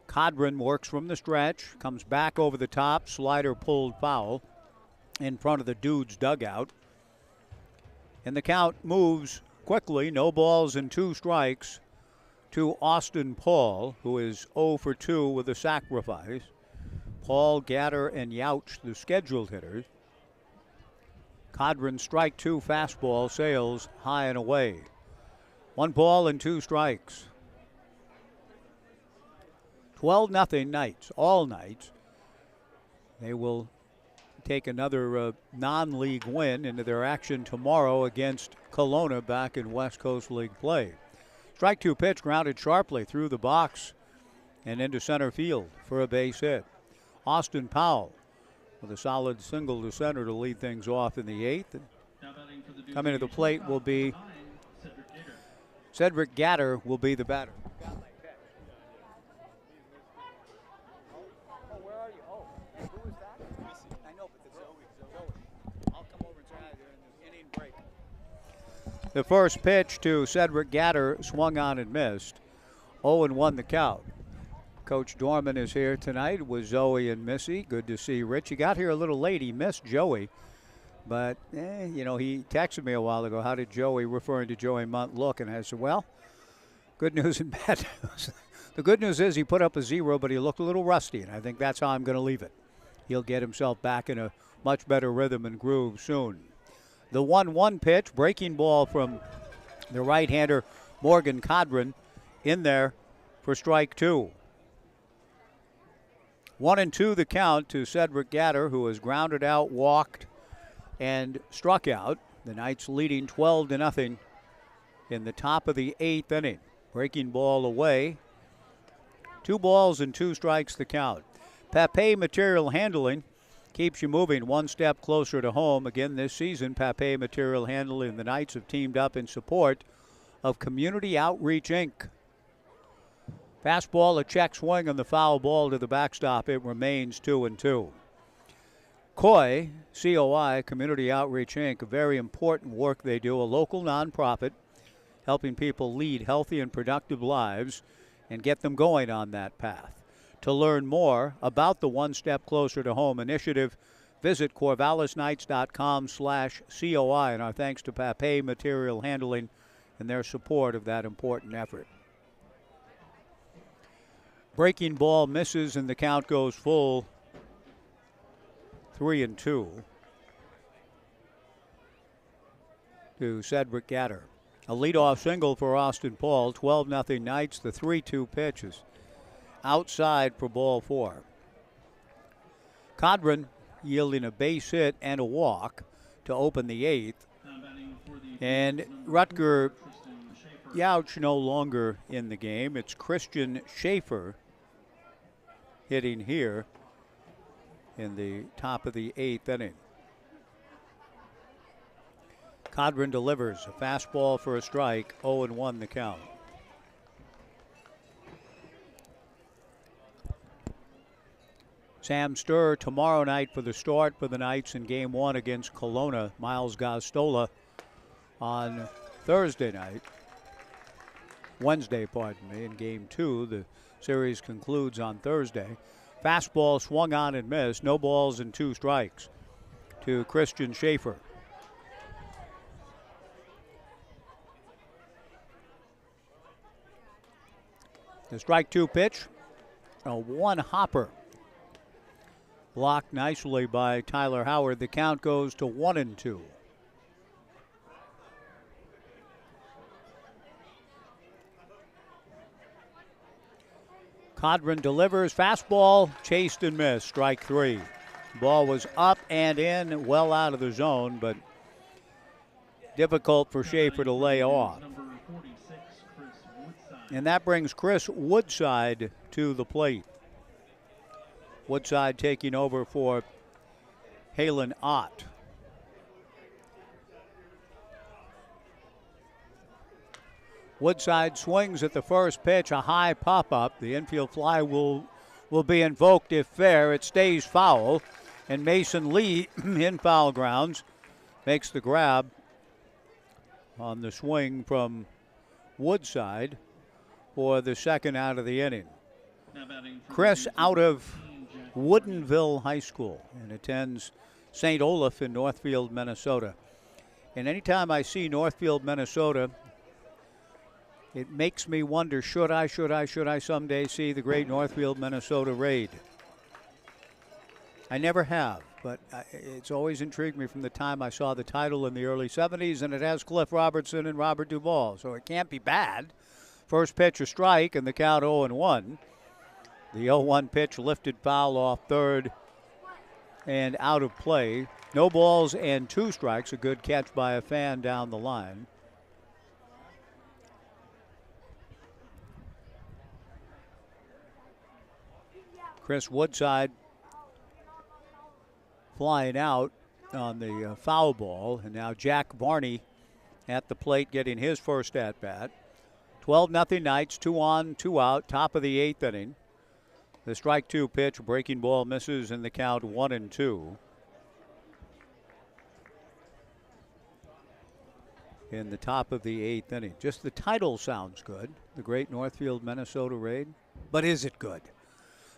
Codron works from the stretch, comes back over the top, slider pulled foul in front of the Dudes dugout. And the count moves quickly, no balls and 2 strikes to Austin Paul, who is 0 for 2 with a sacrifice. Paul, Gatter, and Youch, the scheduled hitters. Codron strike 2 fastball, sails high and away. 1 ball and 2 strikes. 12-0 Knights, all Knights. They will take another non-league win into their action tomorrow against Kelowna back in West Coast League play. Strike 2 pitch grounded sharply through the box and into center field for a base hit. Austin Powell with a solid single to center to lead things off in the 8th. And coming to the plate will be Cedric Gatter will be the batter. Where are you? Oh, who is that? I know, but it's Zoe. I'll come over and try during the inning break. The first pitch to Cedric Gatter swung on and missed. 0-1 the count. Coach Dorman is here tonight with Zoe and Missy. Good to see Rich. He got here a little late. He missed Joey. But, you know, he texted me a while ago, how did Joey, referring to Joey Munt, look? And I said, well, good news and bad news. The good news is he put up a 0, but he looked a little rusty, and I think that's how I'm going to leave it. He'll get himself back in a much better rhythm and groove soon. The 1-1 pitch, breaking ball from the right-hander Morgan Codron in there for strike 2. 1-2 the count to Cedric Gatter, who has grounded out, walked, and struck out. The Knights leading 12-0 in the top of the 8th inning. Breaking ball away. 2 balls and 2 strikes the count. Pape Material Handling keeps you moving one step closer to home. Again this season, Pape Material Handling and the Knights have teamed up in support of Community Outreach, Inc. Fastball, a check swing on the foul ball to the backstop. It remains 2-2. COI, C-O-I, Community Outreach, Inc., a very important work they do, a local nonprofit helping people lead healthy and productive lives and get them going on that path. To learn more about the One Step Closer to Home initiative, visit corvallisnights.com/COI, and our thanks to Pape Material Handling and their support of that important effort. Breaking ball misses and the count goes full. 3-2 to Cedric Gatter. A leadoff single for Austin Paul. 12-0 Knights. The 3-2 pitch is outside for ball 4. Codron yielding a base hit and a walk to open the 8th. And Rutger Youch no longer in the game. It's Christian Schaefer hitting here in the top of the 8th inning. Codron delivers a fastball for a strike. 0-1 the count. Sam Sturr tomorrow night for the start for the Knights in Game 1 against Kelowna. Miles Gostola on Wednesday, in Game 2. The series concludes on Thursday. Fastball swung on and missed. No balls and 2 strikes to Christian Schaefer. The strike 2 pitch, a 1 hopper. Blocked nicely by Tyler Howard. The count goes to 1-2. Codron delivers. Fastball chased and missed. Strike 3. Ball was up and in, well out of the zone, but difficult for Schaefer to lay off. And that brings Chris Woodside to the plate. Woodside taking over for Halen Ott. Woodside swings at the first pitch, a high pop-up. The infield fly will be invoked if fair. It stays foul, and Mason Lee in foul grounds makes the grab on the swing from Woodside for the second out of the inning. Chris out of Woodinville High School and attends St. Olaf in Northfield, Minnesota. And anytime I see Northfield, Minnesota, it makes me wonder, should I someday see the great Northfield, Minnesota Raid? I never have, but it's always intrigued me from the time I saw the title in the early 70s, and it has Cliff Robertson and Robert Duvall, so it can't be bad. First pitch a strike, and the count 0-1. The 0-1 pitch lifted foul off third and out of play. No balls and 2 strikes, a good catch by a fan down the line. Chris Woodside flying out on the foul ball. And now Jack Varney at the plate getting his first at-bat. 12-0 Knights, 2 on, 2 out, top of the 8th inning. The strike 2 pitch, breaking ball misses, and the count 1-2. in the top of the 8th inning. Just the title sounds good, the Great Northfield, Minnesota Raid. But is it good?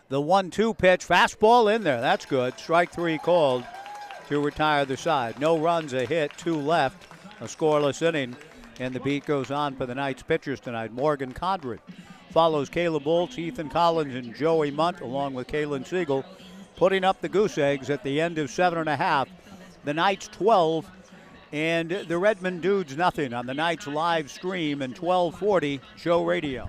The 1-2 pitch, fastball in there. That's good. Strike 3 called to retire the side. No runs, a hit, 2 left, a scoreless inning, and the beat goes on for the Knights pitchers tonight. Morgan Condren follows Caleb Bolts, Ethan Collins, and Joey Munt, along with Kalen Siegel, putting up the goose eggs at the end of 7.5. The Knights 12 and the Redmond Dudes nothing on the Knights live stream and 1240 Show Radio.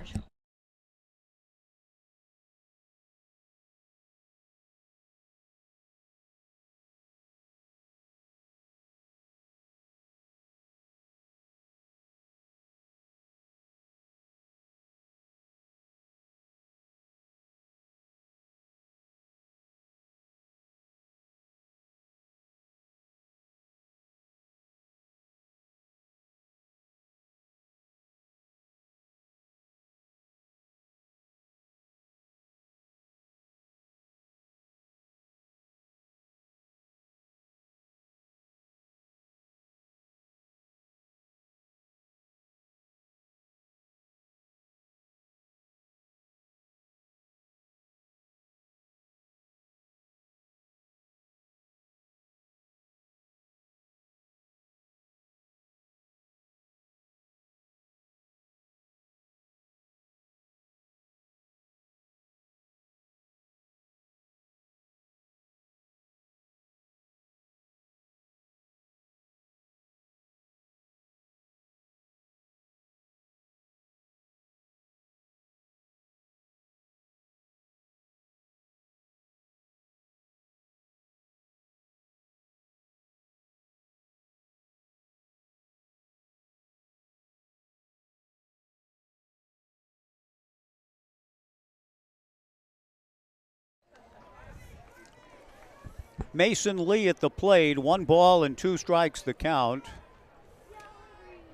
Mason Lee at the plate, 1 ball and 2 strikes the count.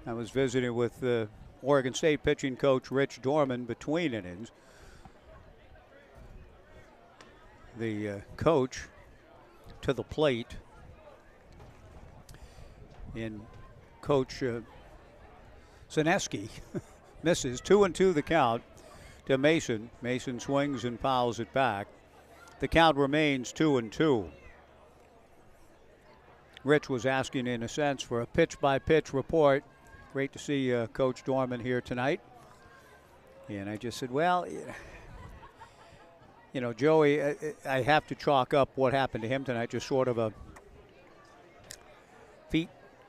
I was visiting with the Oregon State pitching coach Rich Dorman between innings. The coach to the plate, and Coach Sineski misses. 2-2 the count to Mason. Mason swings and fouls it back. The count remains 2-2. Rich was asking, in a sense, for a pitch-by-pitch report. Great to see Coach Dorman here tonight. And I just said, well, you know, Joey, I have to chalk up what happened to him tonight, just sort of a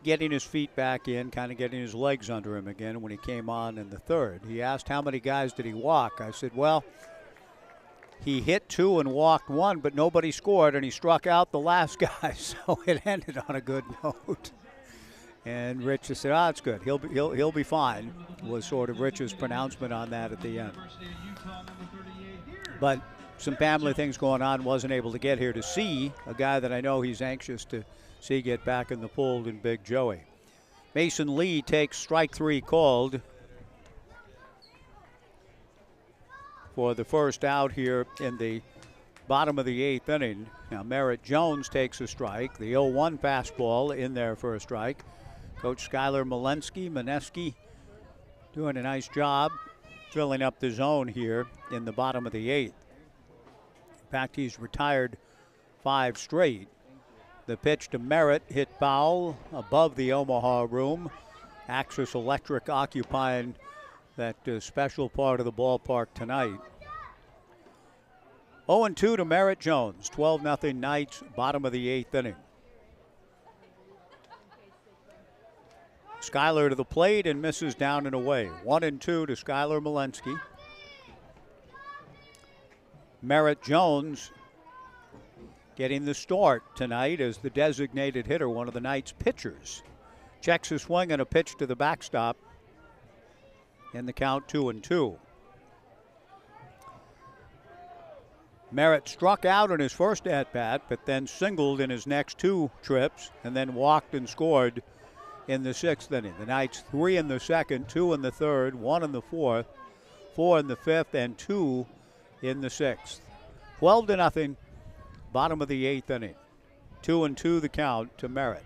getting his feet back in, kind of getting his legs under him again when he came on in the third. He asked how many guys did he walk. I said, well, he hit 2 and walked 1, but nobody scored, and he struck out the last guy, so it ended on a good note. And Rich just said, "Ah, it's good. He'll be fine." Was sort of Rich's pronouncement on that at the end. But some family things going on. Wasn't able to get here to see a guy that I know he's anxious to see get back in the fold in Big Joey. Mason Lee takes strike 3 called for the first out here in the bottom of the 8th inning. Now Merritt Jones takes a strike. The 0-1 fastball in there for a strike. Coach Skylar Mineski doing a nice job filling up the zone here in the bottom of the 8th. In fact, he's retired 5 straight. The pitch to Merritt hit foul above the Omaha room. Axis Electric occupying that special part of the ballpark tonight. 0-2 to Merritt Jones. 12-0 Knights, bottom of the 8th inning. Skyler to the plate and misses down and away. 1-2 to Skylar Mineski. Merritt Jones getting the start tonight as the designated hitter, one of the Knights' pitchers. Checks a swing and a pitch to the backstop. In the count 2-2. Merritt struck out in his first at-bat, but then singled in his next 2 trips and then walked and scored in the 6th inning. The Knights 3 in the 2nd, 2 in the 3rd, 1 in the 4th, 4 in the 5th, and 2 in the 6th. 12-0, bottom of the 8th inning. 2-2 the count to Merritt.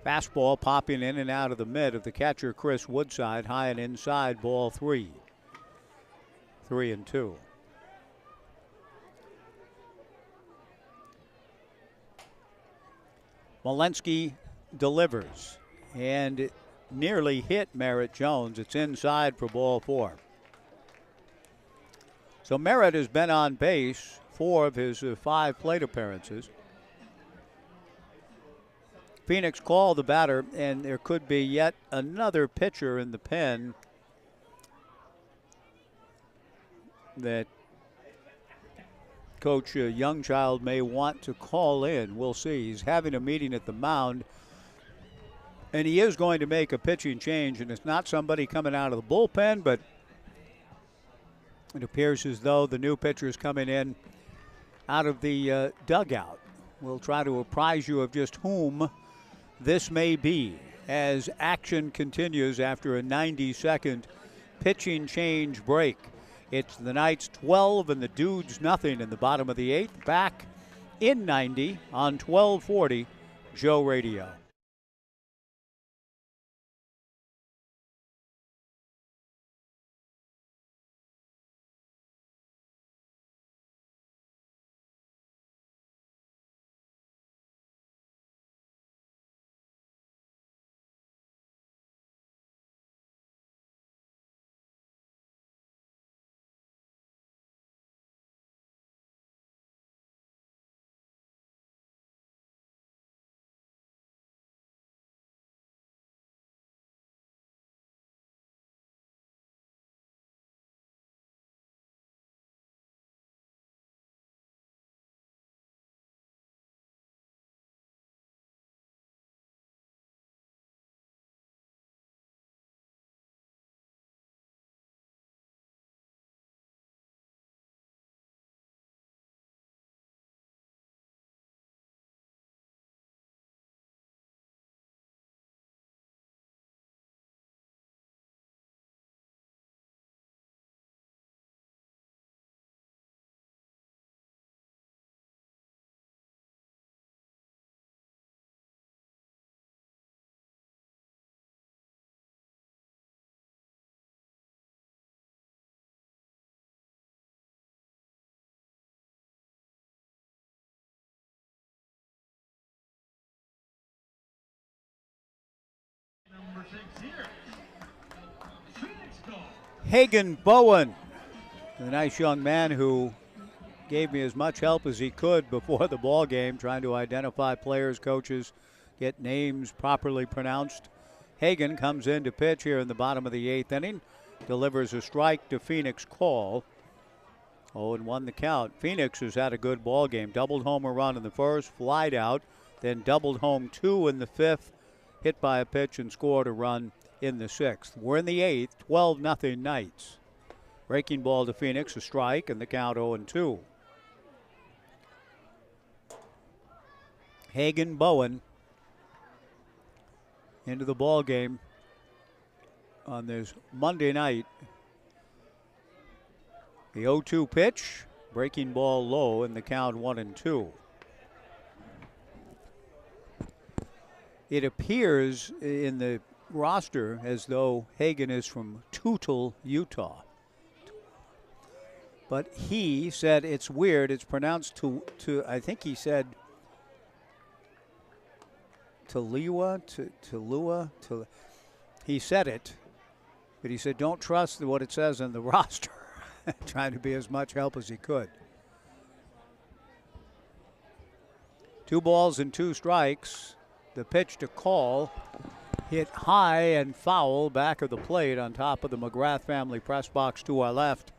Fastball popping in and out of the mid of the catcher, Chris Woodside, high and inside, ball 3. 3-2. Walensky delivers and nearly hit Merritt Jones. It's inside for ball 4. So Merritt has been on base 4 of his 5 plate appearances. Phoenix called the batter, and there could be yet another pitcher in the pen that Coach Youngchild may want to call in. We'll see. He's having a meeting at the mound, and he is going to make a pitching change, and it's not somebody coming out of the bullpen, but it appears as though the new pitcher is coming in out of the dugout. We'll try to apprise you of just whom this may be as action continues after a 90-second pitching change break. It's the Knights 12 and the Dudes nothing in the bottom of the 8th. Back in 90 on 1240 Joe Radio. Number 6 here. Phoenix goal. Hagen Bowen, the nice young man who gave me as much help as he could before the ball game, trying to identify players, coaches, get names properly pronounced. Hagen comes in to pitch here in the bottom of the 8th inning, delivers a strike to Phoenix Call. 0-1 the count. Phoenix has had a good ball game. Doubled home a run in the first, flied out, then doubled home 2 in the 5th, hit by a pitch and scored a run in the 6th. We're in the 8th, 12-0 Knights. Breaking ball to Phoenix, a strike, and the count 0-2. Hagen Bowen into the ball game on this Monday night. The 0-2 pitch, breaking ball low, and the count 1-2. It appears in the roster as though Hagen is from Tootle, Utah. But he said it's weird. It's pronounced to I think he said Tulua. He said it, but he said don't trust what it says in the roster. Trying to be as much help as he could. 2 balls and 2 strikes. The pitch to Call, hit high and foul back of the plate on top of the McGrath family press box to our left.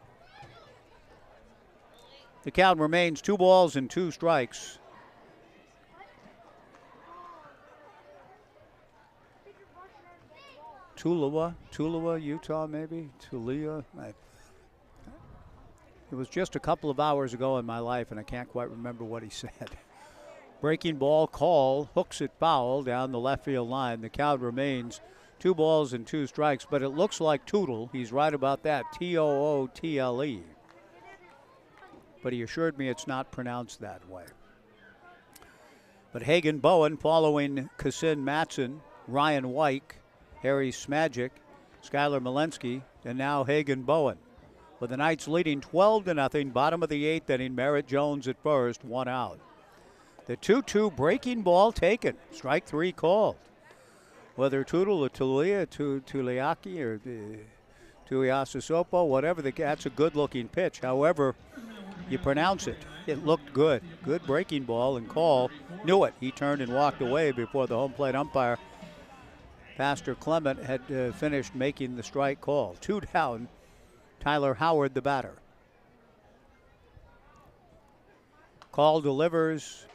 The count remains 2 balls and 2 strikes. Tulawa, Utah, maybe? Tulia. It was just a couple of hours ago in my life, and I can't quite remember what he said. Breaking ball, Call, hooks it foul down the left field line. The count remains 2 balls and 2 strikes, but it looks like Tootle. He's right about that, Tootle. But he assured me it's not pronounced that way. But Hagen Bowen following Kassin Matson, Ryan Wyke, Harry Smagic, Skylar Malensky, and now Hagen Bowen. With the Knights leading 12-0, bottom of the 8th inning, Merritt Jones at first, 1 out. The 2-2 breaking ball taken, strike 3 called. Whether Tudor or Tuliaki or Tuiasosopo, whatever, that's a good-looking pitch. However you pronounce it, it looked good. Good breaking ball and call. Knew it. He turned and walked away before the home plate umpire, Pastor Clement, had finished making the strike call. 2 down, Tyler Howard, the batter. Call delivers.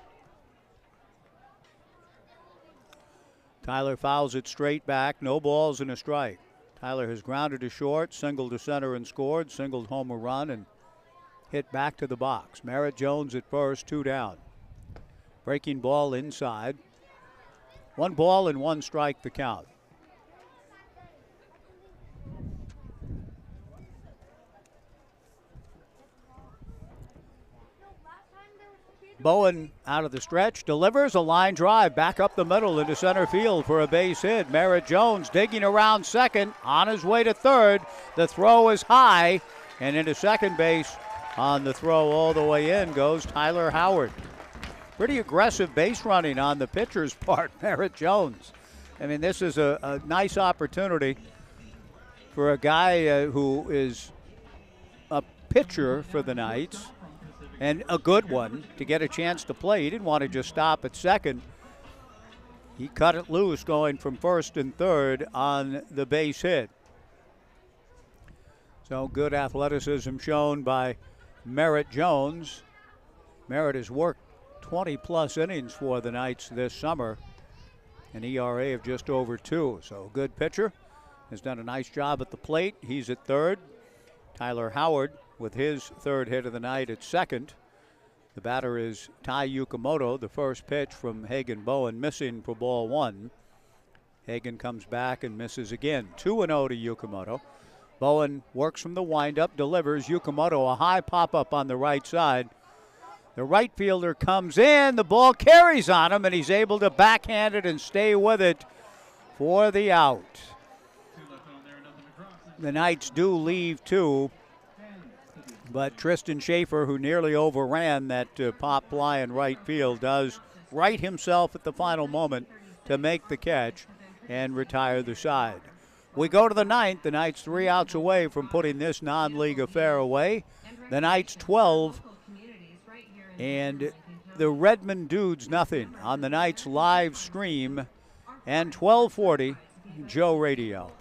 Tyler fouls it straight back. No balls and a strike. Tyler has grounded to short, singled to center and scored, singled home a run, and hit back to the box. Merritt Jones at first, 2 down. Breaking ball inside. 1 ball and 1 strike the count. Bowen out of the stretch, delivers a line drive back up the middle into center field for a base hit. Merritt Jones digging around second, on his way to third. The throw is high, and into second base on the throw all the way in goes Tyler Howard. Pretty aggressive base running on the pitcher's part, Merritt Jones. I mean, this is a nice opportunity for a guy who is a pitcher for the Knights, and a good one, to get a chance to play. He didn't want to just stop at second. He cut it loose going from first and third on the base hit. So good athleticism shown by Merritt Jones. Merritt has worked 20-plus innings for the Knights this summer, an ERA of just over 2. So good pitcher, has done a nice job at the plate. He's at third. Tyler Howard with his third hit of the night at second. The batter is Tai Yukimoto. The first pitch from Hagen Bowen missing for ball 1. Hagen comes back and misses again. 2-0 to Yukimoto. Bowen works from the windup, delivers. Yukimoto a high pop-up on the right side. The right fielder comes in. The ball carries on him, and he's able to backhand it and stay with it for the out. The Knights do leave 2. But Tristan Schaefer, who nearly overran that pop fly in right field, does right himself at the final moment to make the catch and retire the side. We go to the 9th. The Knights 3 outs away from putting this non-league affair away. The Knights 12 and the Redmond Dudes nothing on the Knights live stream and 1240 Joe Radio.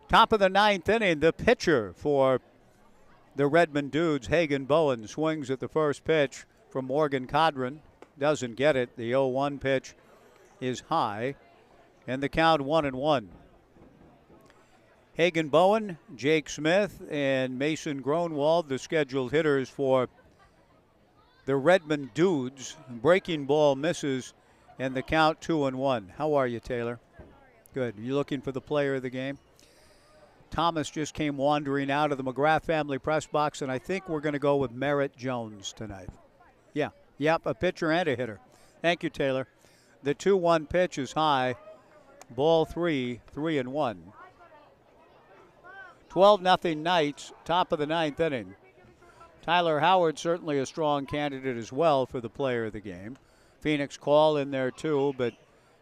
Top of the 9th inning, the pitcher for the Redmond Dudes. Hagen Bowen swings at the first pitch from Morgan Codron. Doesn't get it. The 0-1 pitch is high, and the count 1-1. Hagen Bowen, Jake Smith, and Mason Gronwald, the scheduled hitters for the Redmond Dudes. Breaking ball misses, and the count 2-1. How are you, Taylor? Good. You looking for the player of the game? Thomas just came wandering out of the McGrath family press box, and I think we're going to go with Merritt Jones tonight. Yeah. Yep, a pitcher and a hitter. Thank you, Taylor. The 2-1 pitch is high. Ball 3, 3-1. 12-0 Knights, top of the ninth inning. Tyler Howard certainly a strong candidate as well for the player of the game. Phoenix Call in there too, but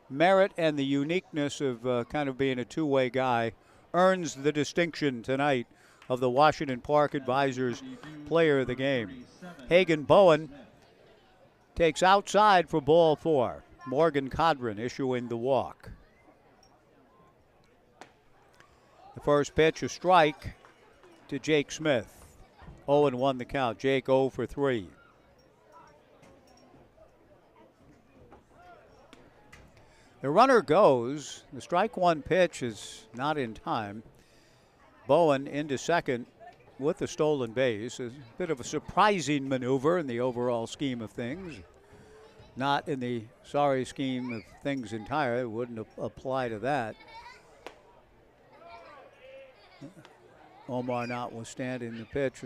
Merritt and the uniqueness of kind of being a two-way guy earns the distinction tonight of the Washington Park Advisors player of the game. Hagen Bowen takes outside for ball 4. Morgan Codron issuing the walk. The first pitch, a strike to Jake Smith. 0-1 the count. Jake 0 for 3. The runner goes. The strike one pitch is not in time. Bowen into second with the stolen base. A bit of a surprising maneuver in the overall scheme of things. Not in the sorry scheme of things entirely. It wouldn't apply to that. Omar notwithstanding the pitch,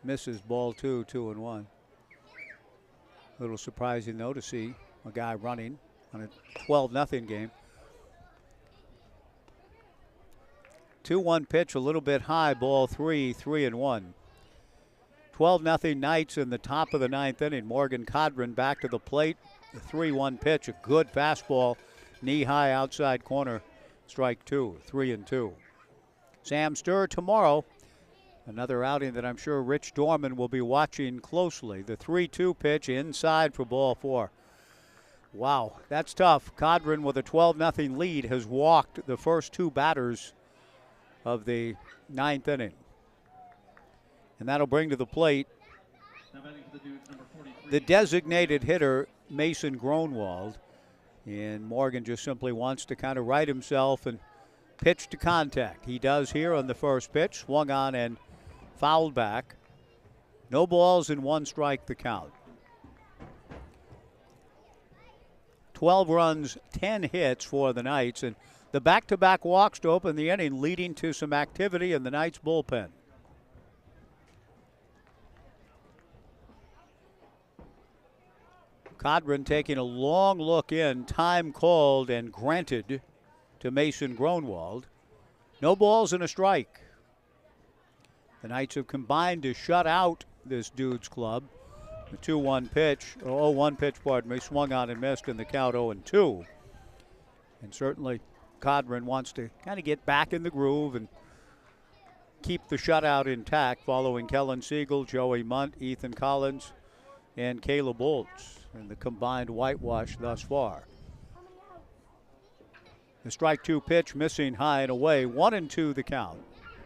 misses ball 2, 2-1. A little surprising though to see a guy running on a 12-0 game. 2-1 pitch, a little bit high, ball 3, 3-1. 12-0 Knights in the top of the ninth inning. Morgan Codron back to the plate. The 3-1 pitch, a good fastball, knee high outside corner, strike 2, 3-2. Sam Sturr tomorrow. Another outing that I'm sure Rich Dorman will be watching closely. The 3-2 pitch inside for ball 4. Wow, that's tough. Codron with a 12-0 lead has walked the first 2 batters of the ninth inning. And that'll bring to the plate the designated hitter, Mason Gronwald. And Morgan just simply wants to kind of right himself and pitch to contact. He does here on the first pitch. Swung on and fouled back. No balls and 1 strike the count. 12 runs, 10 hits for the Knights, and the back-to-back walks to open the inning, leading to some activity in the Knights bullpen. Codron taking a long look in, time called and granted to Mason Gronwald. No balls and a strike. The Knights have combined to shut out this Dudes club. The 2-1 pitch, 0-1 pitch, pardon me, swung on and missed in the count 0-2. And certainly Codron wants to kind of get back in the groove and keep the shutout intact following Kellen Siegel, Joey Munt, Ethan Collins, and Caleb Oltz in the combined whitewash thus far. The strike 2 pitch missing high and away. 1-2 the count.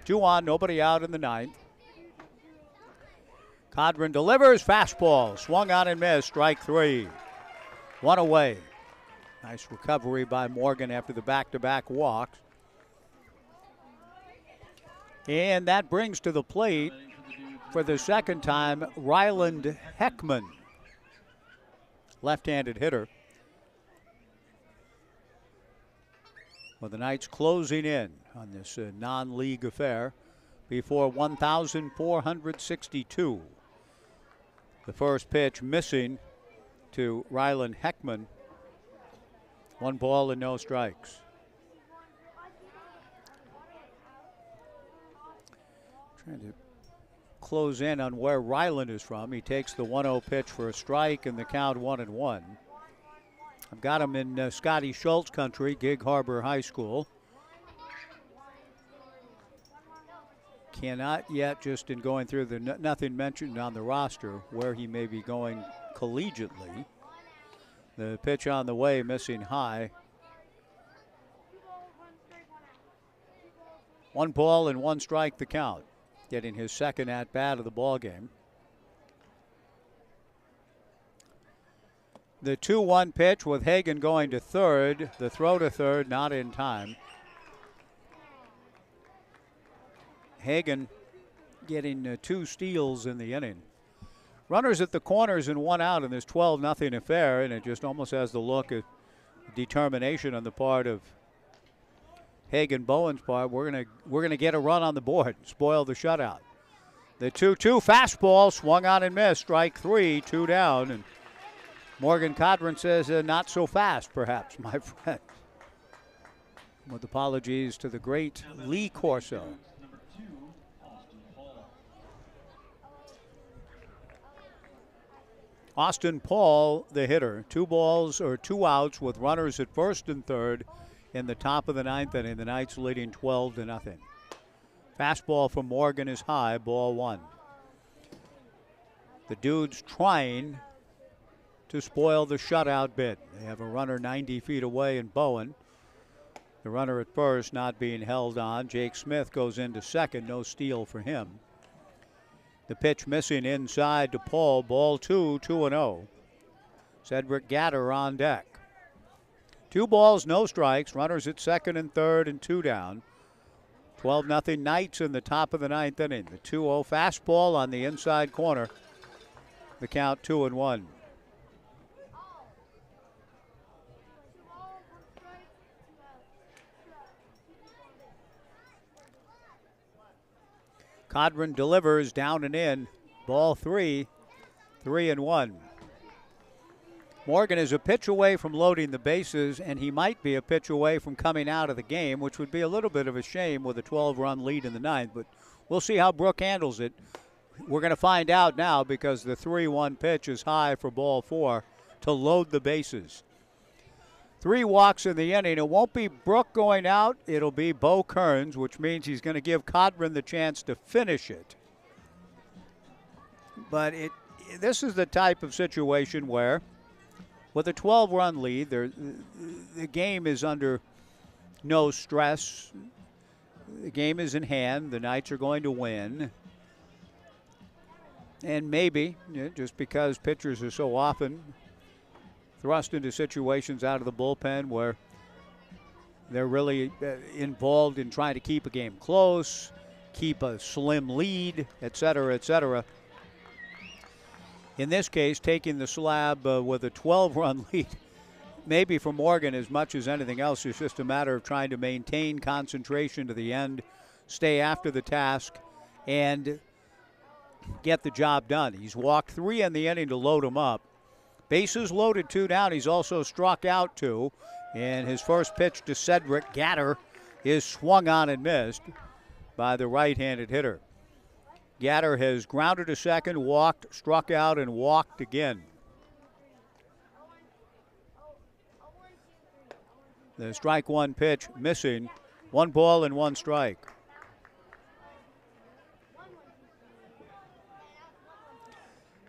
2 on, nobody out in the ninth. Codron delivers, fastball, swung on and missed, strike 3. 1 away. Nice recovery by Morgan after the back-to-back walks. And that brings to the plate for the second time Ryland Heckman, left-handed hitter. Well, the Knights closing in on this non-league affair before 1,462. The first pitch missing to Ryland Heckman. 1 ball and no strikes. Trying to close in on where Ryland is from. He takes the 1-0 pitch for a strike and the count 1-1. I've got him in Scotty Schultz country, Gig Harbor High School. Cannot yet, just in going through the nothing mentioned on the roster, where he may be going collegiately. The pitch on the way, missing high. 1 ball and 1 strike the count. getting his second at-bat of the ball game. The 2-1 pitch with Hagan going to third. The throw to third, not in time. Hagan getting 2 steals in the inning. Runners at the corners and 1 out, and there's 12-0 affair, and it just almost has the look of determination on the part of Hagan Bowen's part. We're gonna get a run on the board, spoil the shutout. The 2-2 fastball swung on and missed. Strike 3, 2 down, and Morgan Codron says not so fast, perhaps, my friend. With apologies to the great Lee Corso. Austin Paul, the hitter. 2 balls or 2 outs with runners at first and third in the top of the 9th inning. The Knights leading 12-0. Fastball from Morgan is high, ball 1. The Dudes trying to spoil the shutout bid. They have a runner 90 feet away in Bowen. The runner at first not being held on. Jake Smith goes into second, no steal for him. The pitch missing inside to Paul, ball 2, 2-0. Cedric Gatter on deck. 2 balls, no strikes, runners at second and third and 2 down. 12-0 Knights in the top of the 9th inning. The 2-0 fastball on the inside corner. The count 2-1. Codron delivers down and in. Ball 3, 3-1. Morgan is a pitch away from loading the bases, and he might be a pitch away from coming out of the game, which would be a little bit of a shame with a 12-run lead in the 9th. But we'll see how Brook handles it. We're going to find out now because the 3-1 pitch is high for ball 4 to load the bases. 3 walks in the inning. It won't be Brook going out. It'll be Bo Kearns, which means he's going to give Codron the chance to finish it. But this is the type of situation where, with a 12-run lead, the game is under no stress. The game is in hand. The Knights are going to win. And maybe, just because pitchers are so often thrust into situations out of the bullpen where they're really involved in trying to keep a game close, keep a slim lead, et cetera, et cetera. In this case, taking the slab with a 12-run lead, maybe for Morgan as much as anything else, it's just a matter of trying to maintain concentration to the end, stay after the task, and get the job done. He's walked 3 in the inning to load him up. Bases loaded, 2 down. He's also struck out 2. And his first pitch to Cedric Gatter is swung on and missed by the right-handed hitter. Gatter has grounded to second, walked, struck out, and walked again. The strike 1 pitch missing. 1 ball and 1 strike.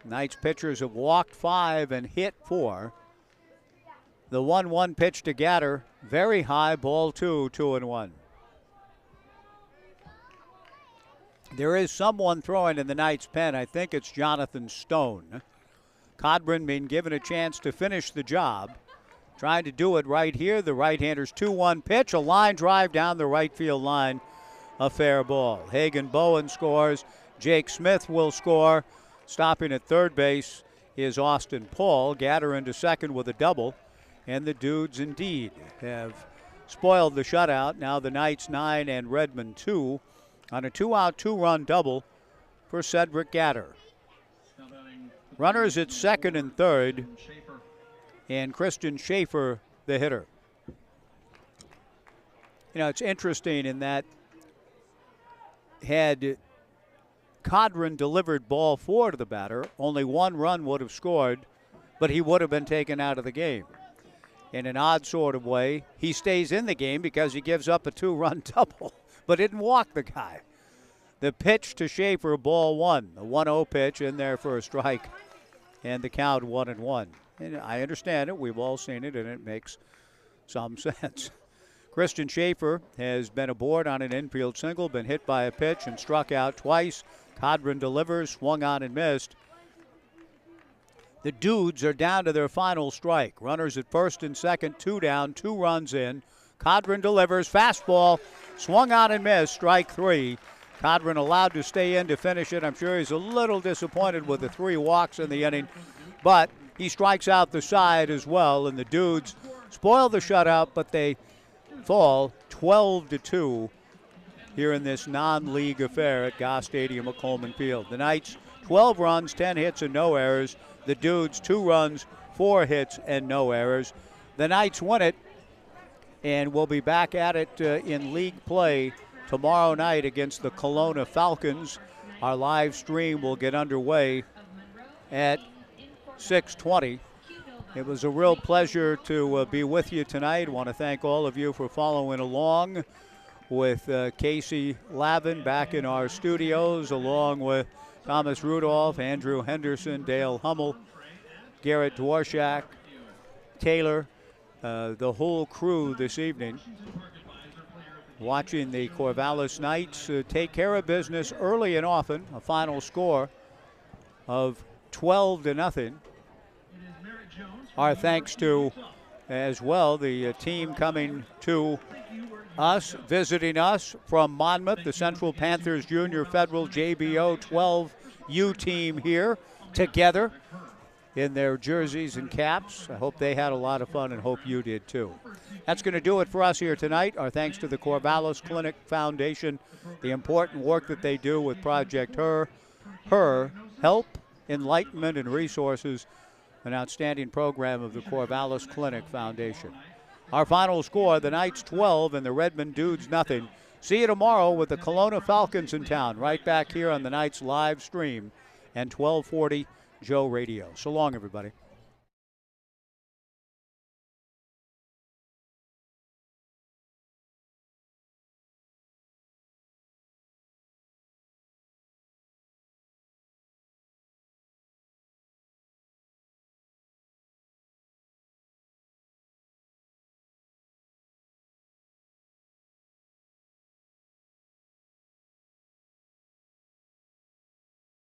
Knights pitchers have walked 5 and hit 4. The 1-1 pitch to Gatter, very high, ball 2, 2-1. There is someone throwing in the Knights' pen. I think it's Jonathan Stone. Codron being given a chance to finish the job. Trying to do it right here. The right-hander's 2-1 pitch, a line drive down the right field line, a fair ball. Hagan Bowen scores. Jake Smith will score. Stopping at third base is Austin Paul. Gatter into second with a double. And the Dudes indeed have spoiled the shutout. Now the Knights 9 and Redmond 2 on a 2-out, 2-run double for Cedric Gatter. Runners at second and third, and Christian Schaefer the hitter. You know, it's interesting in that had Codron delivered ball 4 to the batter, only 1 run would have scored, but he would have been taken out of the game. In an odd sort of way, he stays in the game because he gives up a 2-run double, but didn't walk the guy. The pitch to Schaefer, ball 1, the 1-0 pitch in there for a strike, and the count 1-1. And I understand it. We've all seen it, and it makes some sense. Christian Schaefer has been aboard on an infield single, been hit by a pitch and struck out twice. Codron delivers, swung on and missed. The Dudes are down to their final strike. Runners at first and second, 2 down, 2 runs in. Codron delivers, fastball, swung on and missed, strike 3. Codron allowed to stay in to finish it. I'm sure he's a little disappointed with the 3 walks in the inning, but he strikes out the side as well, and the Dudes spoil the shutout, but they fall 12-2 here in this non-league affair at Goss Stadium at Coleman Field. The Knights, 12 runs, 10 hits, and no errors. The Dudes, 2 runs, 4 hits, and no errors. The Knights win it, and we'll be back at it in league play tomorrow night against the Kelowna Falcons. Our live stream will get underway at 6:20. It was a real pleasure to be with you tonight. I want to thank all of you for following along with Casey Lavin back in our studios, along with Thomas Rudolph, Andrew Henderson, Dale Hummel, Garrett Dworshak, Taylor, the whole crew this evening, watching the Corvallis Knights take care of business early and often. A final score of 12-0. Our thanks to, as well, the team coming to us, visiting us from Monmouth, the Central Panthers Junior Federal JBO 12U team here together in their jerseys and caps. I hope they had a lot of fun and hope you did too. That's going to do it for us here tonight. Our thanks to the Corvallis Clinic Foundation, the important work that they do with Project Her help, enlightenment, and resources, an outstanding program of the Corvallis Clinic Foundation. Our final score, the Knights 12 and the Redmond Dudes nothing. See you tomorrow with the Kelowna Falcons in town, right back here on the Knights live stream and 1240 Joe Radio. So long, everybody.